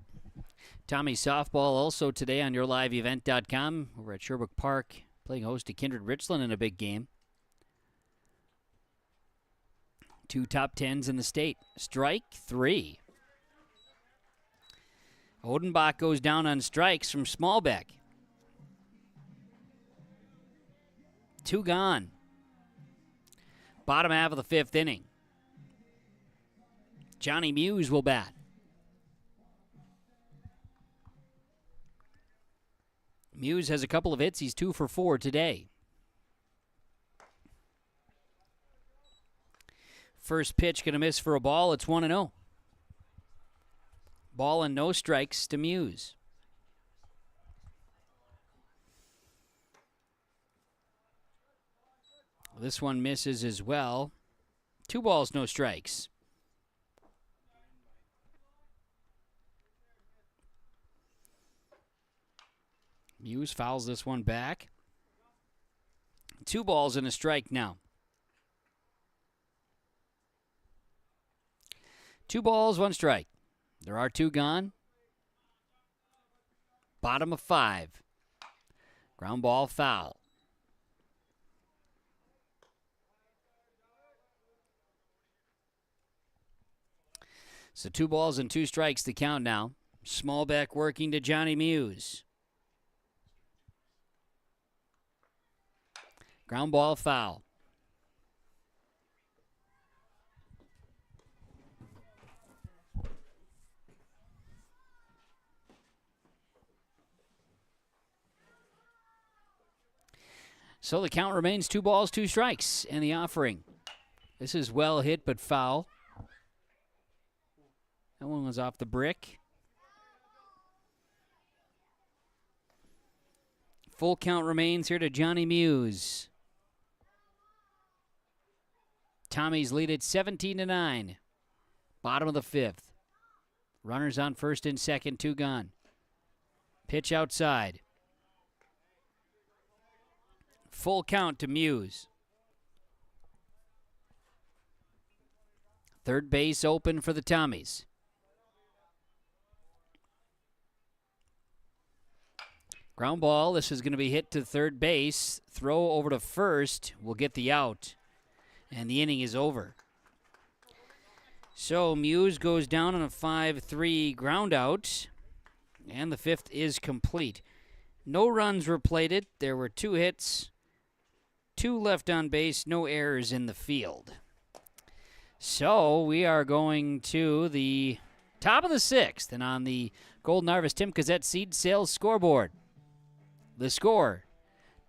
Speaker 6: Tommy softball also today on yourliveevent.com. We're at Sherbrooke Park playing host to Kindred Richland in a big game. 2 top 10s in the state. Strike 3. Odenbach goes down on strikes from Smallbeck. 2 gone. Bottom half of the 5th inning. Johnny Muse will bat. Muse has a couple of hits. He's 2 for 4 today. First pitch going to miss for a ball. It's 1-0. Ball and no strikes to Muse. This one misses as well. 2 balls, no strikes. Muse fouls this one back. 2 balls and a strike now. 2 balls, 1 strike. There are 2 gone. Bottom of 5. Ground ball foul. So 2 balls and 2 strikes to count now. Smallbeck working to Johnny Muse. Ground ball foul. So the count remains 2 balls, 2 strikes in the offering. This is well hit but foul. That one was off the brick. Full count remains here to Johnny Muse. Tommy's lead at 17-9. Bottom of the 5th. Runners on first and second, 2 gone. Pitch outside. Full count to Muse. Third base open for the Tommies. Ground ball. This is going to be hit to third base. Throw over to first will get the out. And the inning is over. So Muse goes down on a 5-3 ground out. And the 5th is complete. No runs were plated. There were 2 hits. 2 left on base. No errors in the field. So we are going to the top of the 6th. And on the Golden Harvest Tim Cazette Seed Sales scoreboard. The score,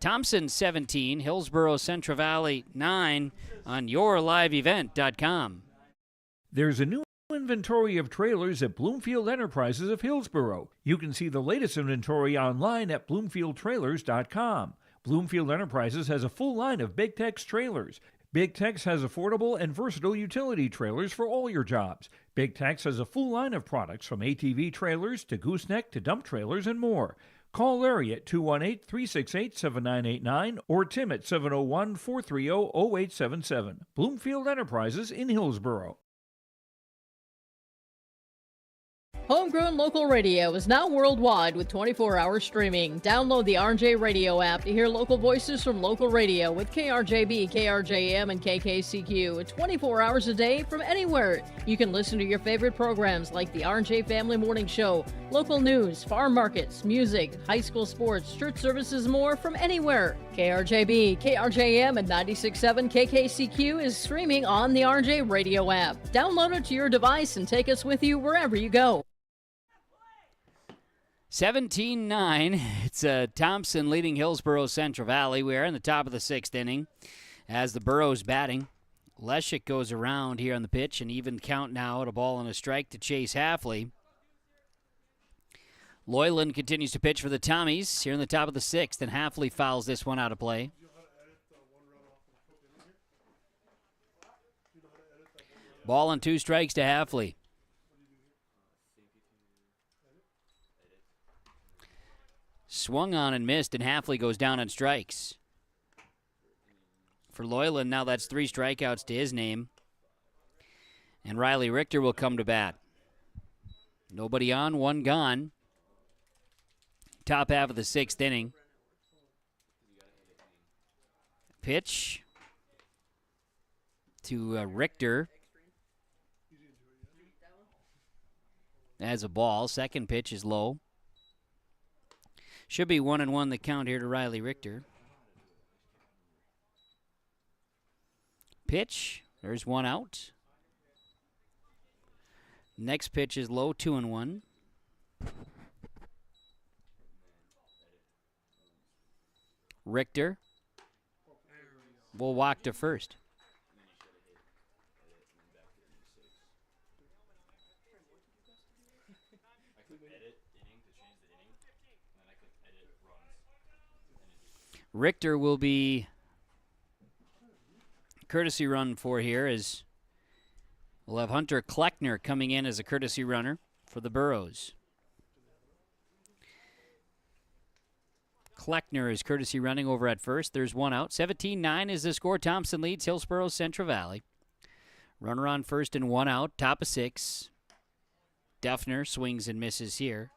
Speaker 6: Thompson 17, Hillsboro Central Valley 9 on yourliveevent.com.
Speaker 17: There's a new inventory of trailers at Bloomfield Enterprises of Hillsboro. You can see the latest inventory online at bloomfieldtrailers.com. Bloomfield Enterprises has a full line of Big Tex trailers. Big Tex has affordable and versatile utility trailers for all your jobs. Big Tex has a full line of products from ATV trailers to gooseneck to dump trailers and more. Call Larry at 218-368-7989 or Tim at 701-430-0877. Bloomfield Enterprises in Hillsboro.
Speaker 4: Homegrown local radio is now worldwide with 24-hour streaming. Download the RJ Radio app to hear local voices from local radio with KRJB, KRJM, and KKCQ 24 hours a day from anywhere. You can listen to your favorite programs like the RJ Family Morning Show, local news, farm markets, music, high school sports, church services, more from anywhere. KRJB, KRJM, and 96.7 KKCQ is streaming on the RJ Radio app. Download it to your device and take us with you wherever you go.
Speaker 6: 17-9. It's Thompson leading Hillsboro Central Valley. We are in the top of the 6th inning as the Burros batting. Leshik goes around here on the pitch, and even count now at a ball and a strike to Chase Halfley. Loyland continues to pitch for the Tommies here in the top of the 6th, and Halfley fouls this one out of play. Ball and 2 strikes to Halfley. Swung on and missed, and Halfley goes down on strikes. For Loyland, now that's 3 strikeouts to his name. And Riley Richter will come to bat. Nobody on, 1 gone. Top half of the 6th inning. Pitch to Richter. As a ball. Second pitch is low. Should be 1-1 the count here to Riley Richter. Pitch. There's 1 out. Next pitch is low, 2-1. Richter will walk to first. Richter will be courtesy run for here, as we'll have Hunter Kleckner coming in as a courtesy runner for the Burros. Kleckner is courtesy running over at first. There's 1 out. 17-9 is the score. Thompson leads Hillsboro Central Valley. Runner on first and 1 out. Top of 6. Duffner swings and misses here.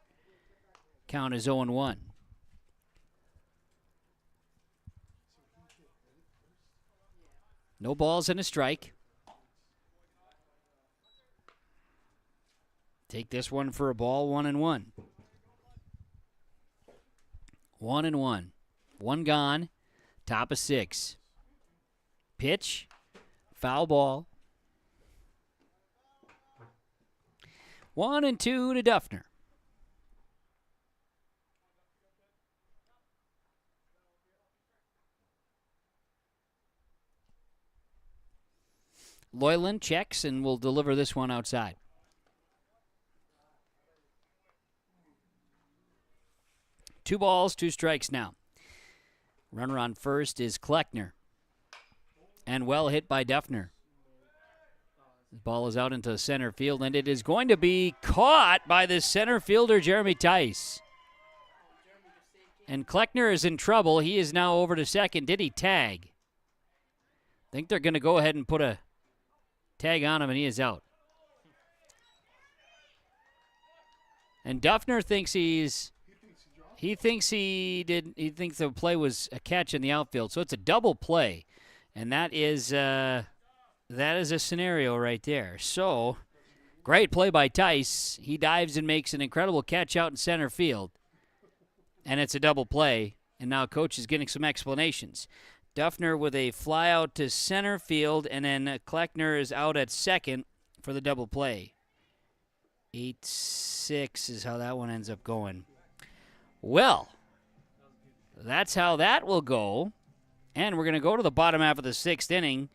Speaker 6: Count is 0-1. No balls and a strike. Take this one for a ball, 1-1. 1-1. 1 gone. Top of 6. Pitch. Foul ball. 1-2 to Duffner. Loyland checks and will deliver this one outside. Two balls, 2 strikes now. Runner on first is Kleckner. And well hit by Duffner. The ball is out into center field, and it is going to be caught by the center fielder, Jeremy Tice. And Kleckner is in trouble. He is now over to second. Did he tag? I think they're going to go ahead and put a tag on him, and he is out. And Duffner thinks he thinks the play was a catch in the outfield, so it's a double play, and that is a scenario right there. So, great play by Tice. He dives and makes an incredible catch out in center field, and it's a double play. And now coach is getting some explanations. Duffner with a fly out to center field, and then Kleckner is out at second for the double play. 8-6 is how that one ends up going. Well, that's how that will go. And we're going to go to the bottom half of the 6th inning.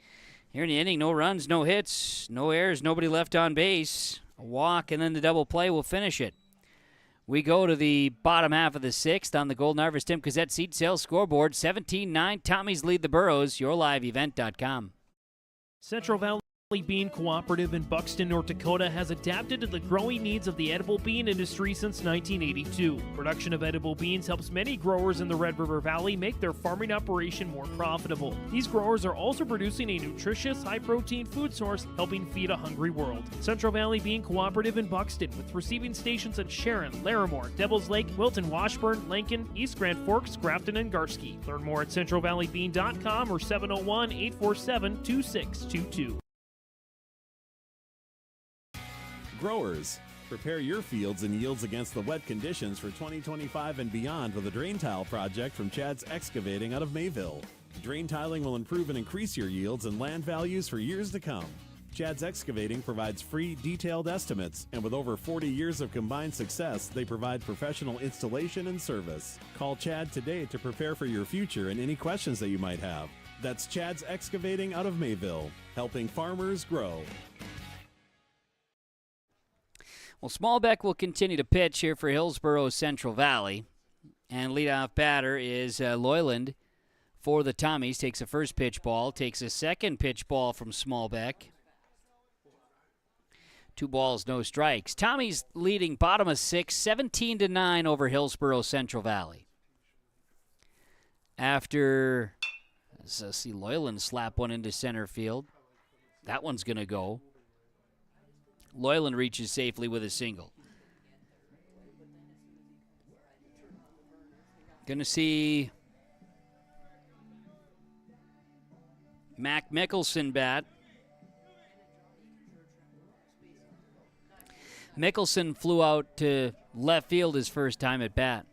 Speaker 6: Here in the inning, no runs, no hits, no errors, nobody left on base. A walk, and then the double play will finish it. We go to the bottom half of the 6th on the Golden Harvest Tim Cassette seed sales scoreboard. 17-9, Tommies lead the Burros. YourLiveEvent.com.
Speaker 3: Central Valley Bean Cooperative in Buxton, North Dakota has adapted to the growing needs of the edible bean industry since 1982. Production of edible beans helps many growers in the Red River Valley make their farming operation more profitable. These growers are also producing a nutritious, high-protein food source, helping feed a hungry world. Central Valley Bean Cooperative in Buxton, with receiving stations in Sharon, Larimore, Devils Lake, Wilton, Washburn, Lincoln, East Grand Forks, Grafton, and Garski. Learn more at centralvalleybean.com or 701-847-2622.
Speaker 9: Growers, prepare your fields and yields against the wet conditions for 2025 and beyond with a drain tile project from Chad's Excavating out of Mayville. Drain tiling will improve and increase your yields and land values for years to come. Chad's Excavating provides free, detailed estimates, and with over 40 years of combined success, they provide professional installation and service. Call Chad today to prepare for your future and any questions that you might have. That's Chad's Excavating out of Mayville, helping farmers grow.
Speaker 6: Well, Smallbeck will continue to pitch here for Hillsboro Central Valley. And leadoff batter is Loyland for the Tommies. Takes a first pitch ball, takes a second pitch ball from Smallbeck. 2 balls, no strikes. Tommies leading bottom of 6, 17-9 over Hillsboro Central Valley. After, let's see Loyland slap one into center field. That one's going to go. Loyland reaches safely with a single. Going to see Mac Mickelson bat. Mickelson flew out to left field his first time at bat.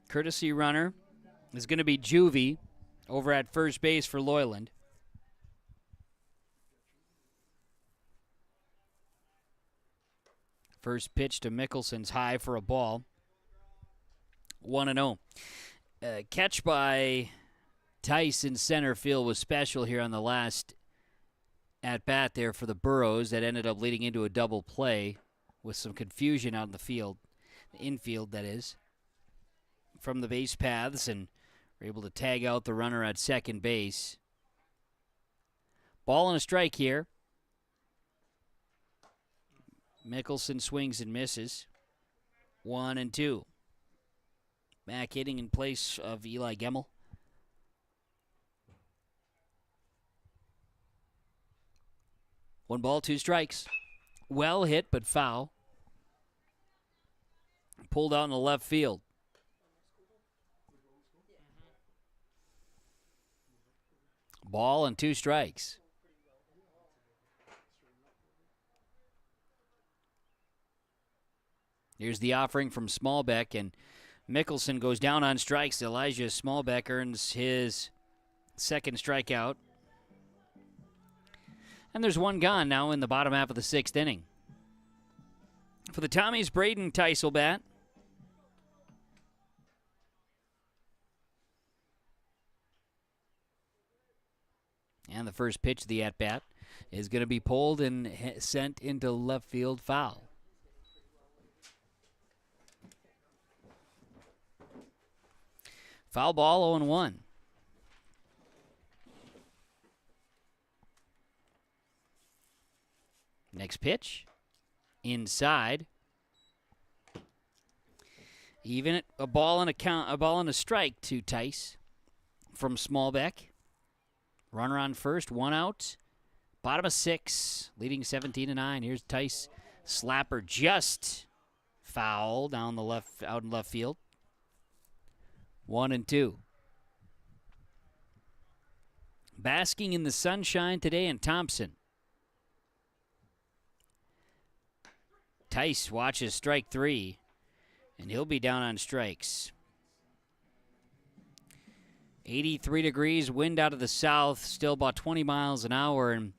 Speaker 6: Courtesy runner is going to be Juvie over at first base for Loyland. First pitch to Mickelson's high for a ball. 1-0. Catch by Tice in center field was special here on the last at-bat there for the Burros that ended up leading into a double play with some confusion out in the field, the infield that is, from the base paths, and were able to tag out the runner at second base. Ball and a strike here. Mickelson swings and misses. 1-2. Mac hitting in place of Eli Gemmel. One ball, 2 strikes. Well hit, but foul. Pulled out in the left field. Ball and 2 strikes. Here's the offering from Smallbeck, and Mickelson goes down on strikes. Elijah Smallbeck earns his second strikeout. And there's one gone now in the bottom half of the 6th inning. For the Tommies, Braden Tice will bat. And the first pitch of the at-bat is going to be pulled and sent into left field foul. Foul ball, 0-1. Next pitch, inside. Even a ball and a strike to Tice from Smallbeck. Runner on first, 1 out. Bottom of 6, leading 17-9. Here's Tice. Slapper just foul down the left, out in left field. 1-2. Basking in the sunshine today in Thompson. Tice watches strike 3, and he'll be down on strikes. 83 degrees, wind out of the south, still about 20 miles an hour, and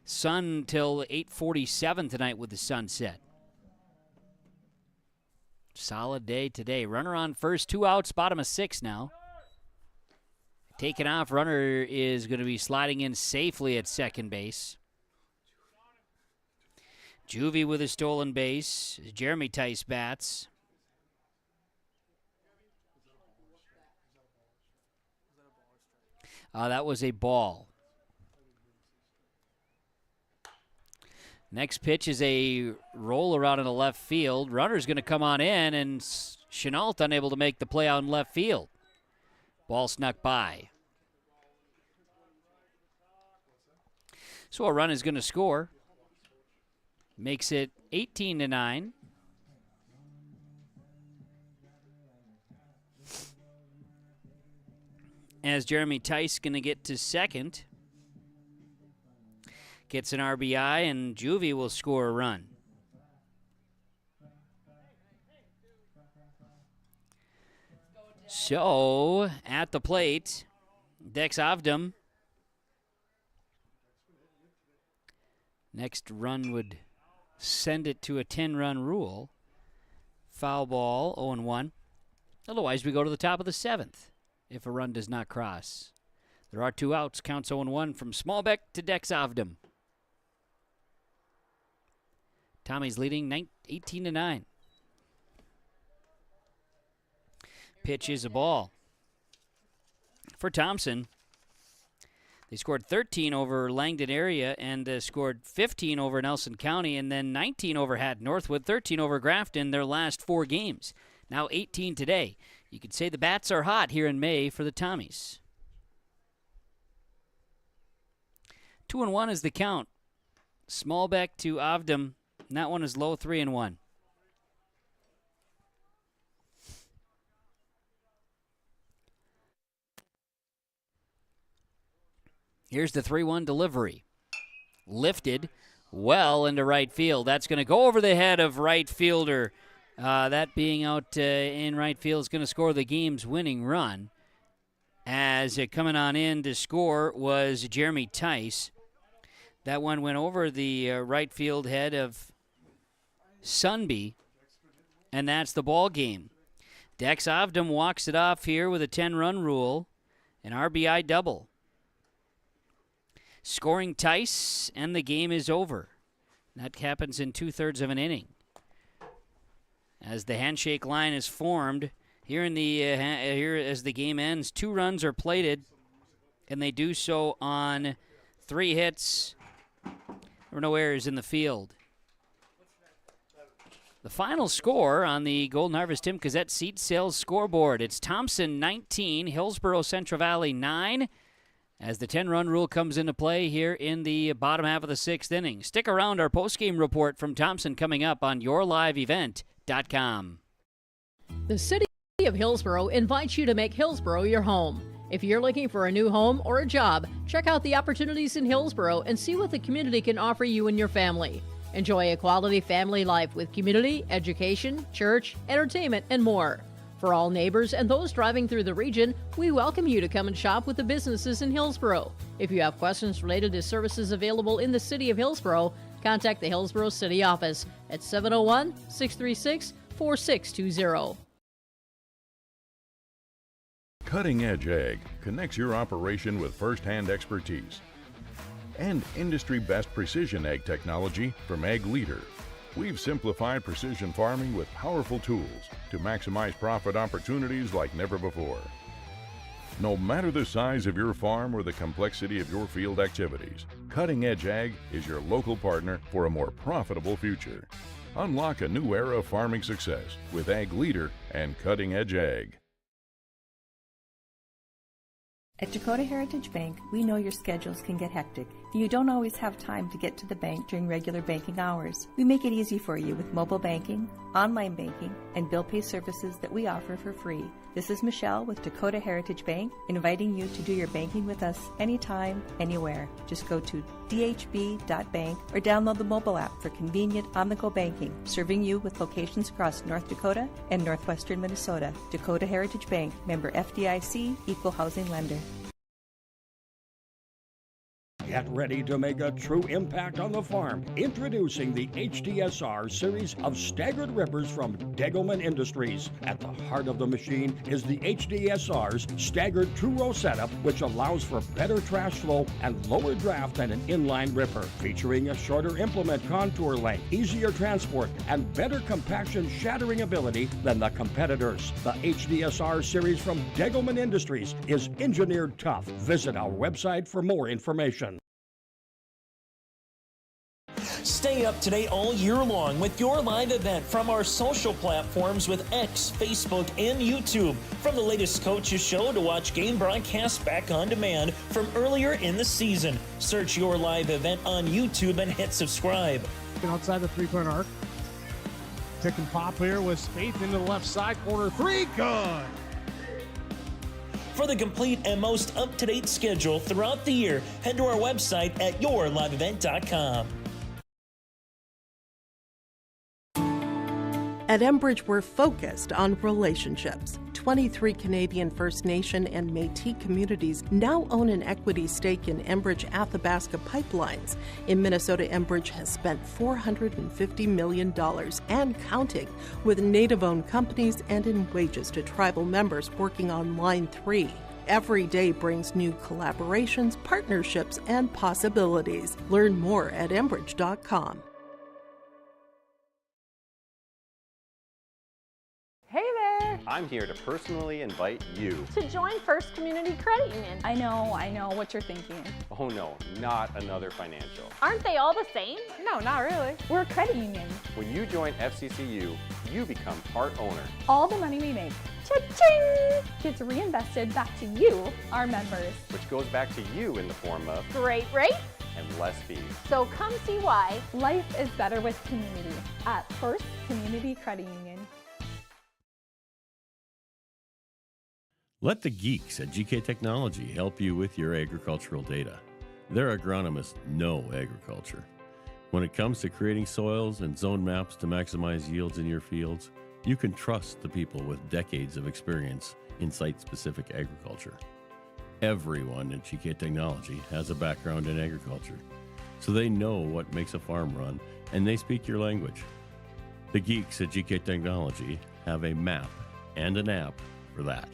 Speaker 6: sun till 8:47 tonight with the sunset. Solid day today. Runner on first, 2 outs, bottom of 6 now. Taken off, runner is going to be sliding in safely at second base. Juvie with a stolen base. Jeremy Tice bats. That was a ball. Next pitch is a roll around in the left field. Runner's going to come on in, and Chenault unable to make the play out in left field. Ball snuck by. So a run is going to score. Makes it 18-9. As Jeremy Tice going to get to second. Gets an RBI, and Juvie will score a run. So, at the plate, Dex Avdam. Next run would send it to a 10-run rule. Foul ball, 0-1. Otherwise, we go to the top of the 7th if a run does not cross. There are 2 outs. Counts 0-1 from Smallbeck to Dex Avdum. Tommy's leading 18-9. Pitch is a ball. For Thompson, they scored 13 over Langdon area and scored 15 over Nelson County, and then 19 over Haddon Northwood, 13 over Grafton their last 4 games. Now 18 today. You could say the bats are hot here in May for the Tommies. 2-1 is the count. Smallbeck to Avdum. And that one is low, 3-1. Here's the 3-1 delivery. Lifted well into right field. That's going to go over the head of right fielder. That being out in right field is going to score the game's winning run. As coming on in to score was Jeremy Tice. That one went over the right field head of Sunby, and that's the ball game. Dex Avdum walks it off here with a 10-run rule, an RBI double. Scoring Tice, and the game is over. That happens in 2/3 of an inning. As the handshake line is formed here in the here as the game ends, 2 runs are plated, and they do so on 3 hits. There were no errors in the field. The final score on the Golden Harvest Tim Cassette seat sales scoreboard: it's Thompson 19, Hillsboro Central Valley 9. As the 10-run rule comes into play here in the bottom half of the 6th inning. Stick around, our postgame report from Thompson coming up on yourliveevent.com.
Speaker 4: The City of Hillsboro invites you to make Hillsboro your home. If you're looking for a new home or a job, check out the opportunities in Hillsboro and see what the community can offer you and your family. Enjoy a quality family life with community, education, church, entertainment, and more. For all neighbors and those driving through the region, we welcome you to come and shop with the businesses in Hillsboro. If you have questions related to services available in the City of Hillsboro, contact the Hillsboro City Office at 701-636-4620.
Speaker 10: Cutting Edge Ag connects your operation with first-hand expertise and industry-best precision ag technology from Ag Leader. We've simplified precision farming with powerful tools to maximize profit opportunities like never before. No matter the size of your farm or the complexity of your field activities, Cutting Edge Ag is your local partner for a more profitable future. Unlock a new era of farming success with Ag Leader and Cutting Edge Ag.
Speaker 11: At Dakota Heritage Bank, we know your schedules can get hectic, and you don't always have time to get to the bank during regular banking hours. We make it easy for you with mobile banking, online banking, and bill pay services that we offer for free. This is Michelle with Dakota Heritage Bank, inviting you to do your banking with us anytime, anywhere. Just go to dhb.bank or download the mobile app for convenient on-the-go banking, serving you with locations across North Dakota and northwestern Minnesota. Dakota Heritage Bank, member FDIC, equal housing lender.
Speaker 5: Get ready to make a true impact on the farm. Introducing the HDSR series of staggered rippers from Degelman Industries. At the heart of the machine is the HDSR's staggered two-row setup, which allows for better trash flow and lower draft than an inline ripper. Featuring a shorter implement contour length, easier transport, and better compaction shattering ability than the competitors. The HDSR series from Degelman Industries is engineered tough. Visit our website for more information.
Speaker 3: Stay up to date all year long with your live event from our social platforms with X, Facebook, and YouTube. From the latest coaches show to watch game broadcasts back on demand from earlier in the season. Search your live event on YouTube and hit subscribe.
Speaker 12: Outside the three-point arc. Pick and pop here with Spaeth into the left side corner. 3, good.
Speaker 3: For the complete and most up-to-date schedule throughout the year, head to our website at yourliveevent.com.
Speaker 13: At Enbridge, we're focused on relationships. 23 Canadian First Nation and Métis communities now own an equity stake in Enbridge Athabasca Pipelines. In Minnesota, Enbridge has spent $450 million and counting with Native-owned companies and in wages to tribal members working on Line 3. Every day brings new collaborations, partnerships, and possibilities. Learn more at Enbridge.com.
Speaker 14: Hey there!
Speaker 15: I'm here to personally invite you
Speaker 14: To join First Community Credit Union. I know what you're thinking.
Speaker 15: Oh no, not another financial.
Speaker 14: Aren't they all the same? No, not really. We're a credit union.
Speaker 15: When you join FCCU, you become part owner.
Speaker 14: All the money we make, cha-ching, gets reinvested back to you, our members.
Speaker 15: Which goes back to you in the form of
Speaker 14: Great rates.
Speaker 15: and less fees.
Speaker 14: So come see why life is better with community at First Community Credit Union.
Speaker 9: Let the geeks at GK Technology help you with your agricultural data. Their agronomists know agriculture. When it comes to creating soils and zone maps to maximize yields in your fields, you can trust the people with decades of experience in site-specific agriculture. Everyone at GK Technology has a background in agriculture, so they know what makes a farm run, and they speak your language. The geeks at GK Technology have a map and an app for that.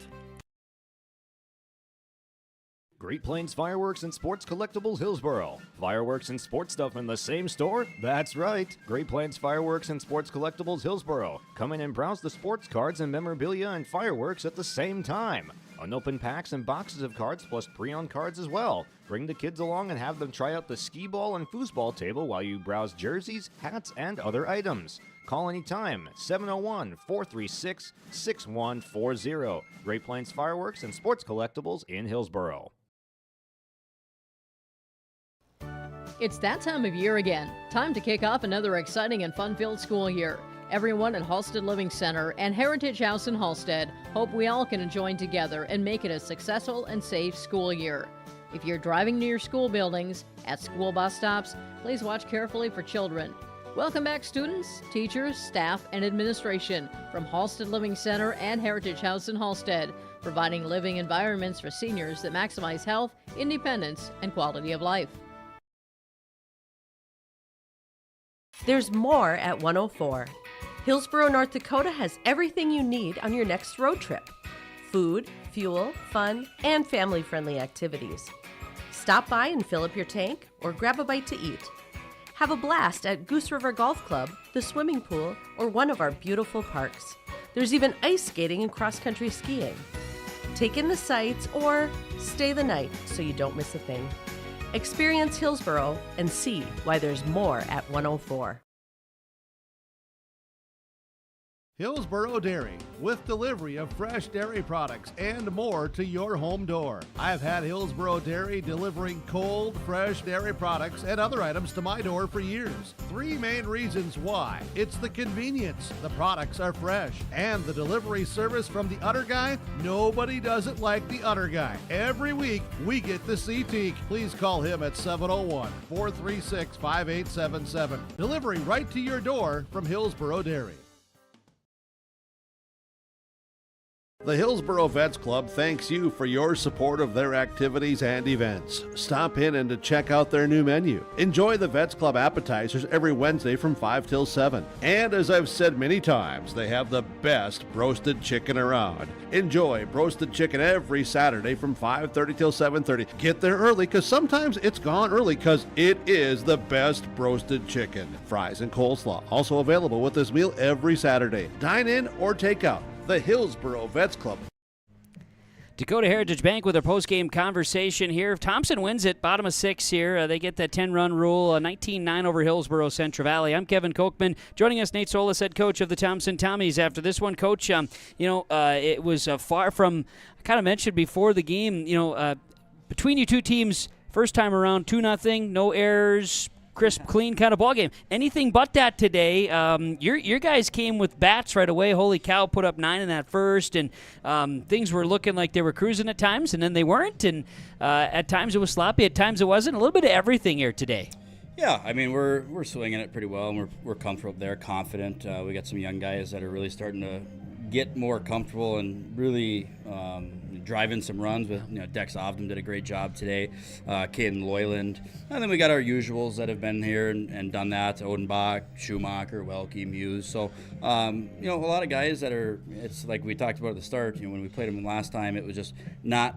Speaker 16: Great Plains Fireworks and Sports Collectibles Hillsboro. Fireworks and sports stuff in the same store? That's right. Great Plains Fireworks and Sports Collectibles Hillsboro. Come in and browse the sports cards and memorabilia and fireworks at the same time. Unopened packs and boxes of cards plus pre-owned cards as well. Bring the kids along and have them try out the skee ball and foosball table while you browse jerseys, hats, and other items. Call anytime, 701-436-6140. Great Plains Fireworks and Sports Collectibles in Hillsboro.
Speaker 4: It's that time of year again. Time to kick off another exciting and fun-filled school year. Everyone at Halstead Living Center and Heritage House in Halstead hope we all can join together and make it a successful and safe school year. If you're driving near school buildings, at school bus stops, please watch carefully for children. Welcome back, students, teachers, staff, and administration from Halstead Living Center and Heritage House in Halstead, providing living environments for seniors that maximize health, independence, and quality of life.
Speaker 18: There's more at 104. Hillsboro, North Dakota has everything you need on your next road trip. Food, fuel, fun, and family-friendly activities. Stop by and fill up your tank or grab a bite to eat. Have a blast at Goose River Golf Club, the swimming pool, or one of our beautiful parks. There's even ice skating and cross-country skiing. Take in the sights or stay the night so you don't miss a thing. Experience Hillsboro and see why there's more at 104.
Speaker 2: Hillsboro Dairy, with delivery of fresh dairy products and more to your home door. I've had Hillsboro Dairy delivering cold, fresh dairy products and other items to my door for years. 3 main reasons why. It's the convenience, the products are fresh, and the delivery service from the Udder Guy. Nobody does it like the Udder Guy. Every week, we get to see Teak. Please call him at 701-436-5877. Delivery right to your door from Hillsboro Dairy. The Hillsboro Vets Club thanks you for your support of their activities and events. Stop in and to check out their new menu. Enjoy the Vets Club appetizers every Wednesday from 5 till 7. And as I've said many times, they have the best roasted chicken around. Enjoy roasted chicken every Saturday from 5:30 till 7:30. Get there early because sometimes it's gone early because it is the best roasted chicken. Fries and coleslaw also available with this meal every Saturday. Dine in or take out. The Hillsboro Vets Club.
Speaker 6: Dakota Heritage Bank with a post-game conversation here. If Thompson wins it, bottom of 6 here. They get that 10-run rule, 19-9 over Hillsboro Central Valley. I'm Kevin Kochman. Joining us, Nate Solis, head coach of the Thompson Tommies. After this one, Coach, it was far from, I kind of mentioned before the game, between you two teams, first time around, 2-0, no errors, crisp, clean kind of ball game. Anything but that today. Your guys came with bats right away. Holy cow, put up 9 in that first, and things were looking like they were cruising at times, and then they weren't, and at times it was sloppy, at times it wasn't. A little bit of everything here today.
Speaker 19: Yeah, I mean, we're swinging it pretty well, and we're comfortable there, confident. We got some young guys that are really starting to get more comfortable and really driving some runs with, Dex Ovdom did a great job today, Caden Loyland. And then we got our usuals that have been here and done that, Odenbach, Schumacher, Welke, Muse. So, a lot of guys that are, it's like we talked about at the start, when we played them last time, it was just not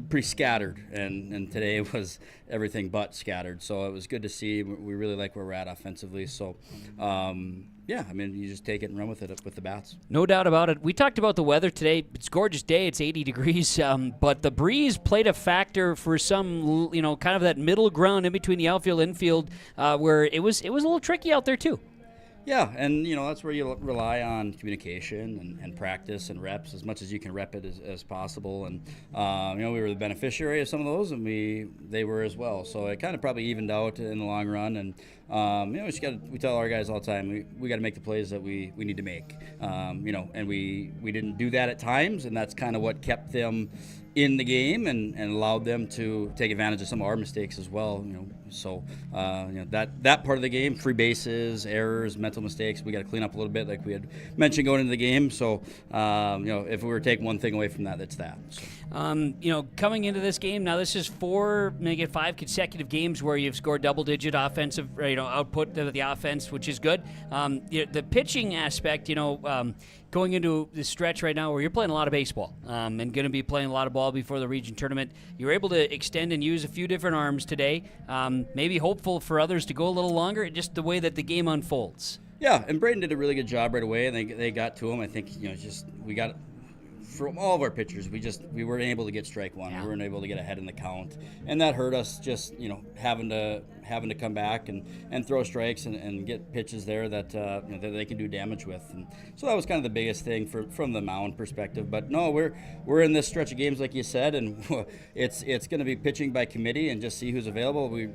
Speaker 19: pretty scattered, and today was everything but scattered. So it was good to see. We really like where we're at offensively. So, yeah, I mean, you just take it and run with it with the bats.
Speaker 6: No doubt about it. We talked about the weather today. It's a gorgeous day. It's 80 degrees, but the breeze played a factor for some, kind of that middle ground in between the outfield and infield, where it was a little tricky out there too.
Speaker 19: Yeah, and that's where you rely on communication and practice and reps as much as you can rep it as possible. And we were the beneficiary of some of those, and they were as well. So it kind of probably evened out in the long run. And we tell our guys all the time we got to make the plays that we need to make. And we didn't do that at times, and that's kind of what kept them in the game and allowed them to take advantage of some of our mistakes as well. So that part of the game, free bases, errors, mental mistakes, we got to clean up a little bit, like we had mentioned going into the game. So if we were to take one thing away from that, that's that. So.
Speaker 6: Coming into this game now, this is 4, maybe 5 consecutive games where you've scored double-digit offensive, output of the offense, which is good. The pitching aspect, going into this stretch right now where you're playing a lot of baseball and going to be playing a lot of ball before the region tournament, you're able to extend and use a few different arms today. Maybe hopeful for others to go a little longer, just the way that the game unfolds.
Speaker 19: Yeah, and Braden did a really good job right away, and they got to him. I think we got from all of our pitchers, we weren't able to get strike one. Yeah. We weren't able to get ahead in the count, and that hurt us. Just having to come back and throw strikes and get pitches there that that they can do damage with. And so that was kind of the biggest thing from the mound perspective. But no, we're in this stretch of games like you said, and it's going to be pitching by committee and just see who's available. We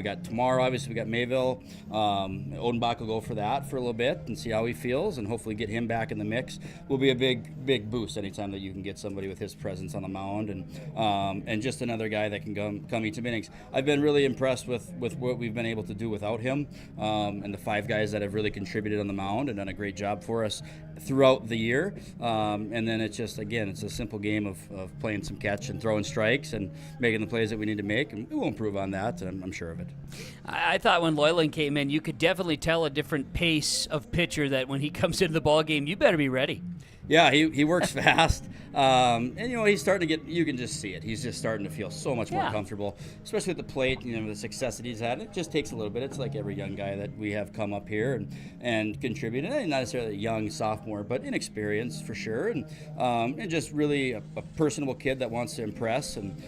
Speaker 19: got tomorrow. Obviously, we got Mayville. Odenbach will go for that for a little bit and see how he feels, and hopefully get him back in the mix. Will be a big boost anytime that you can get somebody with his presence on the mound and just another guy that can come eat some innings. I've been really impressed with what we've been able to do without him, and the 5 guys that have really contributed on the mound and done a great job for us throughout the year. And then it's just, again, it's a simple game of playing some catch and throwing strikes and making the plays that we need to make, and we will improve on that, I'm sure of it.
Speaker 6: I thought when Loyland came in, you could definitely tell a different pace of pitcher, that when he comes into the ball game, you better be ready.
Speaker 19: Yeah, he works fast, and he's starting to get. You can just see it. He's just starting to feel so much more comfortable, especially at the plate. The success that he's had. It just takes a little bit. It's like every young guy that we have come up here and contributed. Not necessarily a young sophomore, but inexperienced for sure, and just really a personable kid that wants to impress and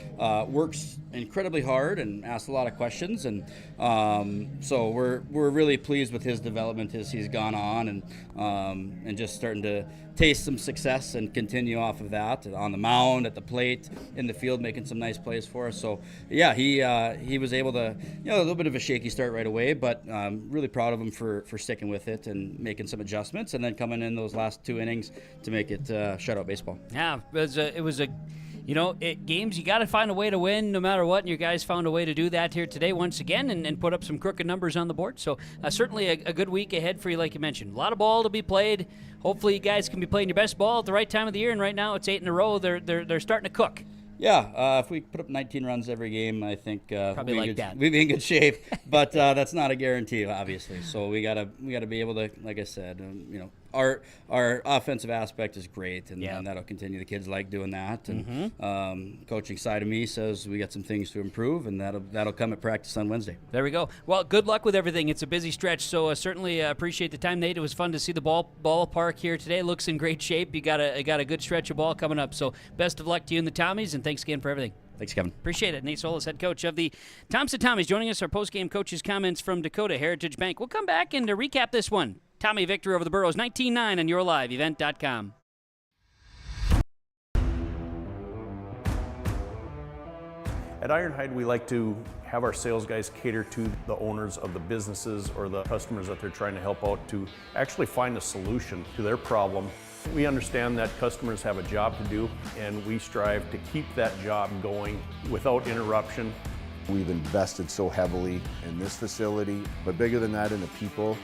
Speaker 19: works incredibly hard and asks a lot of questions. And so we're really pleased with his development as he's gone on and just starting to taste some success and continue off of that on the mound, at the plate, in the field, making some nice plays for us. So yeah, he was able to, a little bit of a shaky start right away, but really proud of him for sticking with it and making some adjustments, and then coming in those last 2 innings to make it shutout baseball.
Speaker 6: Yeah, it was a games, you got to find a way to win no matter what, and your guys found a way to do that here today once again and put up some crooked numbers on the board. So certainly a good week ahead for you, like you mentioned. A lot of ball to be played. Hopefully you guys can be playing your best ball at the right time of the year, and right now it's 8 in a row. They're starting to cook.
Speaker 19: Yeah, if we put up 19 runs every game, I think
Speaker 6: we'd
Speaker 19: be in good shape. But that's not a guarantee, obviously. So we gotta be able to, like I said, our offensive aspect is great, and that'll continue. The kids like doing that, and coaching side of me says we got some things to improve, and that'll come at practice on Wednesday.
Speaker 6: There we go. Well, good luck with everything. It's a busy stretch, so certainly appreciate the time, Nate. It was fun to see the ballpark here today. Looks in great shape. You got a good stretch of ball coming up. So best of luck to you and the Tommies, and thanks again for everything.
Speaker 19: Thanks, Kevin.
Speaker 6: Appreciate it. Nate Solis, head coach of the Thompson Tommies, joining us. Our post-game coaches' comments from Dakota Heritage Bank. We'll come back and recap this one. Tommy victory over the Burros, 19-9 on YourLiveEvent.com.
Speaker 1: At Ironhide, we like to have our sales guys cater to the owners of the businesses or the customers that they're trying to help out to actually find a solution to their problem. We understand that customers have a job to do, and we strive to keep that job going without interruption.
Speaker 8: We've invested so heavily in this facility, but bigger than that, in the people.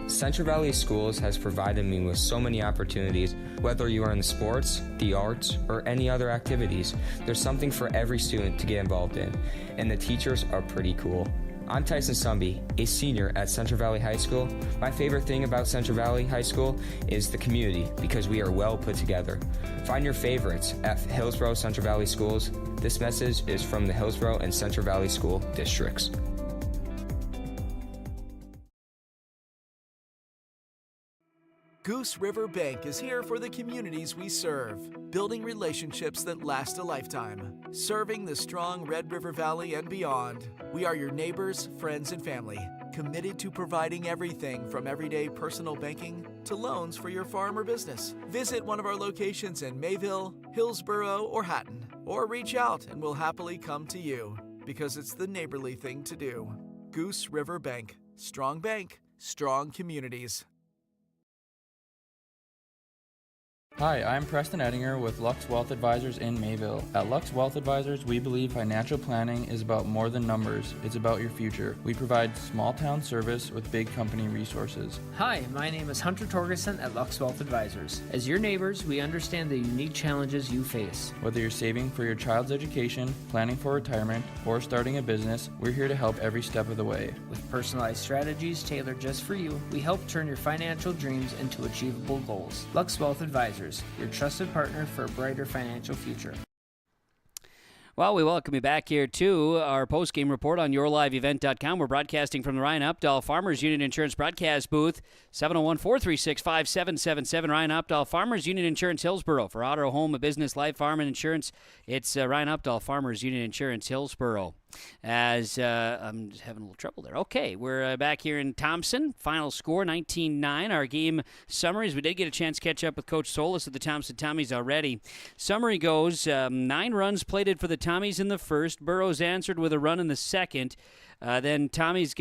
Speaker 20: Central Valley Schools has provided me with so many opportunities. Whether you are in the sports, the arts, or any other activities, there's something for every student to get involved in, and the teachers are pretty cool. I'm Tyson Sumby, a senior at Central Valley High School. My favorite thing about Central Valley High School is the community because we are well put together. Find your favorites at Hillsboro Central Valley Schools. This message is from the Hillsboro and Central Valley School Districts.
Speaker 21: Goose River Bank is here for the communities we serve, building relationships that last a lifetime. Serving the strong Red River Valley and beyond, we are your neighbors, friends, and family, committed to providing everything from everyday personal banking to loans for your farm or business. Visit one of our locations in Mayville, Hillsboro, or Hatton, or reach out and we'll happily come to you, because it's the neighborly thing to do. Goose River Bank, strong communities.
Speaker 22: Hi, I'm Preston Ettinger with Lux Wealth Advisors in Mayville. At Lux Wealth Advisors, we believe financial planning is about more than numbers. It's about your future. We provide small town service with big company resources.
Speaker 23: Hi, my name is Hunter Torgerson at Lux Wealth Advisors. As your neighbors, we understand the unique challenges you face.
Speaker 22: Whether you're saving for your child's education, planning for retirement, or starting a business, we're here to help every step of the way.
Speaker 23: With personalized strategies tailored just for you, we help turn your financial dreams into achievable goals. Lux Wealth Advisors, your trusted partner for a brighter financial future.
Speaker 6: Well, we welcome you back here to our post-game report on YourLiveEvent.com. We're broadcasting from the Ryan Updahl Farmers Union Insurance broadcast booth, 701-436-5777. Ryan Updahl Farmers Union Insurance Hillsboro. For auto, home, business, life, farm, and insurance, it's Ryan Updahl Farmers Union Insurance Hillsboro. As I'm just having a little trouble there. Okay, we're back here in Thompson. Final score, 19-9. Our game summaries. We did get a chance to catch up with Coach Solis of the Thompson Tommies already. Summary goes, 9 runs plated for the Tommies in the first. Burrows answered with a run in the second. Then Tommies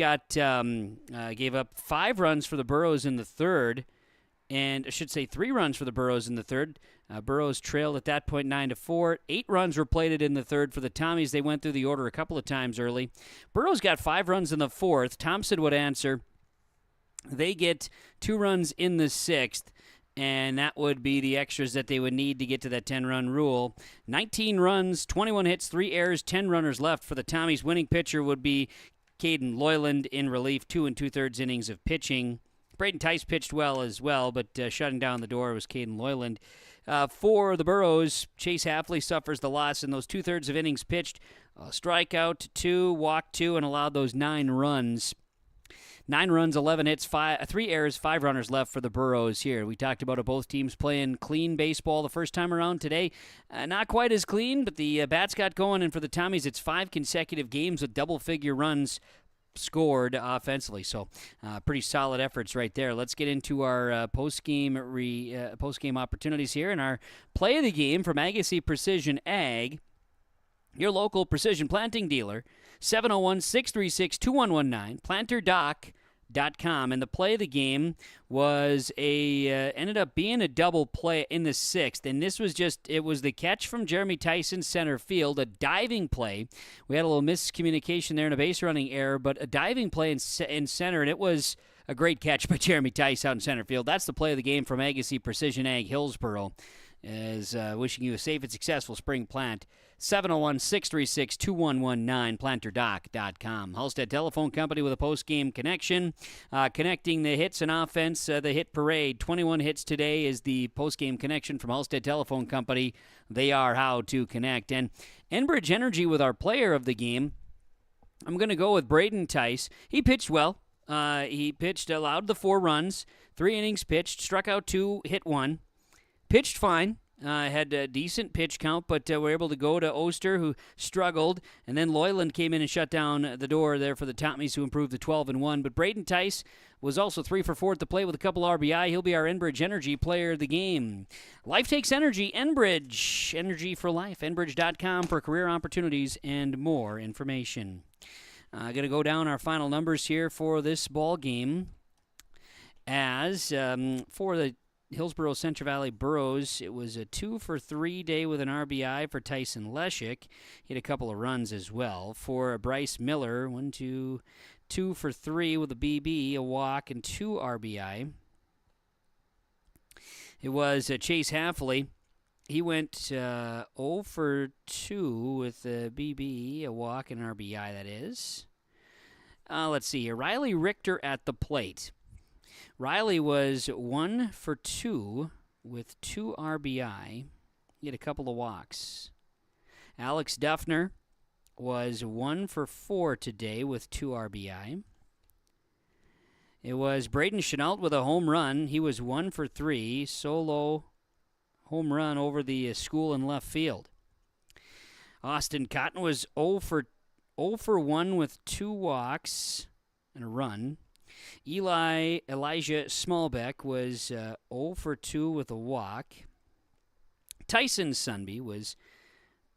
Speaker 6: gave up 5 runs for the Burrows in the third. And I should say 3 runs for the Burrows in the third. Burrows trailed at that point 9-4. 8 runs were plated in the third for the Tommies. They went through the order a couple of times early. Burrows got 5 runs in the fourth. Thompson would answer. They get 2 runs in the sixth, and that would be the extras that they would need to get to that 10-run rule. 19 runs, 21 hits, 3 errors, 10 runners left for the Tommies. Winning pitcher would be Caden Loyland in relief, 2 2/3 innings of pitching. Braden Tice pitched well as well, but shutting down the door was Caden Loyland. For the Burrows, Chase Hafley suffers the loss in those 2/3 of innings pitched. Strikeout 2, walk 2, and allowed those 9 runs. 9 runs, 11 hits, 3 errors, 5 runners left for the Burrows here. We talked about both teams playing clean baseball the first time around today. Not quite as clean, but the bats got going, and for the Tommies, it's 5 consecutive games with double-figure runs scored offensively. So pretty solid efforts right there. Let's get into our post-game opportunities here. And our play of the game from Agassiz Precision Ag, your local precision planting dealer, 701-636-2119, planterdoc.com. And the play of the game was ended up being a double play in the sixth. And this was it was the catch from Jeremy Tyson center field, a diving play. We had a little miscommunication there and a base running error, but a diving play in center, and it was a great catch by Jeremy Tyson out in center field. That's the play of the game from Agassiz Precision Ag Hillsboro. Is wishing you a safe and successful spring plant. 701-636-2119, planterdoc.com. Halstead Telephone Company with a post-game connection. Connecting the hits and offense, the hit parade. 21 hits today is the post-game connection from Halstead Telephone Company. They are how to connect. And Enbridge Energy with our player of the game, I'm going to go with Braden Tice. He pitched well. He allowed the 4 runs, 3 innings pitched, struck out 2, hit 1. Pitched fine, had a decent pitch count, but were able to go to Oster, who struggled, and then Loyland came in and shut down the door there for the Tommies, who improved to 12-1. But Braden Tice was also 3 for 4 at the plate with a couple RBI. He'll be our Enbridge Energy player of the game. Life takes energy. Enbridge, energy for life. Enbridge.com for career opportunities and more information. Going to go down our final numbers here for this ball game. As for the Hillsboro Central Valley Burrows, it was a 2 for 3 day with an RBI for Tyson Leshik. He had a couple of runs as well. For Bryce Miller, 2 for 3 with a BB, a walk, and 2 RBI. It was Chase Hafley. He went 0 for 2 with a BB, a walk, and RBI, that is. Let's see here. Riley Richter at the plate. Riley was 1 for 2 with 2 RBI. He had a couple of walks. Alex Duffner was 1 for 4 today with 2 RBI. It was Braden Chenault with a home run. He was 1 for 3, solo home run over the school in left field. Austin Cotton was 0 for 1 with 2 walks and a run. Elijah Smallbeck was 0 for 2 with a walk. Tyson Sunby was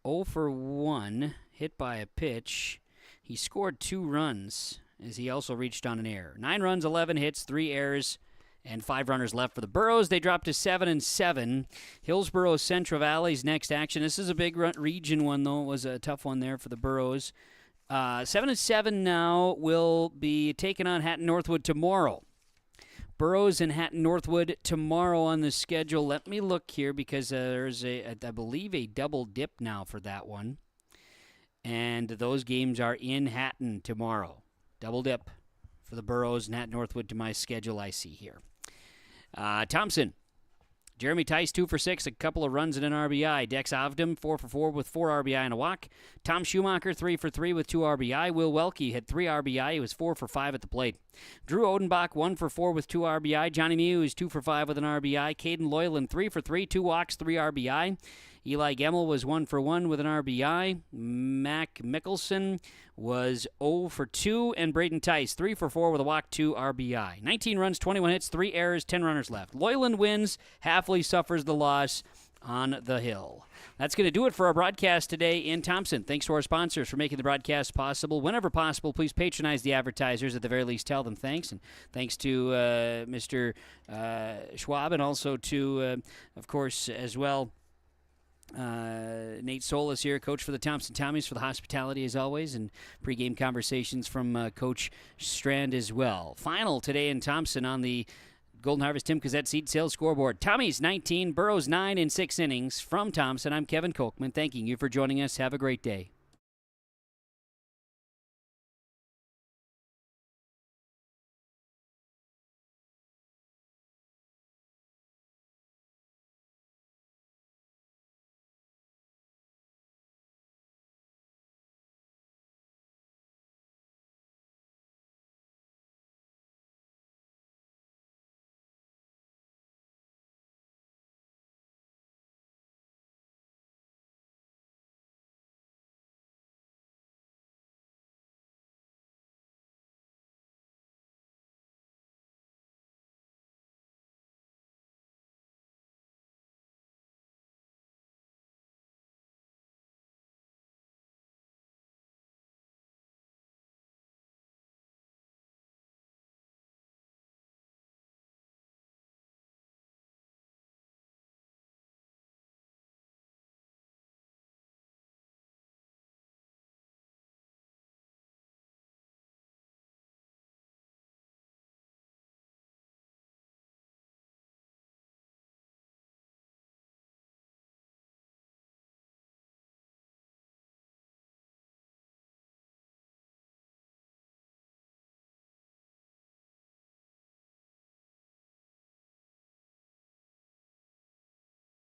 Speaker 6: 0 for 1, hit by a pitch. He scored 2 runs as he also reached on an error. 9 runs, 11 hits, 3 errors, and 5 runners left for the Burros. They dropped to 7-7. Hillsboro Central Valley's next action. This is a big region one, though. It was a tough one there for the Burros. 7-7 now will be taking on Hatton Northwood tomorrow. Burros and Hatton Northwood tomorrow on the schedule. Let me look here because there's, I believe, a double dip now for that one. And those games are in Hatton tomorrow. Double dip for the Burros and Hatton Northwood to my schedule I see here. Thompson. Jeremy Tice, 2 for 6, a couple of runs and an RBI. Dex Avdam, 4 for 4 with 4 RBI and a walk. Tom Schumacher, 3 for 3 with 2 RBI. Will Welke had 3 RBI. He was 4 for 5 at the plate. Drew Odenbach, 1 for 4 with 2 RBI. Johnny Muse, 2 for 5 with an RBI. Caden Loyland, 3 for 3, 2 walks, 3 RBI. Eli Gemmel was 1 for 1 with an RBI. Mac Mickelson was 0 for 2. And Braden Tice, 3 for 4 with a walk, 2 RBI. 19 runs, 21 hits, 3 errors, 10 runners left. Loyland wins. Halfley suffers the loss on the hill. That's going to do it for our broadcast today in Thompson. Thanks to our sponsors for making the broadcast possible. Whenever possible, please patronize the advertisers. At the very least, tell them thanks. And thanks to Mr. Schwab, and also to, of course, as well, Nate Solis here, coach for the Thompson Tommies, for the hospitality as always, and pregame conversations from Coach Strand as well. Final today in Thompson on the Golden Harvest Tim Cazette Seed Sales Scoreboard. Tommies 19, Burros 9 in 6 innings. From Thompson, I'm Kevin Kochman, thanking you for joining us. Have a great day.